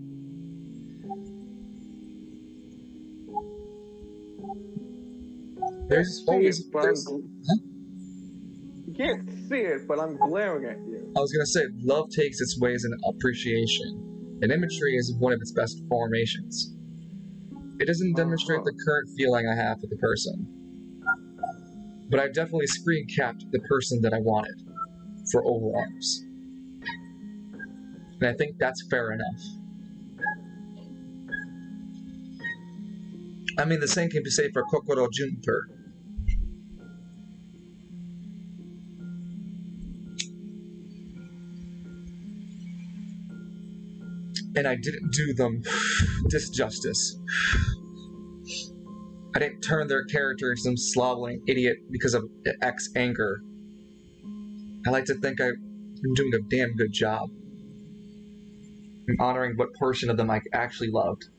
there's always... You can't see it, but I'm glaring at you. I was gonna say, love takes its ways in appreciation, and imagery is one of its best formations. It doesn't demonstrate the current feeling I have for the person, but I definitely screen capped the person that I wanted for overarms. And I think that's fair enough. I mean, the same can be said for Kokoro Junper. And I didn't do them this justice. I didn't turn their character into some slobbering idiot because of X anger. I like to think I'm doing a damn good job. I'm honoring what portion of them I actually loved.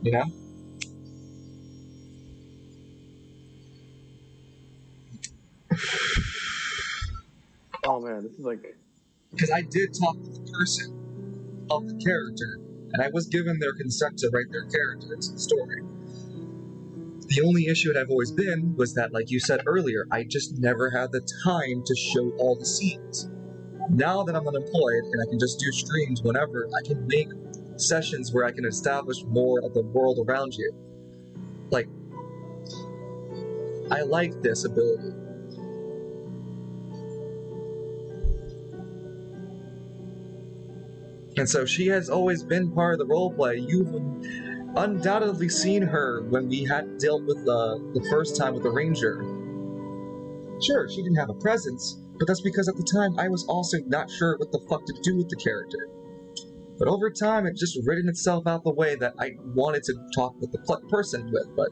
You know? Oh man, this is like... Because I did talk with the person of the character, and I was given their consent to write their character into the story. The only issue it I've always been was that, like you said earlier, I just never had the time to show all the scenes. Now that I'm unemployed and I can just do streams whenever, I can make sessions where I can establish more of the world around you. Like, I like this ability. And so she has always been part of the roleplay. You've undoubtedly seen her when we had dealt with the first time with the Ranger. Sure, she didn't have a presence, but that's because at the time I was also not sure what the fuck to do with the character. But over time, it just written itself out the way that I wanted to talk with the person with. But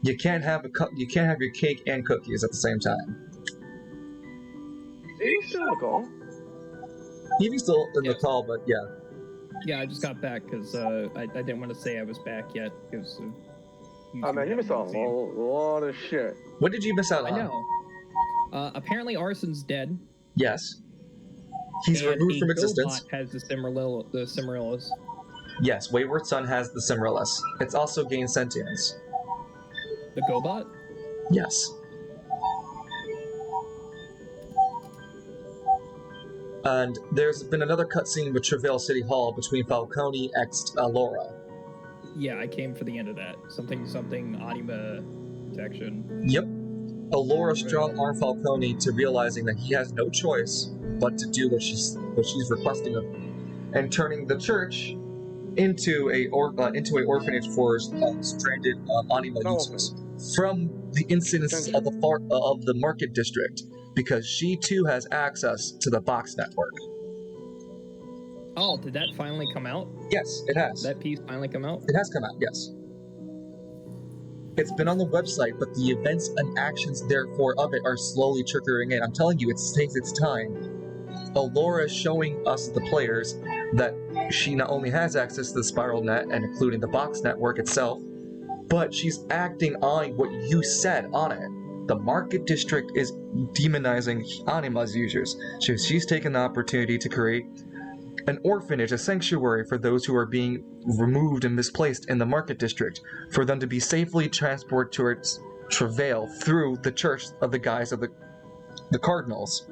you can't have your cake and cookies at the same time. Are you still on the call? Evie's still in the call, but yeah. Yeah, I just got back because I didn't want to say I was back yet because. Oh man, you missed a lot of shit. What did you miss out on? I know. Apparently, Arsene's dead. Yes. He's and removed from a existence. GoBot has the Cimmerillus. Yes, Wayward Son has the Cimmerillus. It's also gained sentience. The GoBot? Yes. And there's been another cutscene with Travail City Hall between Falcone x Laura. Yeah, I came for the end of that. Something anima detection. Yep. Allura strong-armed Falcone to realizing that he has no choice but to do what she's requesting of him, and turning the church into a orphanage for stranded anima users from the incidents of the market district, because she too has access to the box network. Oh, did that finally come out? Yes, it has. That piece finally come out? It has come out, yes. It's been on the website, but the events and actions, therefore, of it are slowly trickling in. I'm telling you, it takes its time. Allura is showing us, the players, that she not only has access to the Spiral Net, and including the box network itself, but she's acting on what you said on it. The market district is demonizing Anima's users. She's taken the opportunity to create an orphanage, a sanctuary for those who are being removed and misplaced in the market district, for them to be safely transported towards Travail through the church of the guise of the Cardinals.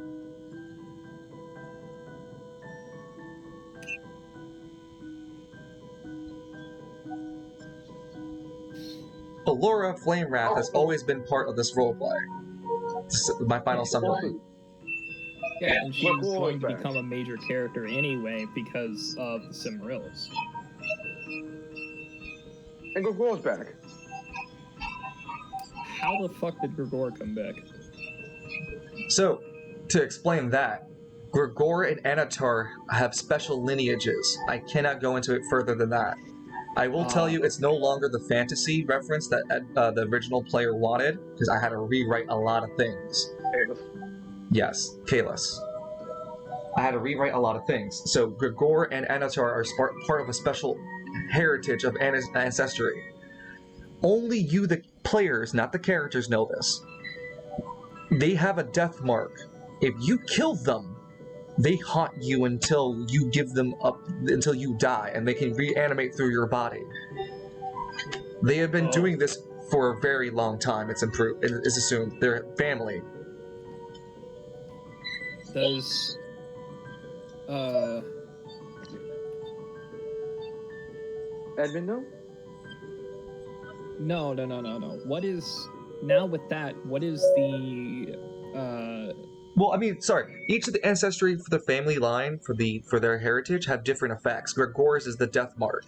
Allura Flamewrath has always been part of this roleplay. This is my final summary. Yeah, and she's going to become a major character anyway because of the Cimmerillus. And Gregor's back. How the fuck did Gregor come back? So, to explain that, Gregor and Anatar have special lineages. I cannot go into it further than that. I will tell you it's no longer the fantasy reference that the original player wanted, because I had to rewrite a lot of things. Yes, Kalis. I had to rewrite a lot of things. So Gregor and Anatar are part of a special heritage of ancestry. Only you, the players, not the characters, know this. They have a death mark. If you kill them, they haunt you until you give them up, until you die, and they can reanimate through your body. They have been doing this for a very long time. It's assumed. They're family. Does Edmund know? No. What is now with that? What is the Well, I mean, sorry. Each of the ancestry for the family line for their heritage have different effects. Gregor's is the death mark.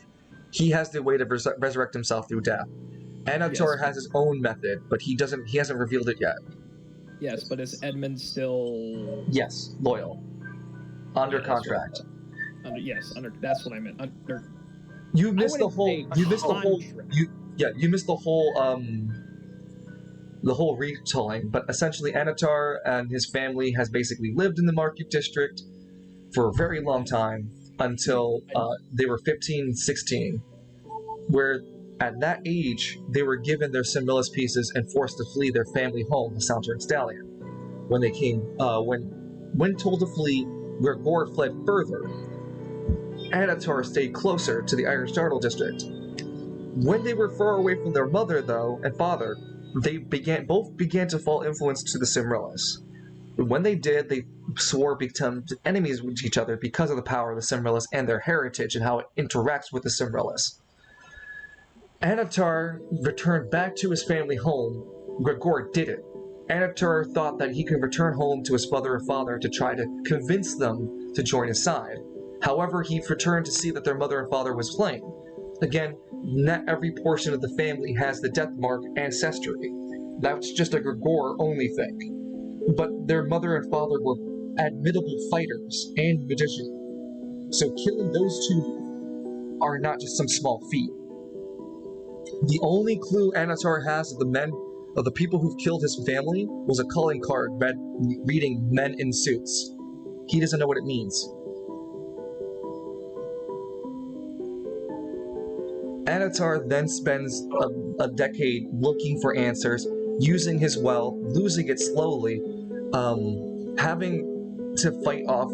He has the way to resurrect himself through death. Anatar has his own method, but he hasn't revealed it yet. Yes, but is Edmund still? Yes, loyal. Under contract. That's what I meant. You missed the whole. You missed the whole. You missed the whole retelling. But essentially, Anatar and his family has basically lived in the market district for a very long time until they were 15, 16, where at that age they were given their Cimmerillus pieces and forced to flee their family home, the Southern Stallion. When they came, when told to flee, Gregor fled further. Anatar stayed closer to the Iron Startle district. When they were far away from their mother, though, and father, they both began to fall influence to the Cimmerillus. When they did, they swore to become enemies with each other because of the power of the Cimmerillus and their heritage and how it interacts with the Cimmerillus. Anatar returned back to his family home. Gregor didn't. Anatar thought that he could return home to his mother and father to try to convince them to join his side. However, he returned to see that their mother and father was slain. Again, not every portion of the family has the death mark ancestry. That's just a Gregor-only thing. But their mother and father were admirable fighters and magicians. So killing those two are not just some small feat. The only clue Anatar has of the people who've killed his family was a calling card reading men in suits. He doesn't know what it means. Anatar then spends a decade looking for answers, using his wealth, losing it slowly, having to fight off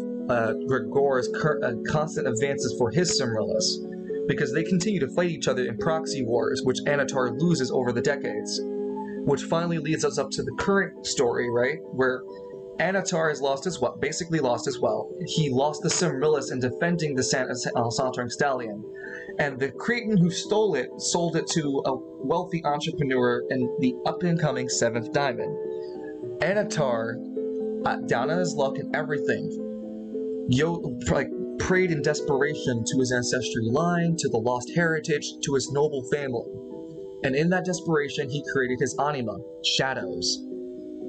Gregor's constant advances for his Cimrillus, because they continue to fight each other in proxy wars, which Anatar loses over the decades. Which finally leads us up to the current story, right? Where Anatar has lost his wealth, basically lost his wealth. He lost the Cimrillus in defending the Sauntering Stallion. And the Cretan who stole it sold it to a wealthy entrepreneur in the up-and-coming 7th Diamond. Anatar, down on his luck and everything, prayed in desperation to his ancestry line, to the lost heritage, to his noble family. And in that desperation, he created his anima, Shadows.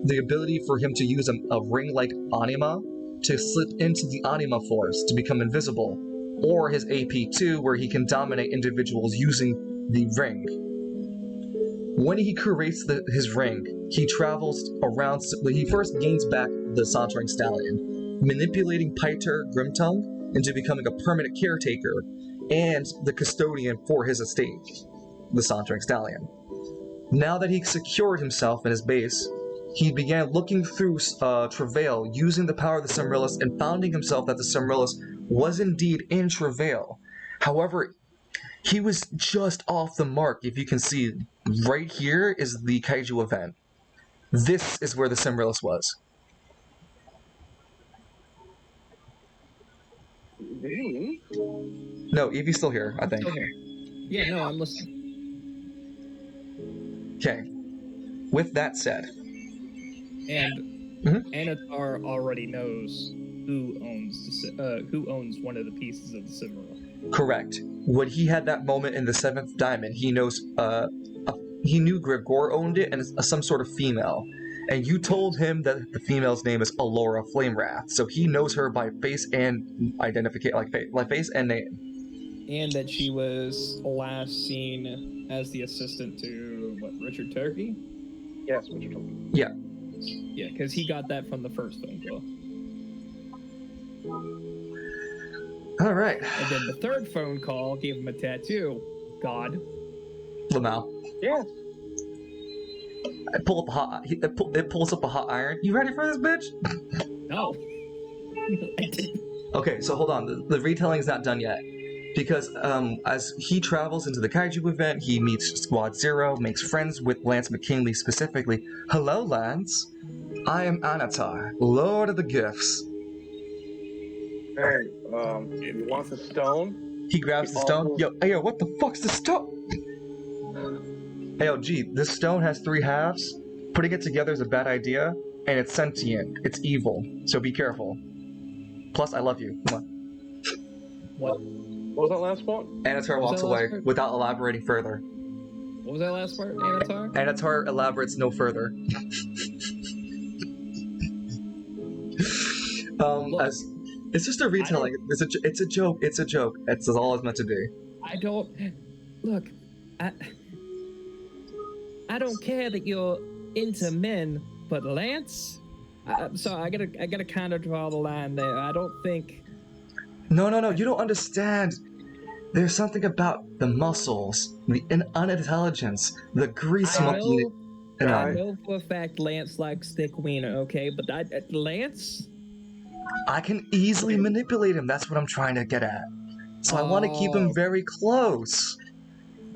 The ability for him to use a ring-like anima to slip into the anima force to become invisible, or his AP2, where he can dominate individuals using the ring. When he creates his ring, he travels around. He first gains back the Sauntering Stallion, manipulating Piter Grimtongue into becoming a permanent caretaker and the custodian for his estate, the Sauntering Stallion. Now that he secured himself in his base, he began looking through Travail, using the power of the Cimrillus, and finding himself that the Cimrillus was indeed in Travail. However, he was just off the mark. If you can see, right here is the Kaiju event. This is where the Cimrillus was. Really? No, Evie's still here, I think. Still here. Yeah, no, I'm listening. Okay. With that said, and Anatar already knows who owns one of the pieces of the Cimrillus. correct. When he had that moment in the 7th Diamond, he knows. He knew Gregor owned it and some sort of female. And you told him that the female's name is Alora Flamewrath, so he knows her by face and identification, like face and name. And that she was last seen as the assistant to Richard Turkey? Yes, Richard Turkey. Yeah. Yeah, because he got that from the first phone call. All right. And then the third phone call gave him a tattoo. God. Lamau. Yes. It pulls up a hot iron. You ready for this, bitch? No. I didn't. Okay, so hold on. The retelling's not done yet. Because as he travels into the Kaiju event, he meets Squad Zero, makes friends with Lance McKinley specifically. Hello, Lance. I am Anatar, Lord of the Gifts. Hey, you want the stone? He grabs the stone. Yo, what the fuck's the stone? Hey, yo, G, this stone has 3 halves. Putting it together is a bad idea, and it's sentient. It's evil, so be careful. Plus, I love you. Come on. What? What was that last part? Anatar walks away without elaborating further. What was that last part, Anatar? Anatar elaborates no further. As it's just a retelling. It's a joke. It's a joke. It's all it's meant to be. I don't look. I don't care that you're into men, but Lance. I'm sorry. I gotta kind of draw the line there. I don't think. No. You don't understand. There's something about the muscles, the unintelligence, the grease monkey. I know for a fact Lance likes thick wiener, okay? But Lance? I can easily manipulate him. That's what I'm trying to get at. So I want to keep him very close.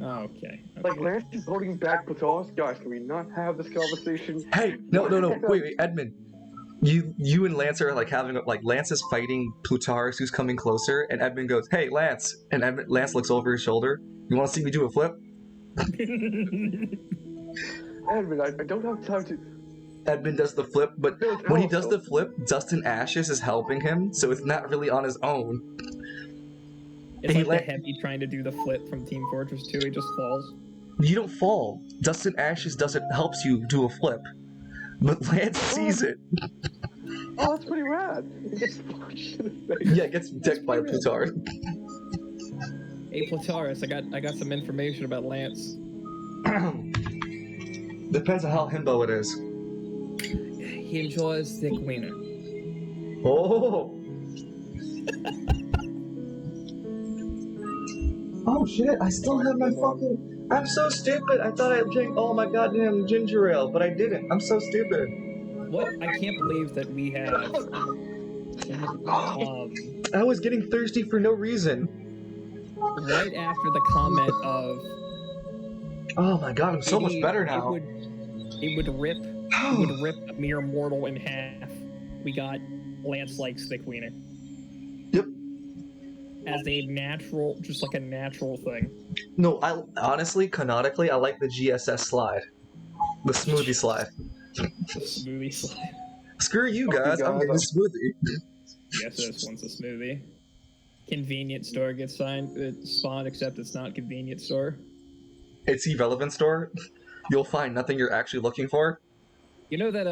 Okay. Like, Lance is holding back Platonis. Guys, can we not have this conversation? Hey, no. Wait, Edmund. You and Lance are having Lance is fighting Plutarchus, who's coming closer, and Edmund goes, "Hey, Lance!" And Lance looks over his shoulder. You want to see me do a flip? Edmund, I don't have time to. Edmund does the flip, but when he does the flip, Dustin Ashes is helping him, so it's not really on his own. It's like the Heavy trying to do the flip from Team Fortress 2. He just falls. You don't fall. Dustin Ashes helps you do a flip, but Lance sees it. Oh, that's pretty rad. It gets decked by Plutarch. Hey, Plutarchus, I got some information about Lance. Depends on how himbo it is. He enjoys thick wiener. Oh Oh shit, I still have my fucking... I'm so stupid. I thought I drank all my goddamn ginger ale, but I didn't. I'm so stupid. What? I can't believe that we have. I was getting thirsty for no reason. Right after the comment of. Oh my god, I'm so much better now. It would rip a mere mortal in half. We got Lance likes the Queener. Yep. As a natural, just like a natural thing. No, I honestly, canonically, I like the GSS slide. The smoothie slide. The smoothie slide. Screw you guys, I'm getting a smoothie. Yes, this one's a smoothie. Convenience store gets spawned, except it's not convenience store. It's irrelevant store. You'll find nothing you're actually looking for. You know that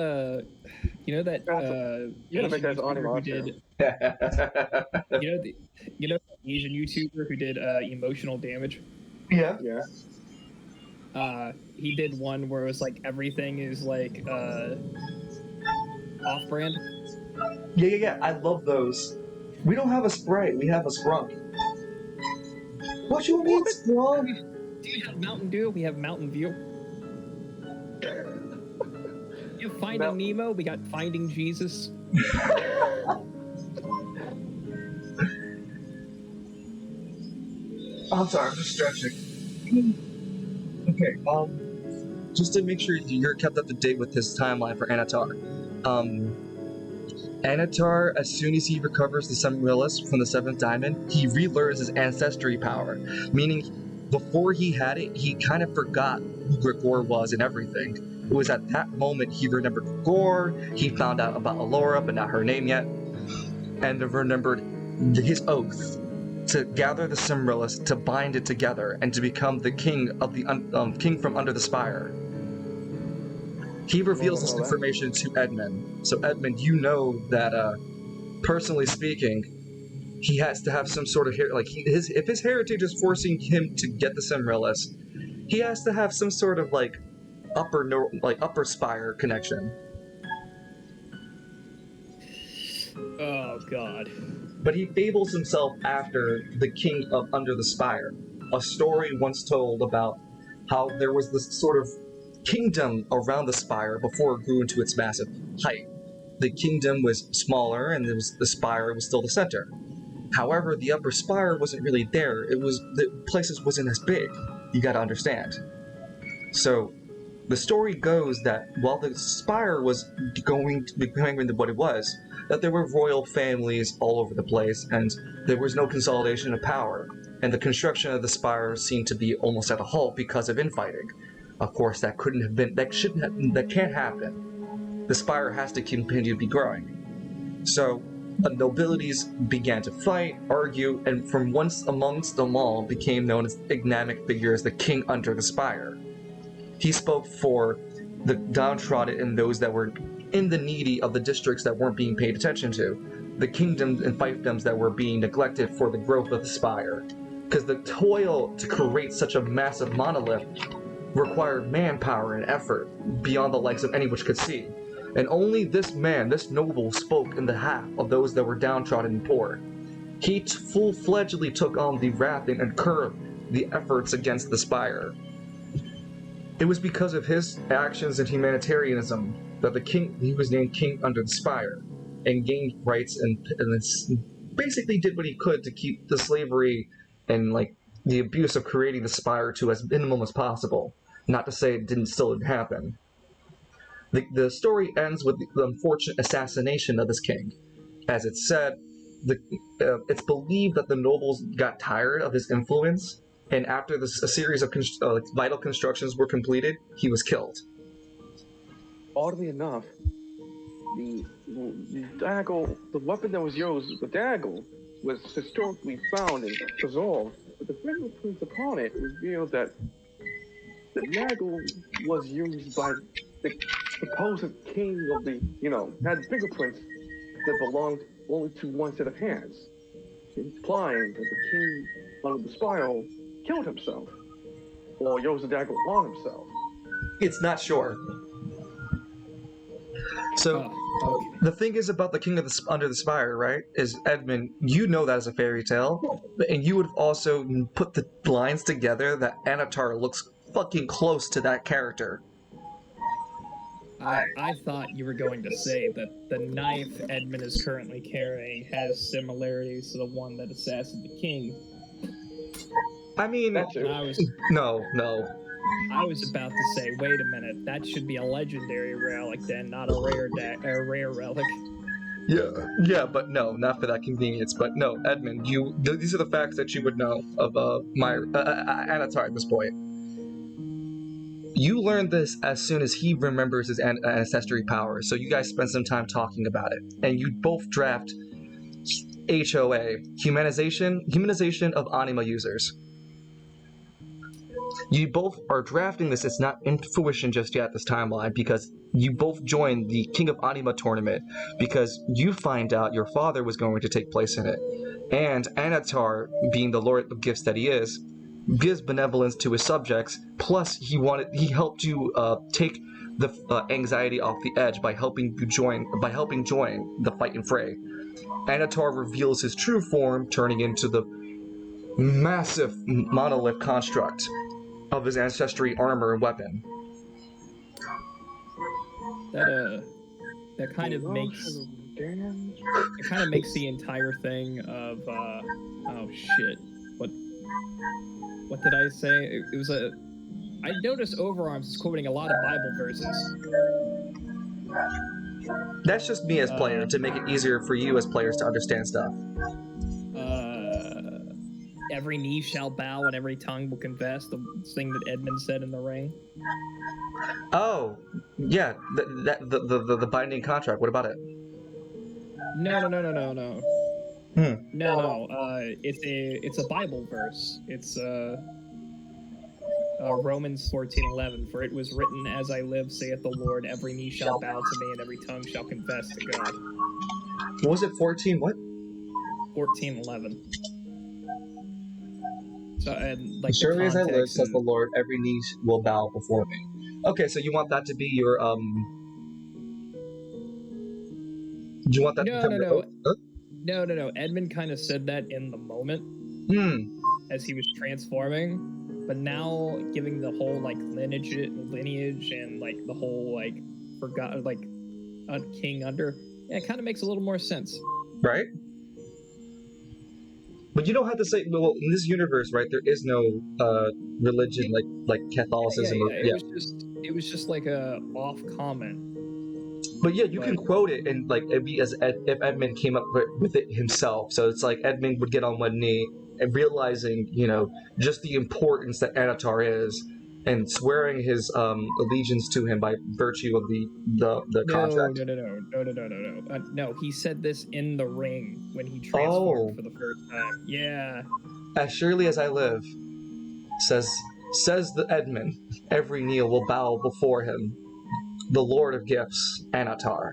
you gotta make that audio who did, you know the Asian YouTuber who did emotional damage? Yeah. Yeah. He did one where it was like everything is like off-brand. Yeah. I love those. We don't have a spray. We have a scrunk. What you mean, scrunk? Do you have Mountain Dew? We have Mountain View. You have Finding Nemo? We got Finding Jesus. I'm sorry, I'm just stretching. Okay, just to make sure you're kept up to date with his timeline for Anatar. Anatar, as soon as he recovers the Semiramis from the Seventh Diamond, he relearns his ancestry power, meaning before he had it, he kind of forgot who Grigor was and everything. It was at that moment he remembered Grigor, he found out about Allura, but not her name yet, and remembered his oath to gather the Semiramis, to bind it together, and to become the king of the king from under the spire. He reveals this information to Edmund. So Edmund, you know that, personally speaking, he has to have some sort of if his heritage is forcing him to get the Semiramis, he has to have some sort of upper spire connection. Oh god. But he fables himself after the king of Under the Spire, a story once told about how there was this sort of kingdom around the spire before it grew into its massive height. The kingdom was smaller, and the spire was still the center. However, the upper spire wasn't really there. The places wasn't as big. You gotta understand. So, the story goes that while the spire was going to becoming into what it was, that there were royal families all over the place, and there was no consolidation of power, and the construction of the spire seemed to be almost at a halt because of infighting. Of course, that can't happen. The spire has to continue to be growing. So, the nobilities began to fight, argue, and from once amongst them all became known as enigmatic figure as the king under the spire. He spoke for the downtrodden and those that were in the needy of the districts that weren't being paid attention to, the kingdoms and fiefdoms that were being neglected for the growth of the spire. Because the toil to create such a massive monolith required manpower and effort beyond the likes of any which could see. And only this man, this noble, spoke in behalf of those that were downtrodden and poor. He full-fledgedly took on the wrath and curbed the efforts against the spire. It was because of his actions and humanitarianism that he was named King Under the Spire, and gained rights and basically did what he could to keep the slavery and the abuse of creating the spire to as minimum as possible. Not to say it didn't still happen. The story ends with the unfortunate assassination of this king. As it's said, it's believed that the nobles got tired of his influence, and after a series of vital constructions were completed, he was killed. Oddly enough, the dagger, the weapon that was used, the dagger, was historically found and preserved, but the fingerprints upon it revealed that the dagger was used by the supposed king of had fingerprints that belonged only to one set of hands, implying that the king under the spiral killed himself, or used the dagger on himself. It's not sure. So, okay. The thing is about the King of the Under the Spire, right? Is Edmund, you know that as a fairy tale, and you would have also put the lines together that Anatar looks fucking close to that character. I thought you were going to say that the knife Edmund is currently carrying has similarities to the one that assassinated the king. I mean, That's it. no. I was about to say, wait a minute, that should be a legendary relic then, not a rare relic. Yeah, but no, not for that convenience. But no, Edmund, these are the facts that you would know of Anatar at this point. You learned this as soon as he remembers his ancestry power, so you guys spend some time talking about it, and you both draft HOA, humanization of anima users. You both are drafting this. It's not in fruition just yet, this timeline, because you both joined the King of Anima tournament because you find out your father was going to take place in it. And Anatar, being the Lord of Gifts that he is, gives benevolence to his subjects, plus he helped you take the anxiety off the edge by helping join the fight and fray. Anatar reveals his true form, turning into the massive monolith construct of his ancestry armor and weapon. That kind of makes the entire thing of oh shit, what did I say? It was I noticed Overarms is quoting a lot of Bible verses. That's just me as player to make it easier for you as players to understand stuff. Every knee shall bow and every tongue will confess, the thing that Edmund said in the ring. Oh, yeah, the binding contract. What about it? No. No. It's a Bible verse. It's Romans 14:11. For it was written, "As I live, saith the Lord, every knee shall bow to me, and every tongue shall confess to God." What was it? 14? What? 14:11. So, and like surely as I live, says and, the Lord, every knee will bow before me. Okay, so you want that to be your Do you want that to become your oath? Huh? No. Edmund kind of said that in the moment as he was transforming, but now giving the whole like lineage and like the whole like king under, it kind of makes a little more sense, right? But you don't have to say, well, in this universe, right? There is no religion like Catholicism. Yeah. It was just like a off comment. But yeah, you can quote it and like it'd be as if Edmund came up with it himself. So it's like Edmund would get on one knee and realizing, just the importance that Anatar is, and swearing his allegiance to him by virtue of the contract. No. He said this in the ring when he transformed for the first time. Yeah. As surely as I live, says the Edmund, every knee will bow before him. The Lord of Gifts, Anatar.